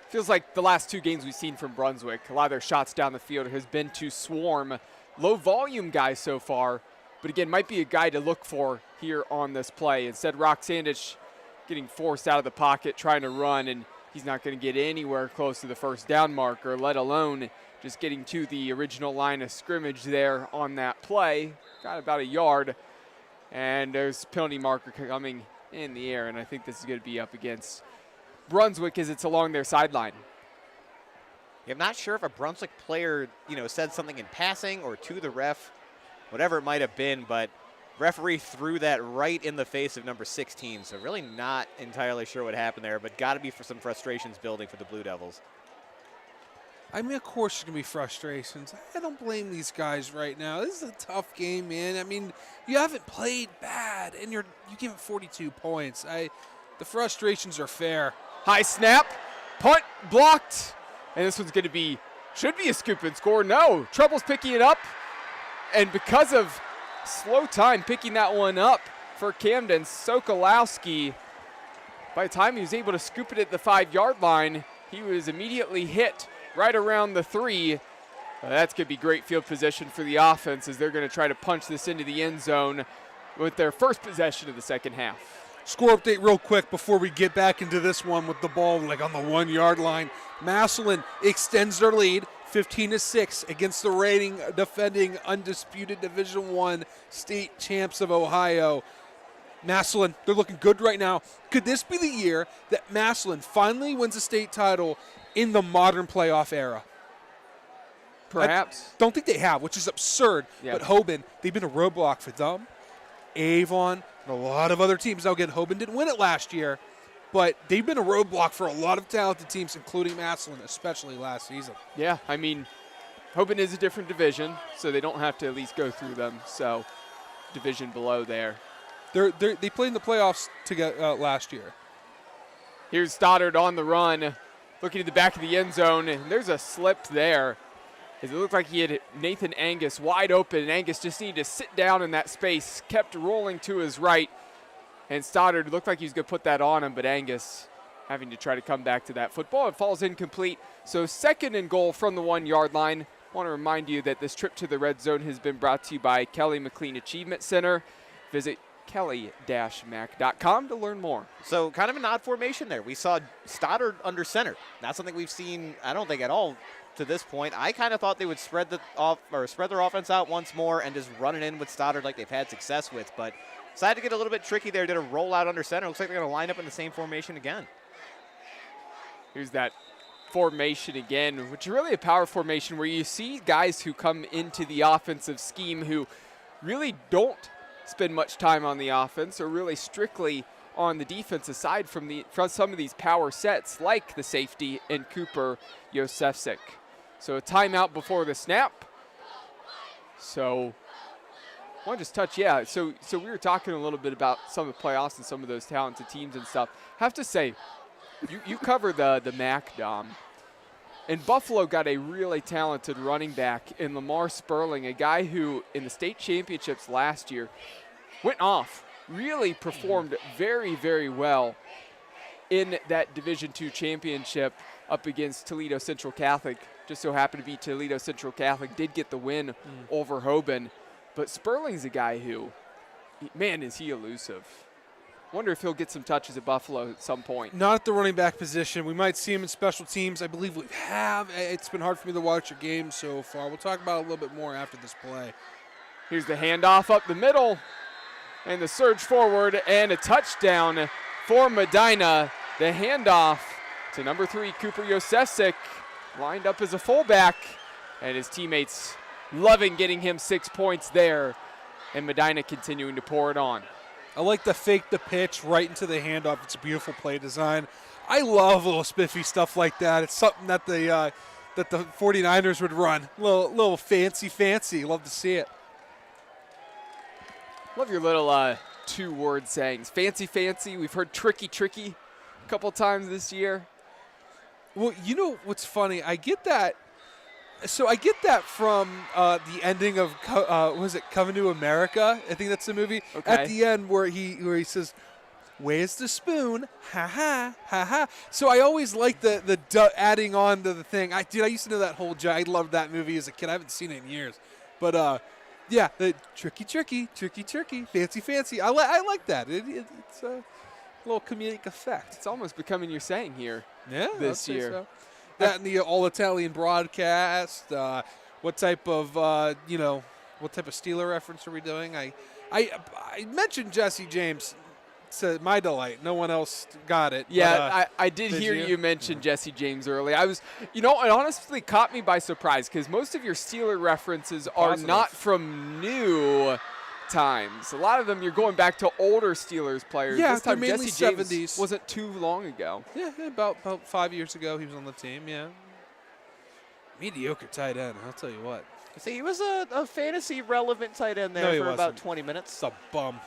Feels like the last 2 games we've seen from Brunswick, a lot of their shots down the field has been to swarm low-volume guys so far, but again, might be a guy to look for here on this play. Instead, Rock Sandich getting forced out of the pocket, trying to run, and he's not going to get anywhere close to the first down marker, let alone just getting to the original line of scrimmage there on that play. Got about a yard, and there's a penalty marker coming in the air, and I think this is going to be up against Brunswick as it's along their sideline. I'm not sure if a Brunswick player, said something in passing or to the ref, whatever it might have been, but referee threw that right in the face of number 16, so really not entirely sure what happened there, but got to be for some frustrations building for the Blue Devils. I mean, of course there's going to be frustrations. I don't blame these guys right now. This is a tough game, man. I mean, you haven't played bad, and you give it 42 points. The frustrations are fair. High snap, punt blocked, and this one's going to should be a scoop and score. No, Trouble's picking it up, and because of slow time picking that one up for Camden, Sokolowski, by the time he was able to scoop it at the 5-yard line, he was immediately hit right around the 3. That's going to be great field position for the offense as they're going to try to punch this into the end zone with their first possession of the second half. Score update real quick before we get back into this one with the ball on the 1-yard line. Massillon extends their lead 15-6 against the reigning, defending, undisputed Division I state champs of Ohio. Massillon, they're looking good right now. Could this be the year that Massillon finally wins a state title in the modern playoff era? Perhaps. I don't think they have, which is absurd. Yeah. But Hoban, they've been a roadblock for them. Avon, and a lot of other teams. Now again, Hoban didn't win it last year, but they've been a roadblock for a lot of talented teams, including Massillon, especially last season. Yeah, I mean, Hoban is a different division, so they don't have to at least go through them. So, division below there. They played in the playoffs together last year. Here's Stoddard on the run, looking at the back of the end zone, and there's a slip there. It looked like he had Nathan Angus wide open, and Angus just needed to sit down in that space, kept rolling to his right, and Stoddard looked like he was going to put that on him, but Angus having to try to come back to that football. It falls incomplete. So 2nd and goal from the 1-yard line. I want to remind you that this trip to the red zone has been brought to you by Kelly McLean Achievement Center. Visit kelly-mac.com to learn more. So kind of an odd formation there. We saw Stoddard under center. Not something we've seen, I don't think, at all to this point. I kind of thought they would spread their offense out once more and just run it in with Stoddard like they've had success with, but decided to get a little bit tricky there, did a rollout under center. Looks like they're going to line up in the same formation again. Here's that formation again, which is really a power formation where you see guys who come into the offensive scheme who really don't spend much time on the offense or really strictly on the defense aside from some of these power sets like the safety and Cooper Yosefsik. So a timeout before the snap. So One just touch, yeah. So we were talking a little bit about some of the playoffs and some of those talented teams and stuff. Have to say, you cover the MAC, Dom. And Buffalo got a really talented running back in Lamar Sperling, a guy who in the state championships last year went off, really performed very, very well in that Division II championship up against Toledo Central Catholic. Just so happened to be Toledo Central Catholic did get the win over Hoban. But Sperling's a guy who, man, is he elusive. Wonder if he'll get some touches at Buffalo at some point. Not at the running back position. We might see him in special teams. I believe we have. It's been hard for me to watch your game so far. We'll talk about it a little bit more after this play. Here's the handoff up the middle. And the surge forward and a touchdown for Medina. The handoff to number 3, Cooper Josefsik, lined up as a fullback. And his teammates loving getting him 6 points there. And Medina continuing to pour it on. I like the fake the pitch right into the handoff. It's a beautiful play design. I love little spiffy stuff like that. It's something that the 49ers would run. Little fancy. Love to see it. Love your little 2-word sayings. Fancy. We've heard tricky a couple times this year. Well, you know what's funny? I get that. So I get that from the ending of was it Coming to America? I think that's the movie. Okay. At the end where he says, "Where's the spoon? Ha ha ha ha." So I always like the adding on to the thing. I used to know that whole joke. I loved that movie as a kid. I haven't seen it in years, but yeah, the tricky, fancy. I like that. It's a little comedic effect. It's almost becoming your saying here. Yeah, this year. So. That and the all-Italian broadcast. What type of Steeler reference are we doing? I mentioned Jesse James. To my delight, no one else got it. Yeah, but, I did hear you mention Jesse James early. I was, it honestly caught me by surprise because most of your Steeler references are not from new times. A lot of them you're going back to older Steelers players. Yeah, this time they're mainly Jesse James 70s. wasn't too long ago. Yeah, about 5 years ago he was on the team. Yeah, mediocre tight end. I'll tell you what. See, he was a fantasy relevant tight end there for about 20 minutes. It's a bum.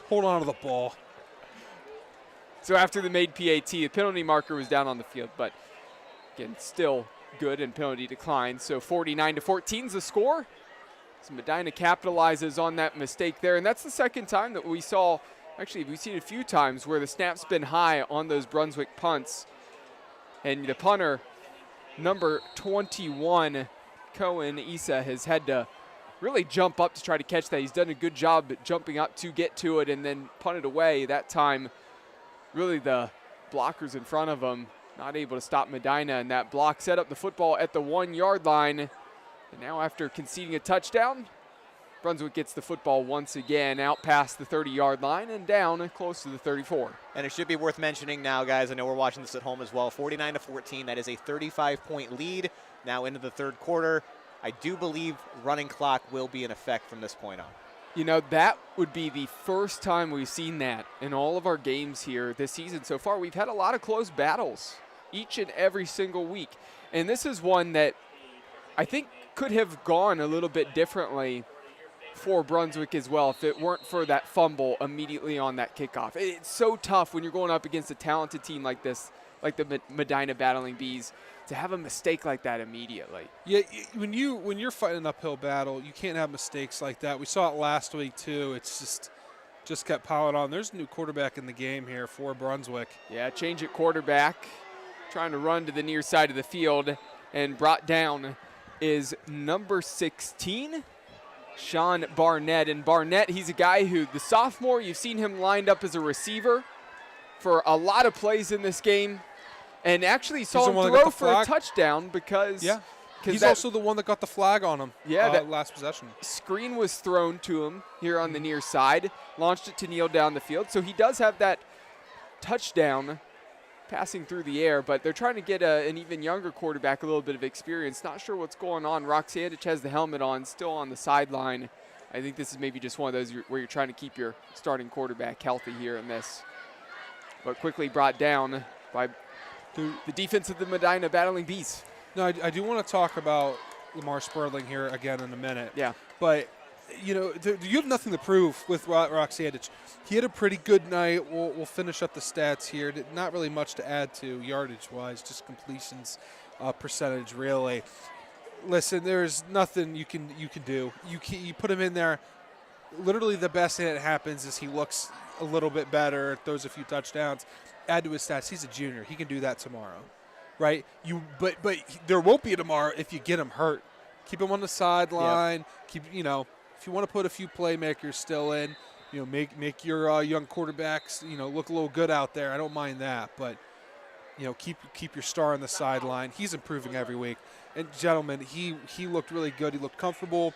Hold on to the ball. So after the made PAT, the penalty marker was down on the field, but again, still good and penalty decline. So 49-14 is the score. So Medina capitalizes on that mistake there, and that's the second time that we saw, actually we've seen it a few times where the snap's been high on those Brunswick punts. And the punter, number 21, Cohen Issa, has had to really jump up to try to catch that. He's done a good job at jumping up to get to it and then punt it away. That time, really the blockers in front of him not able to stop Medina, and that block set up the football at the 1-yard line. And now after conceding a touchdown, Brunswick gets the football once again out past the 30-yard line and down close to the 34. And it should be worth mentioning now, guys, I know we're watching this at home as well, 49-14, that is a 35-point lead now into the third quarter. I do believe running clock will be in effect from this point on. That would be the first time we've seen that in all of our games here this season so far. We've had a lot of close battles each and every single week. And this is one that I think could have gone a little bit differently for Brunswick as well if it weren't for that fumble immediately on that kickoff. It's so tough when you're going up against a talented team like this, like the Medina Battling Bees, to have a mistake like that immediately. Yeah, when you're fighting an uphill battle, you can't have mistakes like that. We saw it last week too. It's just kept piling on. There's a new quarterback in the game here for Brunswick. Yeah, change at quarterback, trying to run to the near side of the field, and brought down is number 16, Sean Barnett. And Barnett, he's a guy who, the sophomore, you've seen him lined up as a receiver for a lot of plays in this game. And actually saw him throw for a touchdown because he's also the one that got the flag on him. Yeah, that last possession. Screen was thrown to him here on the near side, launched it to Neal down the field. So he does have that touchdown passing through the air, but they're trying to get an even younger quarterback a little bit of experience. Not sure what's going on. Roxandich has the helmet on, still on the sideline. I think this is maybe just one of those where you're trying to keep your starting quarterback healthy here in this. But quickly brought down by the defense of the Medina Battling Bees. No, I do want to talk about Lamar Sperling here again in a minute. Yeah. But you have nothing to prove with Rock Sandage. He had a pretty good night. We'll finish up the stats here. Not really much to add to yardage-wise, just completions percentage, really. Listen, there's nothing you can do. You put him in there. Literally the best thing that happens is he looks a little bit better, throws a few touchdowns. Add to his stats. He's a junior. He can do that tomorrow, right? But there won't be a tomorrow if you get him hurt. Keep him on the sideline. Yep. If you want to put a few playmakers still in, make your young quarterbacks, look a little good out there. I don't mind that, but keep your star on the sideline. He's improving every week. And gentlemen, he looked really good. He looked comfortable.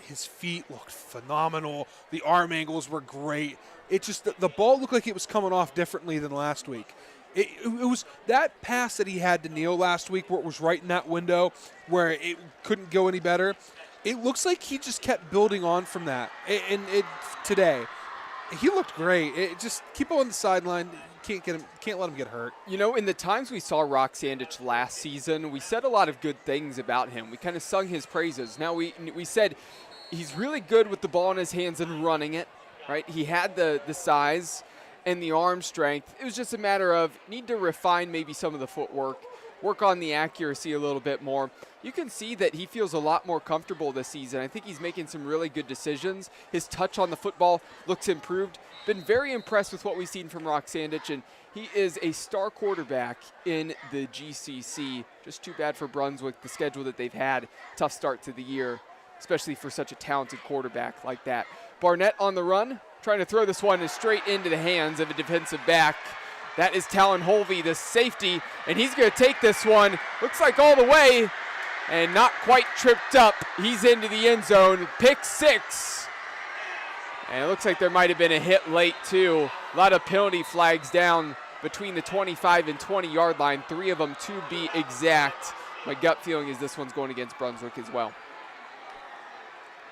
His feet looked phenomenal. The arm angles were great. It just the ball looked like it was coming off differently than last week. It was that pass that he had to Neal last week where it was right in that window where it couldn't go any better. It looks like he just kept building on from that. And today, he looked great. Just keep him on the sideline. Can't let him get hurt. In the times we saw Rock Sandage last season, we said a lot of good things about him. We kind of sung his praises. Now we said he's really good with the ball in his hands and running it, right? He had the size and the arm strength. It was just a matter of need to refine maybe some of the footwork, work on the accuracy a little bit more. You can see that he feels a lot more comfortable this season. I think he's making some really good decisions. His touch on the football looks improved. Been very impressed with what we've seen from Rock Sandage, and he is a star quarterback in the GCC. Just too bad for Brunswick, the schedule that they've had. Tough start to the year, especially for such a talented quarterback like that. Barnett on the run, trying to throw this one straight into the hands of a defensive back. That is Talon Holvey, the safety, and he's going to take this one. Looks like all the way, and not quite tripped up. He's into the end zone. Pick 6. And it looks like there might have been a hit late, too. A lot of penalty flags down between the 25 and 20-yard line, 3 of them to be exact. My gut feeling is this one's going against Brunswick as well.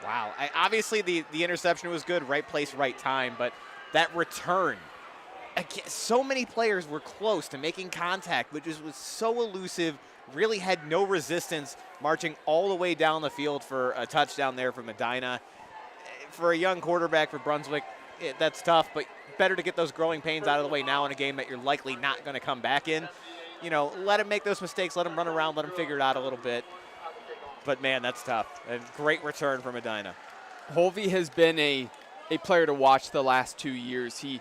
Wow. Obviously, the interception was good, right place, right time, but that return, again, so many players were close to making contact, but just was so elusive, really had no resistance, marching all the way down the field for a touchdown there for Medina. For a young quarterback for Brunswick, that's tough, but better to get those growing pains out of the way now in a game that you're likely not going to come back in. Let him make those mistakes, let him run around, let him figure it out a little bit. But, man, that's tough. A great return for Medina. Holvey has been a player to watch the last 2 years. He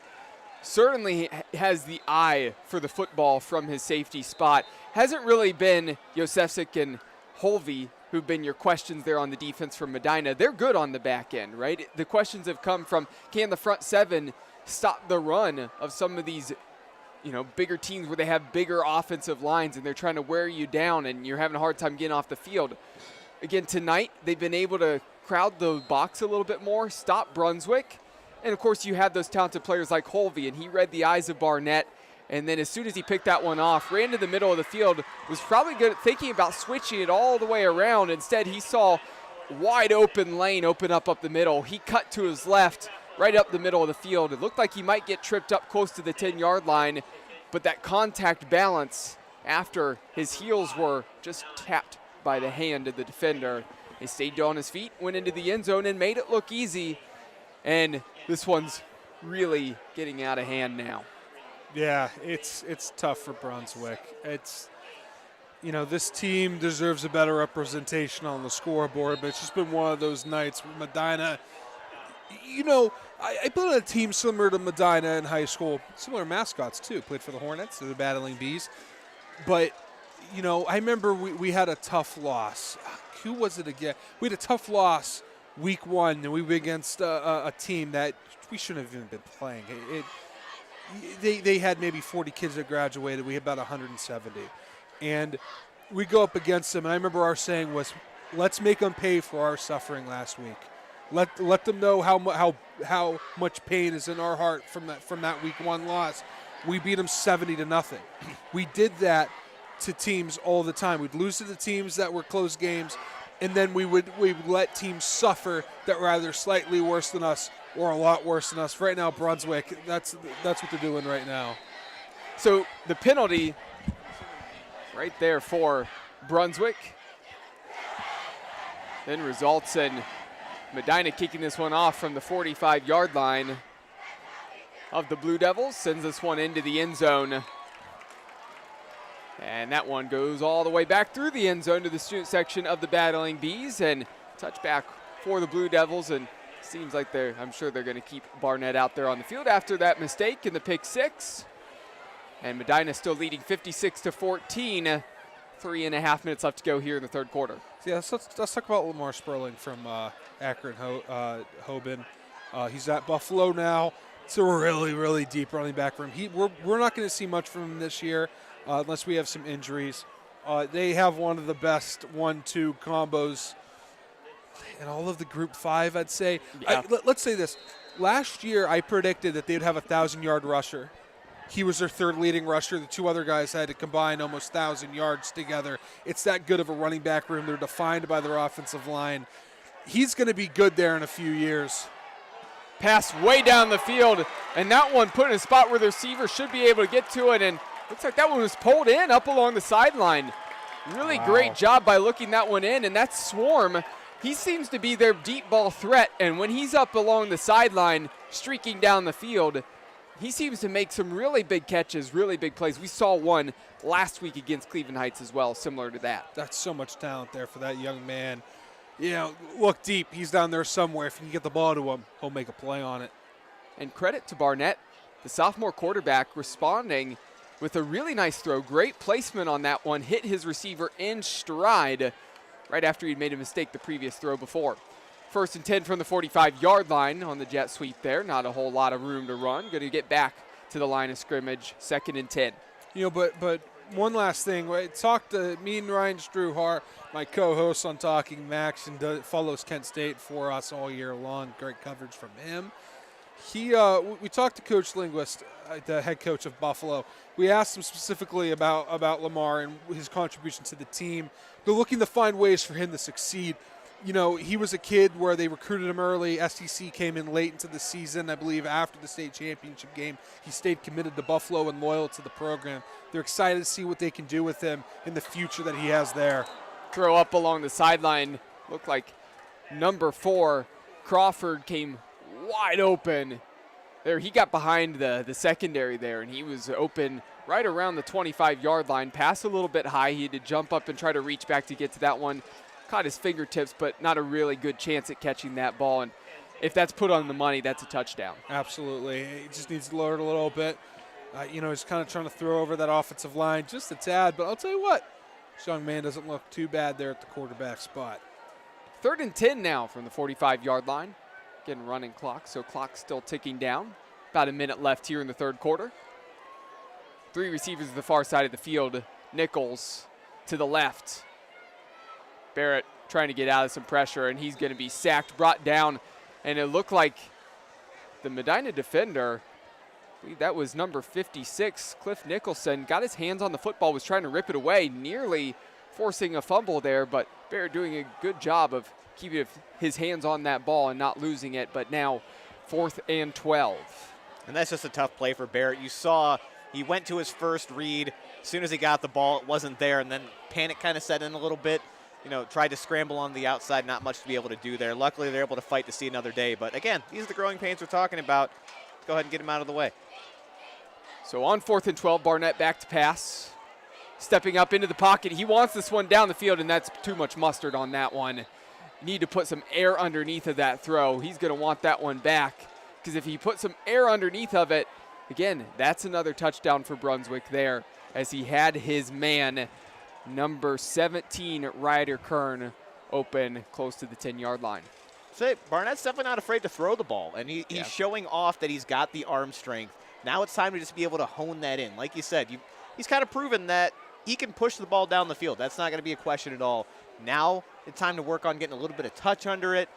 certainly has the eye for the football from his safety spot. Hasn't really been Josefsik and Holvey who've been your questions there on the defense from Medina. They're good on the back end, right? The questions have come from, can the front 7 stop the run of some of these bigger teams where they have bigger offensive lines and they're trying to wear you down and you're having a hard time getting off the field. Again, tonight, they've been able to crowd the box a little bit more, stop Brunswick. And, of course, you had those talented players like Holvey, and he read the eyes of Barnett. And then as soon as he picked that one off, ran to the middle of the field, was probably good at thinking about switching it all the way around. Instead, he saw wide open lane open up the middle. He cut to his left, right up the middle of the field. It looked like he might get tripped up close to the 10-yard line, but that contact balance after his heels were just tapped by the hand of the defender. He stayed on his feet, went into the end zone, and made it look easy. And this one's really getting out of hand now. Yeah, it's tough for Brunswick. This team deserves a better representation on the scoreboard, but it's just been one of those nights where Medina, I played on a team similar to Medina in high school. Similar mascots, too. Played for the Hornets. They're the Battling Bees. But, I remember we had a tough loss. Who was it again? We had a tough loss week 1, and we were against a team that we shouldn't have even been playing. They had maybe 40 kids that graduated. We had about 170. And we go up against them, and I remember our saying was, let's make them pay for our suffering last week. Let them know how much pain is in our heart from that week 1 loss. We beat them 70-0. We did that to teams all the time. We'd lose to the teams that were close games, and then we'd let teams suffer that were either slightly worse than us or a lot worse than us. Right now, Brunswick, that's what they're doing right now. So the penalty right there for Brunswick then results in Medina kicking this one off from the 45-yard line of the Blue Devils, sends this one into the end zone. And that one goes all the way back through the end zone to the student section of the Battling Bees, and touchback for the Blue Devils. And seems like I'm sure they're going to keep Barnett out there on the field after that mistake in the pick six. And Medina still leading 56-14. 3.5 minutes left to go here in the third quarter. Yeah, so let's talk about Lamar Sperling from Akron Hoban. He's at Buffalo now. It's a really, really deep running back room. We're not going to see much from him this year unless we have some injuries. They have one of the best 1-2 combos in all of the Group 5, I'd say. Yeah. Let's say this. Last year, I predicted that they would have a 1,000-yard rusher. He was their third leading rusher. The two other guys had to combine almost 1,000 yards together. It's that good of a running back room. They're defined by their offensive line. He's going to be good there in a few years. Pass way down the field, and that one put in a spot where the receiver should be able to get to it, and looks like that one was pulled in up along the sideline. Really great job by looking that one in, and that's Swarm. He seems to be their deep ball threat, and when he's up along the sideline streaking down the field, he seems to make some really big catches, really big plays. We saw one last week against Cleveland Heights as well, similar to that. That's so much talent there for that young man. You know, look deep. He's down there somewhere. If you can get the ball to him, he'll make a play on it. And credit to Barnett, the sophomore quarterback, responding with a really nice throw. Great placement on that one. Hit his receiver in stride right after he'd made a mistake the previous throw before. 1st and 10 from the 45-yard line on the jet sweep there. Not a whole lot of room to run. Going to get back to the line of scrimmage. 2nd and 10. You know, but one last thing. Talked to me and Ryan Struhar, my co-host on Talking Max, and follows Kent State for us all year long. Great coverage from him. We talked to Coach Linguist, the head coach of Buffalo. We asked him specifically about Lamar and his contribution to the team. They're looking to find ways for him to succeed. You know, he was a kid where they recruited him early. SEC came in late into the season, I believe, after the state championship game. He stayed committed to Buffalo and loyal to the program. They're excited to see what they can do with him in the future that he has there. Throw up along the sideline. Looked like number 4, Crawford, came wide open. There, he got behind the secondary there, and he was open right around the 25-yard line. Passed a little bit high. He had to jump up and try to reach back to get to that one. Caught his fingertips, but not a really good chance at catching that ball. And if that's put on the money, that's a touchdown. Absolutely. He just needs to lower it a little bit. You know, he's kind of trying to throw over that offensive line just a tad. But I'll tell you what, this young man doesn't look too bad there at the quarterback spot. 3rd and 10 now from the 45-yard line. Again, running clock, so clock's still ticking down. About a minute left here in the third quarter. 3 receivers to the far side of the field. Nichols to the left. Barrett trying to get out of some pressure, and he's going to be sacked, brought down, and it looked like the Medina defender, I believe that was number 56, Cliff Nicholson, got his hands on the football, was trying to rip it away, nearly forcing a fumble there, but Barrett doing a good job of keeping his hands on that ball and not losing it. But now 4th and 12. And that's just a tough play for Barrett. You saw he went to his first read. As soon as he got the ball, it wasn't there, and then panic kind of set in a little bit. You know, tried to scramble on the outside, not much to be able to do there. Luckily, they're able to fight to see another day. But again, these are the growing pains we're talking about. Let's go ahead and get him out of the way. So on 4th and 12, Barnett back to pass. Stepping up into the pocket. He wants this one down the field, and that's too much mustard on that one. You need to put some air underneath of that throw. He's going to want that one back, because if he puts some air underneath of it, again, that's another touchdown for Brunswick there, as he had his man, number 17, Ryder Kern, open close to the 10-yard line. So Barnett's definitely not afraid to throw the ball, and he's showing off that he's got the arm strength. Now it's time to just be able to hone that in. Like you said, he's kind of proven that he can push the ball down the field. That's not going to be a question at all. Now it's time to work on getting a little bit of touch under it,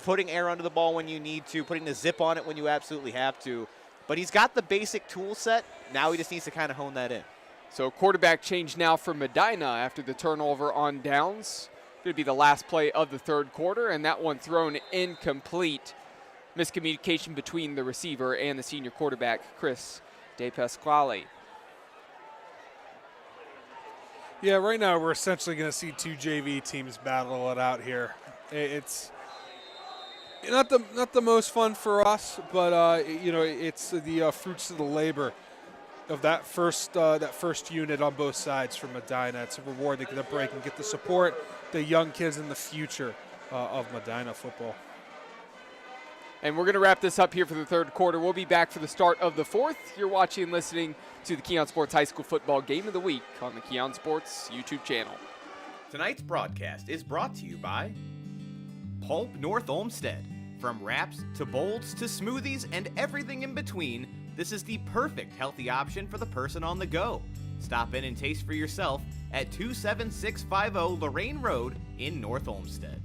putting air under the ball when you need to, putting the zip on it when you absolutely have to. But he's got the basic tool set. Now he just needs to kind of hone that in. So quarterback change now for Medina after the turnover on downs. Going to be the last play of the third quarter, and that one thrown incomplete. Miscommunication between the receiver and the senior quarterback, Chris DePasquale. Yeah, right now we're essentially going to see 2 JV teams battle it out here. Not the most fun for us, but it's the fruits of the labor of that first unit on both sides for Medina. It's a reward. They get a break and get the support, the young kids in the future of Medina football. And we're going to wrap this up here for the third quarter. We'll be back for the start of the fourth. You're watching and listening to the Keon Sports High School Football Game of the Week on the Keon Sports YouTube channel. Tonight's broadcast is brought to you by Pulp North Olmsted. From wraps to bowls to smoothies and everything in between, this is the perfect healthy option for the person on the go. Stop in and taste for yourself at 27650 Lorraine Road in North Olmsted.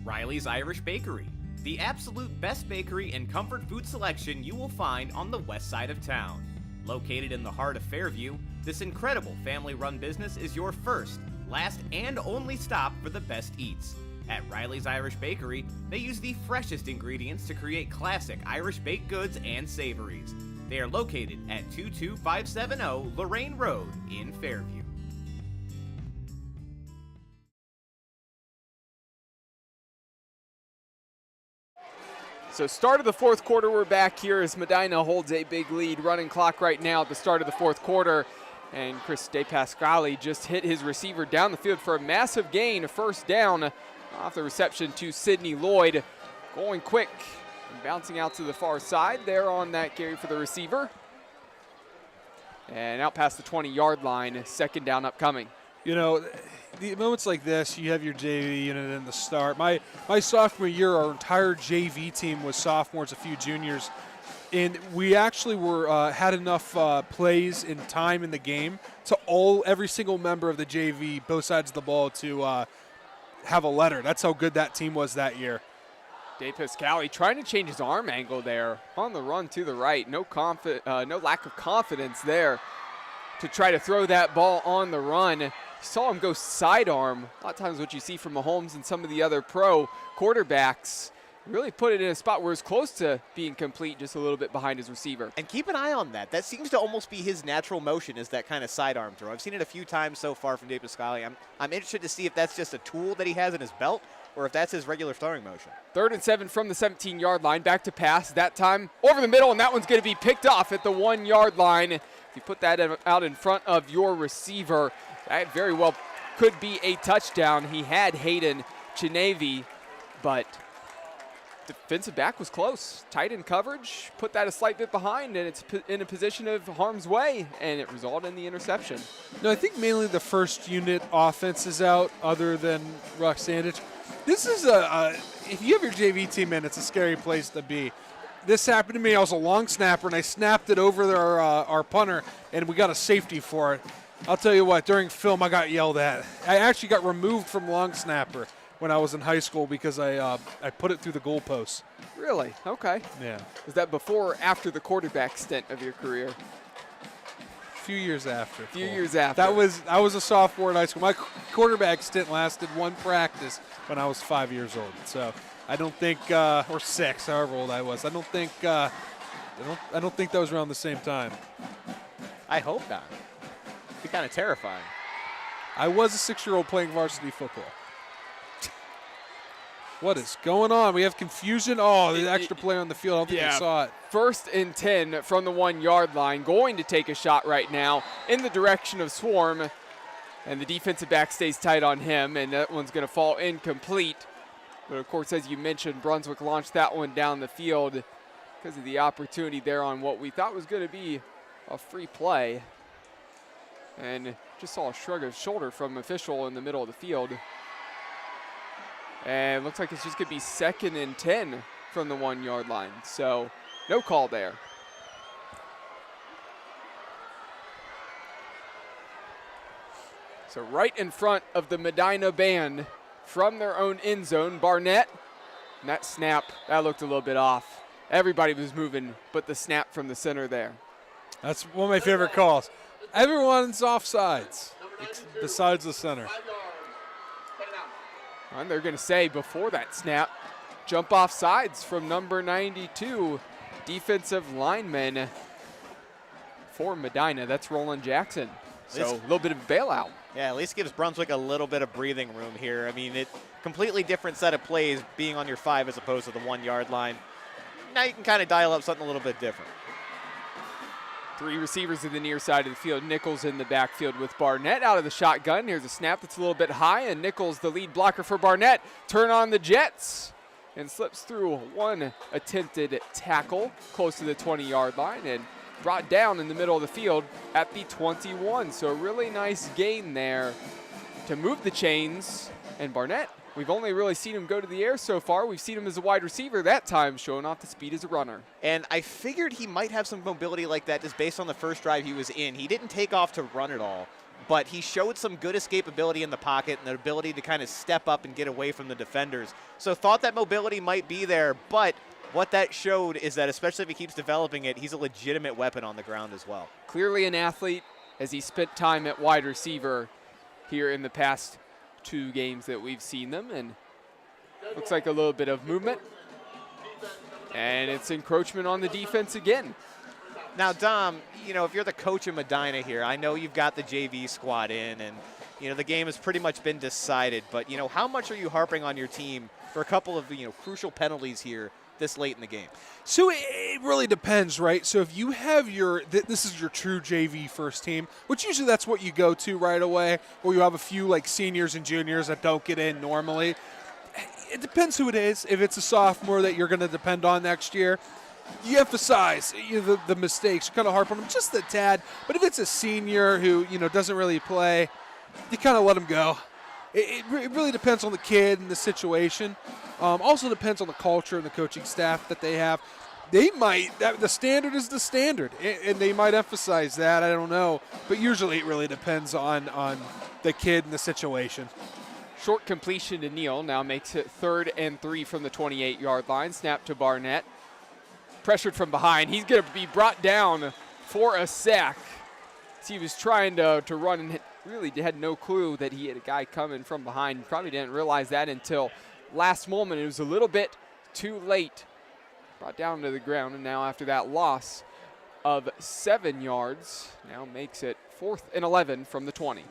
Riley's Irish Bakery, the absolute best bakery and comfort food selection you will find on the west side of town. Located in the heart of Fairview, this incredible family-run business is your first, last, and only stop for the best eats. At Riley's Irish Bakery, they use the freshest ingredients to create classic Irish baked goods and savories. They are located at 22570 Lorraine Road in Fairview. So start of the fourth quarter, we're back here as Medina holds a big lead. Running clock right now at the start of the fourth quarter. And Chris DePasquale just hit his receiver down the field for a massive gain, a first down off the reception to Sidney Lloyd. Going quick and bouncing out to the far side there on that carry for the receiver. And out past the 20-yard line, second down upcoming. The moments like this, you have your JV unit in the start. My sophomore year, our entire JV team was sophomores, a few juniors, and we actually had enough plays and time in the game to every single member of the JV, both sides of the ball, to have a letter. That's how good that team was that year. DePasquale trying to change his arm angle there on the run to the right. No lack of confidence there to try to throw that ball on the run. You saw him go sidearm. A lot of times what you see from Mahomes and some of the other pro quarterbacks really put it in a spot where it's close to being complete, just a little bit behind his receiver. And keep an eye on that. That seems to almost be his natural motion, is that kind of sidearm throw. I've seen it a few times so far from DePasquale. I'm interested to see if that's just a tool that he has in his belt or if that's his regular throwing motion. 3rd and 7 from the 17-yard line. Back to pass. That time over the middle, and that one's going to be picked off at the 1-yard line. If you put that out in front of your receiver, that very well could be a touchdown. He had Hayden Chinevi, but defensive back was close. Tight end coverage, put that a slight bit behind, and it's in a position of harm's way, and it resulted in the interception. No, I think mainly the first unit offense is out, other than Roxandich. This is if you have your JV team in, it's a scary place to be. This happened to me. I was a long snapper, and I snapped it over our punter, and we got a safety for it. I'll tell you what, during film, I got yelled at. I actually got removed from long snapper when I was in high school because I put it through the goalposts. Really? Okay. Yeah. Was that before or after the quarterback stint of your career? A few years after. A few years after. I was a sophomore in high school. My quarterback stint lasted one practice when I was 5 years old. So I don't think, or 6, however old I was. I don't think that was around the same time. I hope not. It'd be kind of terrifying. I was a 6-year-old playing varsity football. What is going on? We have confusion. Oh, the extra player on the field. I don't think I saw it. 1st and 10 from the 1-yard line. Going to take a shot right now in the direction of Swarm. And the defensive back stays tight on him, and that one's going to fall incomplete. But, of course, as you mentioned, Brunswick launched that one down the field because of the opportunity there on what we thought was going to be a free play. And just saw a shrug of shoulder from official in the middle of the field. And looks like it's just going to be 2nd and 10 from the 1-yard line. So no call there. So right in front of the Medina band from their own end zone, Barnett. And that snap, that looked a little bit off. Everybody was moving, but the snap from the center there. That's one of my favorite calls. Everyone's offsides besides the center. And they're going to say before that snap, jump off sides from number 92, defensive lineman for Medina. That's Roland Jackson. So a little bit of a bailout. Yeah, at least gives Brunswick a little bit of breathing room here. I mean, it completely different set of plays being on your 5 as opposed to the 1 yard line. Now you can kind of dial up something a little bit different. 3 receivers in the near side of the field. Nichols in the backfield with Barnett out of the shotgun. Here's a snap that's a little bit high, and Nichols, the lead blocker for Barnett, turn on the Jets and slips through one attempted tackle close to the 20-yard line and brought down in the middle of the field at the 21. So a really nice gain there to move the chains. And Barnett, we've only really seen him go to the air so far. We've seen him as a wide receiver that time, showing off the speed as a runner. And I figured he might have some mobility like that just based on the first drive he was in. He didn't take off to run at all, but he showed some good escapability in the pocket and the ability to kind of step up and get away from the defenders. So thought that mobility might be there, but what that showed is that especially if he keeps developing it, he's a legitimate weapon on the ground as well. Clearly an athlete as he spent time at wide receiver here in the past 2 games that we've seen them, and looks like a little bit of movement. And it's encroachment on the defense again. Now, Dom, you know, if you're the coach of Medina here, I know you've got the JV squad in, and, you know, the game has pretty much been decided, but, you know, how much are you harping on your team for a couple of, you know, crucial penalties here this late in the game? So it really depends, right? So if you have this is your true JV first team, which usually that's what you go to right away, or you have a few like seniors and juniors that don't get in normally. It depends who it is. If it's a sophomore that you're going to depend on next year, you emphasize the mistakes. You kind of harp on them just a tad. But if it's a senior who, you know, doesn't really play, you kind of let them go. It really depends on the kid and the situation. Also depends on the culture and the coaching staff that they have. They might, the standard is the standard, and they might emphasize that. I don't know. But usually it really depends on the kid and the situation. Short completion to Neal now makes it 3rd and 3 from the 28-yard line. Snap to Barnett. Pressured from behind. He's going to be brought down for a sack. So he was trying to run and really had no clue that he had a guy coming from behind. Probably didn't realize that until last moment. It was a little bit too late. Brought down to the ground, and now after that loss of 7 yards, now makes it 4th and 11 from the 20.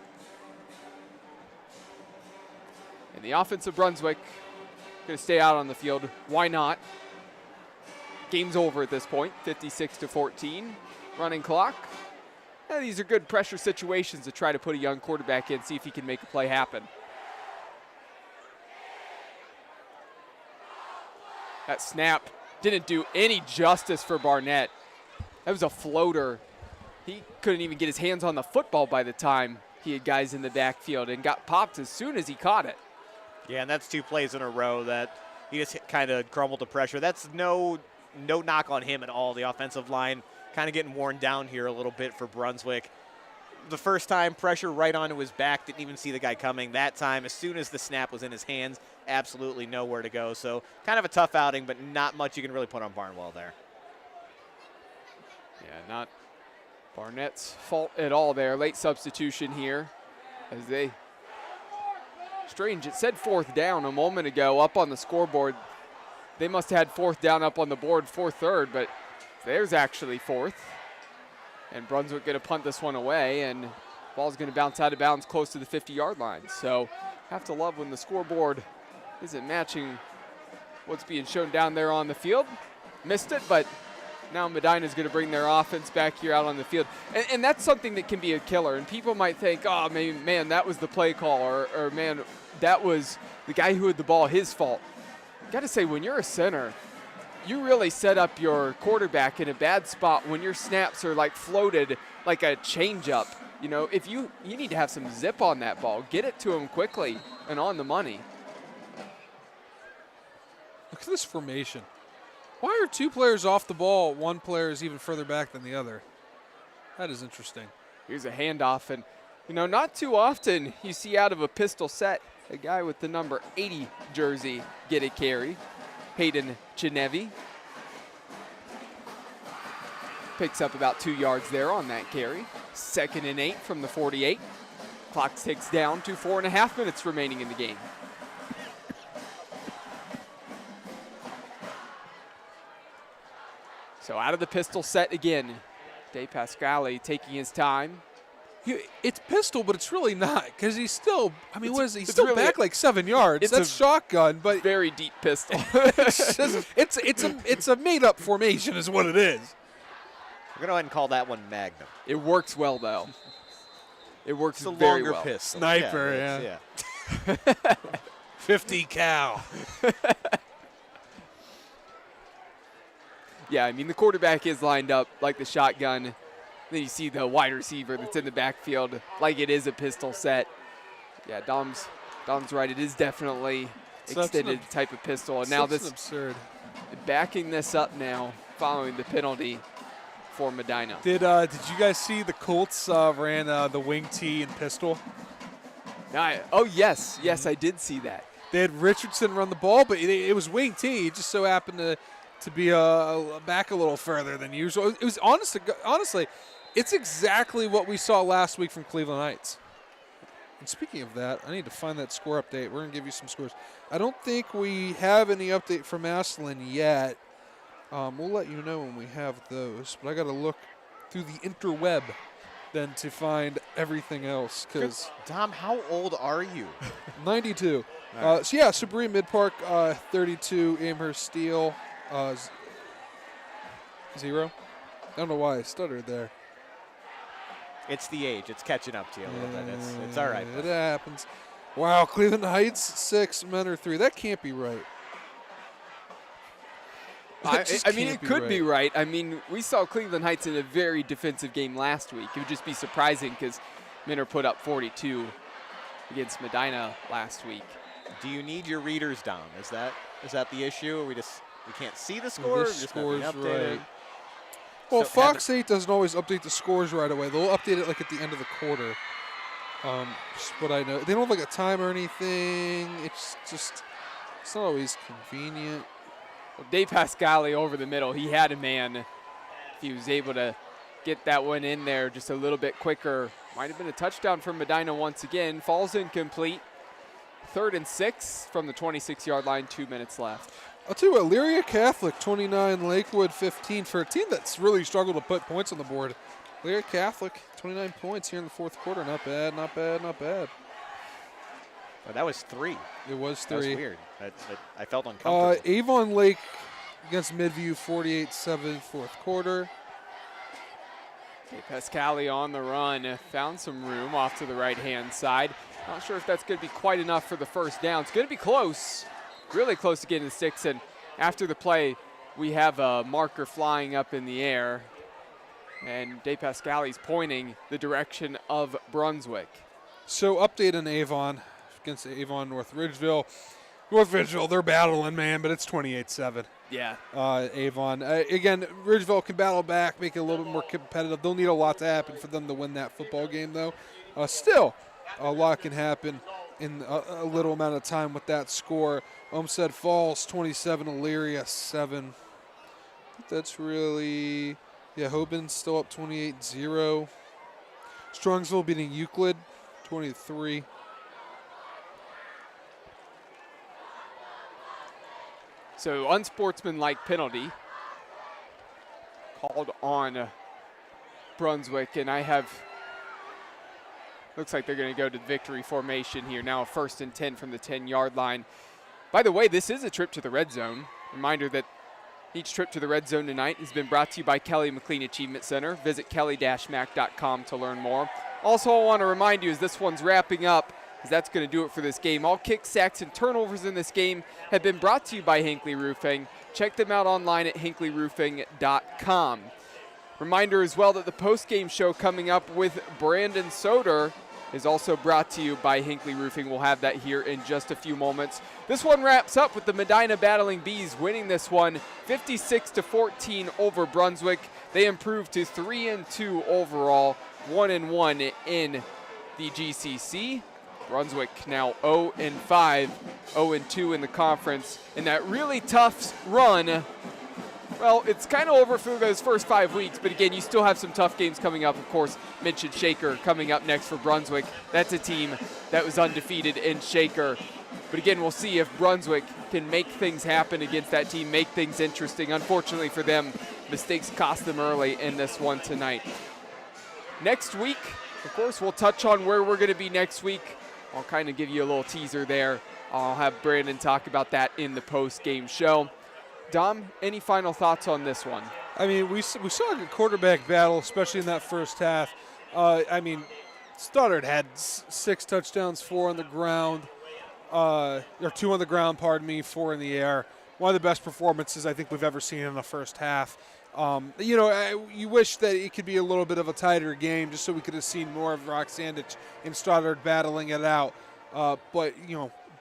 And the offense of Brunswick going to stay out on the field. Why not? Game's over at this point, 56-14. Running clock. Now, these are good pressure situations to try to put a young quarterback in, see if he can make a play happen. That snap didn't do any justice for Barnett. That was a floater. He couldn't even get his hands on the football by the time he had guys in the backfield and got popped as soon as he caught it. Yeah, and that's 2 plays in a row that he just kind of crumbled to pressure. That's no knock on him at all. The offensive line kind of getting worn down here a little bit for Brunswick. The first time, pressure right onto his back, didn't even see the guy coming. That time, as soon as the snap was in his hands, absolutely nowhere to go. So kind of a tough outing, but not much you can really put on Barnwell there. Yeah, not Barnett's fault at all there. Late substitution here as they... Strange, it said 4th down a moment ago up on the scoreboard. They must have had 4th down up on the board for 3rd, but there's actually 4th. And Brunswick going to punt this one away, and ball's going to bounce out of bounds close to the 50-yard line. So have to love when the scoreboard isn't matching what's being shown down there on the field. Missed it, but now Medina's going to bring their offense back here out on the field. And that's something that can be a killer. And people might think, oh, man, that was the play call, or man, that was the guy who had the ball, his fault. Got to say, when you're a center, you really set up your quarterback in a bad spot when your snaps are like floated like a changeup. You know, if you need to have some zip on that ball, get it to him quickly and on the money. Look at this formation. Why are 2 players off the ball? 1 player is even further back than the other. That is interesting. Here's a handoff, and you know, not too often you see out of a pistol set a guy with the number 80 jersey get a carry. Hayden Chinevi picks up about 2 yards there on that carry. 2nd and 8 from the 48. Clock ticks down to 4.5 minutes remaining in the game. So out of the pistol set again. Dave Pascali taking his time. It's pistol, but it's really not because he's still. I mean, what is he? He's it's still really back like 7 yards. That's shotgun, but Very deep pistol. it's a made-up formation, is what it is. We're going to go ahead and call that one Magnum. It works well, though. It works It's a very longer well. pistol. Sniper, yeah. 50 cal. Yeah, I mean, the quarterback is lined up like the shotgun. Then you see the wide receiver that's in the backfield like it is a pistol set. Yeah, Dom's right. It is definitely extended type of pistol. And now this absurd. Backing this up now following the penalty for Medina. Did you guys see the Colts ran the wing tee and pistol? Yes, I did see that. They had Richardson run the ball, but it was wing tee. It just so happened to be back a little further than usual. It was honestly, it's exactly what we saw last week from Cleveland Heights. And speaking of that, I need to find that score update. We're going to give you some scores. I don't think we have any update from Massillon yet. We'll let you know when we have those. But I got to look through the interweb then to find everything else. Because Dom, how old are you? 92. Right. So, yeah, Sabri Mid-Park, 32. Amherst Steel, 0. I don't know why I stuttered there. It's the age. It's catching up to you a little bit. It's all right. It happens. Wow, Cleveland Heights 6, Menor 3. That can't be right. I mean, it could be right. I mean, we saw Cleveland Heights in a very defensive game last week. It would just be surprising because Menor put up 42 against Medina last week. Do you need your readers, Dom? Is that the issue? Or we can't see the score? This score's right. So Well, Fox 8 doesn't always update the scores right away. They'll update it like at the end of the quarter. Just what I know. They don't have like a time or anything. It's not always convenient. Well, Dave Pascali over the middle. He had a man. If he was able to get that one in there just a little bit quicker, might have been a touchdown for Medina once again. Falls incomplete. 3rd and 6 from the 26-yard line, 2 minutes left. I'll tell you what, Elyria Catholic 29, Lakewood 15 for a team that's really struggled to put points on the board. Elyria Catholic 29 points here in the 4th quarter. Not bad, not bad, not bad. Oh, that was 3. It was 3. That was weird. I felt uncomfortable. Avon Lake against Midview 48-7, 4th quarter. Okay, Pascali on the run. Found some room off to the right-hand side. Not sure if that's going to be quite enough for the first down. It's going to be close. Really close to getting the sticks, and after the play, we have a marker flying up in the air, and Dave Pascali's pointing the direction of Brunswick. So update on Avon against Avon North Ridgeville. North Ridgeville, they're battling, man, but it's 28-7. Yeah. Avon. Again, Ridgeville can battle back, make it a little bit more competitive. They'll need a lot to happen for them to win that football game, though. Still, a lot can happen in a little amount of time with that score. Olmsted Falls 27, Elyria 7. I think that's really, yeah, Hoban's still up 28-0. Strongsville beating Euclid 20-3. So unsportsmanlike penalty called on Brunswick, and I have, looks like they're going to go to victory formation here. Now a 1st and 10 from the 10-yard line. By the way, this is a trip to the red zone. Reminder that each trip to the red zone tonight has been brought to you by Kelly McLean Achievement Center. Visit kelly-mac.com to learn more. Also, I want to remind you as this one's wrapping up, because that's going to do it for this game. All kicks, sacks, and turnovers in this game have been brought to you by Hinckley Roofing. Check them out online at hinkleyroofing.com. Reminder as well that the post-game show coming up with Brandon Soder is also brought to you by Hinckley Roofing. We'll have that here in just a few moments. This one wraps up with the Medina Battling Bees winning this one 56-14 over Brunswick. They improved to 3-2 overall, 1-1 in the GCC. Brunswick now 0-5, 0-2 in the conference. And that really tough run, well, it's kind of over for those first 5 weeks, but again, you still have some tough games coming up. Of course, mentioned Shaker coming up next for Brunswick. That's a team that was undefeated in Shaker. But again, we'll see if Brunswick can make things happen against that team, make things interesting. Unfortunately for them, mistakes cost them early in this one tonight. Next week, Of course, we'll touch on where we're going to be next week. I'll kind of give you a little teaser there. I'll have Brandon talk about that in the post-game show. Dom, any final thoughts on this one? I mean, we saw a good quarterback battle, especially in that first half. I mean, Stoddard had 6 touchdowns, 4 on the ground, or 2 on the ground, 4 in the air. One of the best performances I think we've ever seen in the first half. You wish that it could be a little bit of a tighter game just so we could have seen more of Roxandich and Stoddard battling it out. But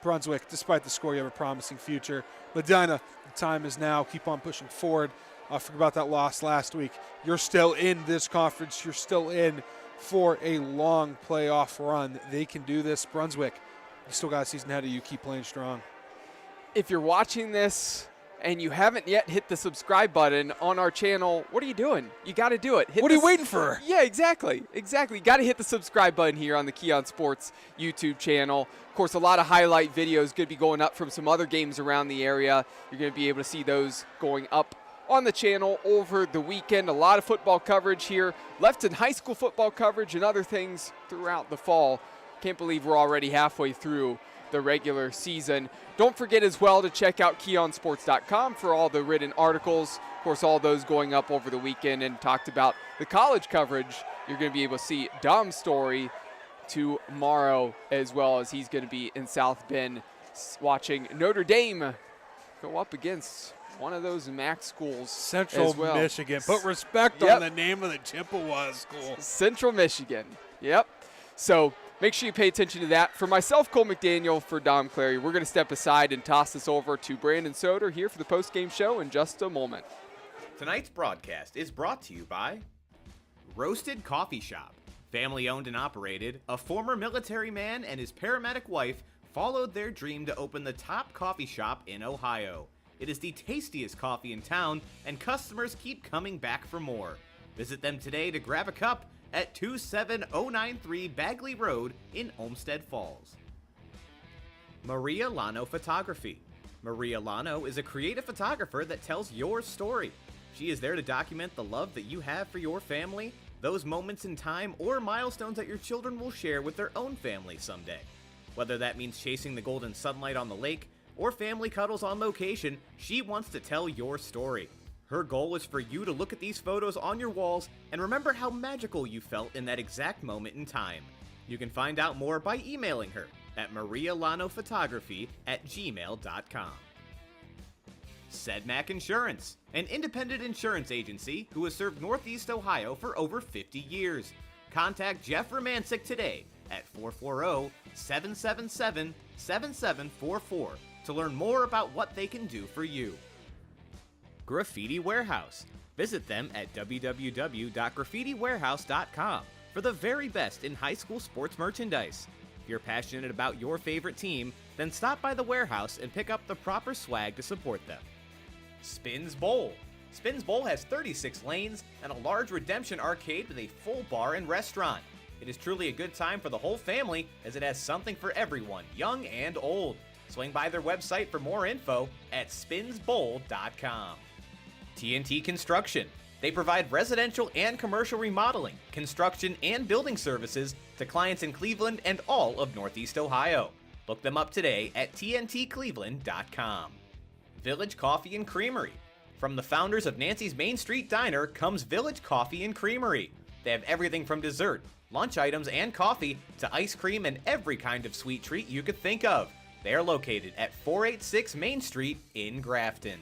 Brunswick, despite the score, you have a promising future. Medina, the time is now. Keep on pushing forward. Forget about that loss last week. You're still in this conference. You're still in for a long playoff run. They can do this. Brunswick, you still got a season ahead of you. Keep playing strong. If you're watching this and you haven't yet hit the subscribe button on our channel, what are you doing? You got to do it. What are you waiting for? Yeah, exactly. You got to hit the subscribe button here on the Keon Sports YouTube channel. Of course, a lot of highlight videos going to be going up from some other games around the area. You're going to be able to see those going up on the channel over the weekend. A lot of football coverage here, left and high school football coverage and other things throughout the fall. Can't believe we're already halfway through the regular season. Don't forget as well to check out KeonSports.com for all the written articles. Of course, all those going up over the weekend, and talked about the college coverage. You're going to be able to see Dom's story tomorrow, as well as he's going to be in South Bend watching Notre Dame go up against one of those MAC schools. Central as well. Michigan. Put respect on the name of the Chippewa school. Central Michigan. Yep. So make sure you pay attention to that. For myself, Cole McDaniel, for Dom Clary, we're going to step aside and toss this over to Brandon Soder here for the post-game show in just a moment. Tonight's broadcast is brought to you by Roasted Coffee Shop. Family owned and operated, a former military man and his paramedic wife followed their dream to open the top coffee shop in Ohio. It is the tastiest coffee in town, and customers keep coming back for more. Visit them today to grab a cup at 27093 Bagley Road in Olmsted Falls. Maria Lano Photography. Maria Lano is a creative photographer that tells your story. She is there to document the love that you have for your family, those moments in time, or milestones that your children will share with their own family someday. Whether that means chasing the golden sunlight on the lake or family cuddles on location, she wants to tell your story. Her goal is for you to look at these photos on your walls and remember how magical you felt in that exact moment in time. You can find out more by emailing her at marialanophotography@gmail.com. Sedmac Insurance, an independent insurance agency who has served Northeast Ohio for over 50 years. Contact Jeff Romancic today at 440-777-7744 to learn more about what they can do for you. Graffiti Warehouse. Visit them at www.graffitiwarehouse.com for the very best in high school sports merchandise. If you're passionate about your favorite team, then stop by the warehouse and pick up the proper swag to support them. Spins Bowl. Spins Bowl has 36 lanes and a large redemption arcade with a full bar and restaurant. It is truly a good time for the whole family, as it has something for everyone, young and old. Swing by their website for more info at spinsbowl.com. TNT Construction. They provide residential and commercial remodeling, construction, and building services to clients in Cleveland and all of Northeast Ohio. Look them up today at tntcleveland.com. Village Coffee and Creamery. From the founders of Nancy's Main Street Diner comes Village Coffee and Creamery. They have everything from dessert, lunch items, and coffee to ice cream and every kind of sweet treat you could think of. They are located at 486 Main Street in Grafton.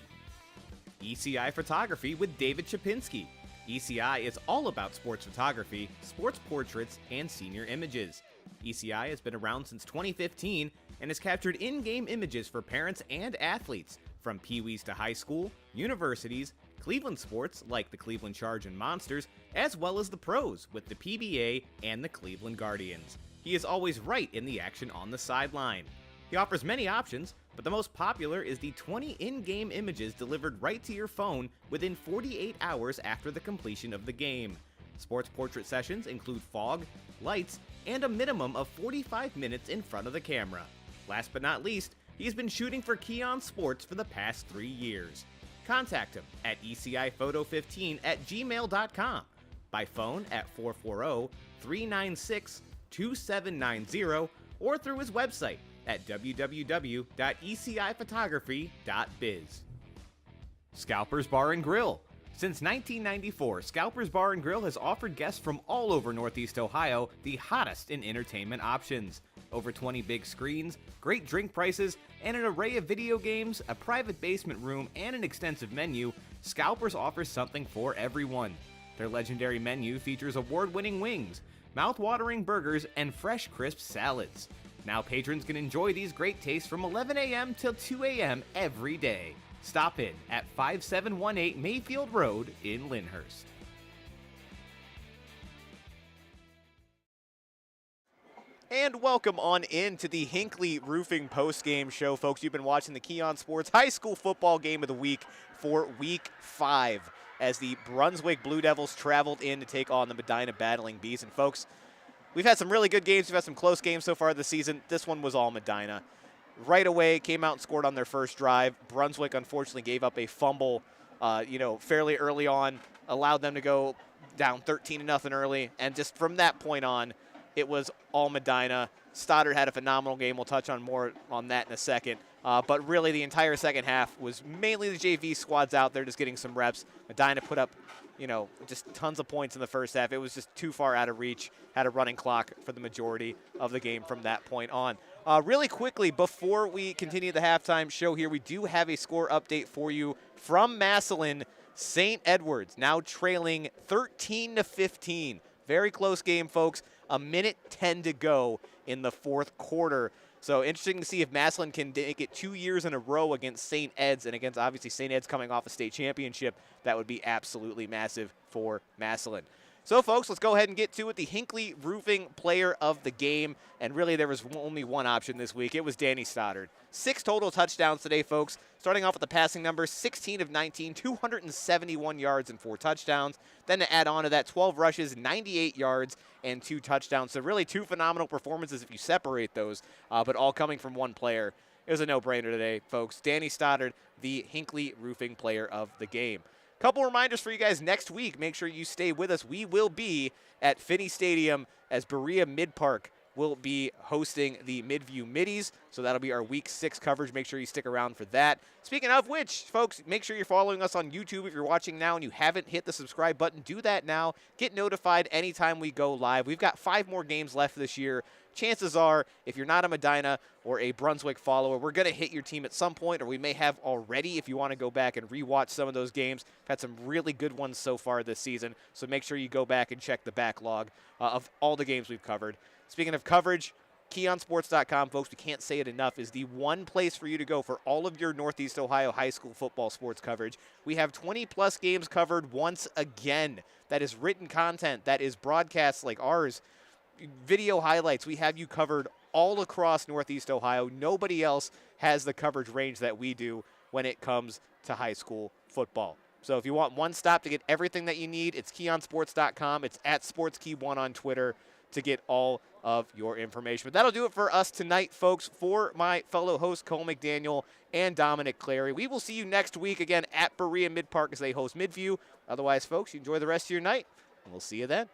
ECI Photography with David Chapinski. ECI is all about sports photography, sports portraits, and senior images. ECI has been around since 2015 and has captured in-game images for parents and athletes, from Pee-wees to high school, universities, Cleveland sports like the Cleveland Charge and Monsters, as well as the pros with the PBA and the Cleveland Guardians. He is always right in the action on the sideline. He offers many options, but the most popular is the 20 in-game images delivered right to your phone within 48 hours after the completion of the game. Sports portrait sessions include fog, lights, and a minimum of 45 minutes in front of the camera. Last but not least, he has been shooting for Keon Sports for the past 3 years. Contact him at eciphoto15@gmail.com by phone at 440-396-2790 or through his website at www.eciphotography.biz. Scalper's Bar and Grill. Since 1994, Scalper's Bar and Grill has offered guests from all over Northeast Ohio the hottest in entertainment options. Over 20 big screens, great drink prices, and an array of video games, a private basement room, and an extensive menu, Scalper's offers something for everyone. Their legendary menu features award-winning wings, mouth-watering burgers, and fresh, crisp salads. Now patrons can enjoy these great tastes from 11 a.m. till 2 a.m. every day. Stop in at 5718 Mayfield Road in Lyndhurst. And welcome on in to the Hinckley Roofing postgame show, folks. You've been watching the Keon Sports High School Football Game of the Week for Week 5 as the Brunswick Blue Devils traveled in to take on the Medina Battling Bees. And, folks, we've had some really good games. We've had some close games so far this season. This one was all Medina. Right away, came out and scored on their first drive. Brunswick, unfortunately, gave up a fumble, fairly early on, allowed them to go down 13-0 early. And just from that point on, it was all Medina. Stoddard had a phenomenal game. We'll touch on more on that in a second. But really, the entire second half was mainly the JV squads out there just getting some reps. Medina put up, just tons of points in the first half. It was just too far out of reach. Had a running clock for the majority of the game from that point on. Really quickly, before we continue the halftime show here, we do have a score update for you from Massillon. St. Edwards now trailing 13-15. Very close game, folks. A minute 10 to go in the fourth quarter. So interesting to see if Massillon can make it 2 years in a row against St. Ed's, and against obviously St. Ed's coming off a state championship. That would be absolutely massive for Massillon. So, folks, let's go ahead and get to it. The Hinckley Roofing Player of the Game, and really there was only one option this week. It was Danny Stoddard. 6 total touchdowns today, folks. Starting off with the passing numbers, 16 of 19, 271 yards and 4 touchdowns. Then to add on to that, 12 rushes, 98 yards and 2 touchdowns. So really 2 phenomenal performances if you separate those, but all coming from one player. It was a no-brainer today, folks. Danny Stoddard, the Hinckley Roofing Player of the Game. Couple reminders for you guys next week. Make sure you stay with us. We will be at Finney Stadium as Berea Mid-Park will be hosting the Midview Middies. So that'll be our Week 6 coverage. Make sure you stick around for that. Speaking of which, folks, make sure you're following us on YouTube. If you're watching now and you haven't hit the subscribe button, do that now. Get notified anytime we go live. We've got 5 more games left this year. Chances are, if you're not a Medina or a Brunswick follower, we're going to hit your team at some point, or we may have already if you want to go back and rewatch some of those games. We've had some really good ones so far this season, so make sure you go back and check the backlog of all the games we've covered. Speaking of coverage, KeonSports.com, folks, we can't say it enough, is the one place for you to go for all of your Northeast Ohio high school football sports coverage. We have 20-plus games covered once again. That is written content. That is broadcasts like ours. Video highlights. We have you covered all across Northeast Ohio. Nobody else has the coverage range that we do when it comes to high school football. So if you want one stop to get everything that you need, it's KeonSports.com. It's at SportsKey1 on Twitter to get all of your information. But that'll do it for us tonight, folks. For my fellow hosts, Cole McDaniel and Dominic Clary, we will see you next week again at Berea Mid-Park as they host Midview. Otherwise, folks, you enjoy the rest of your night, and we'll see you then.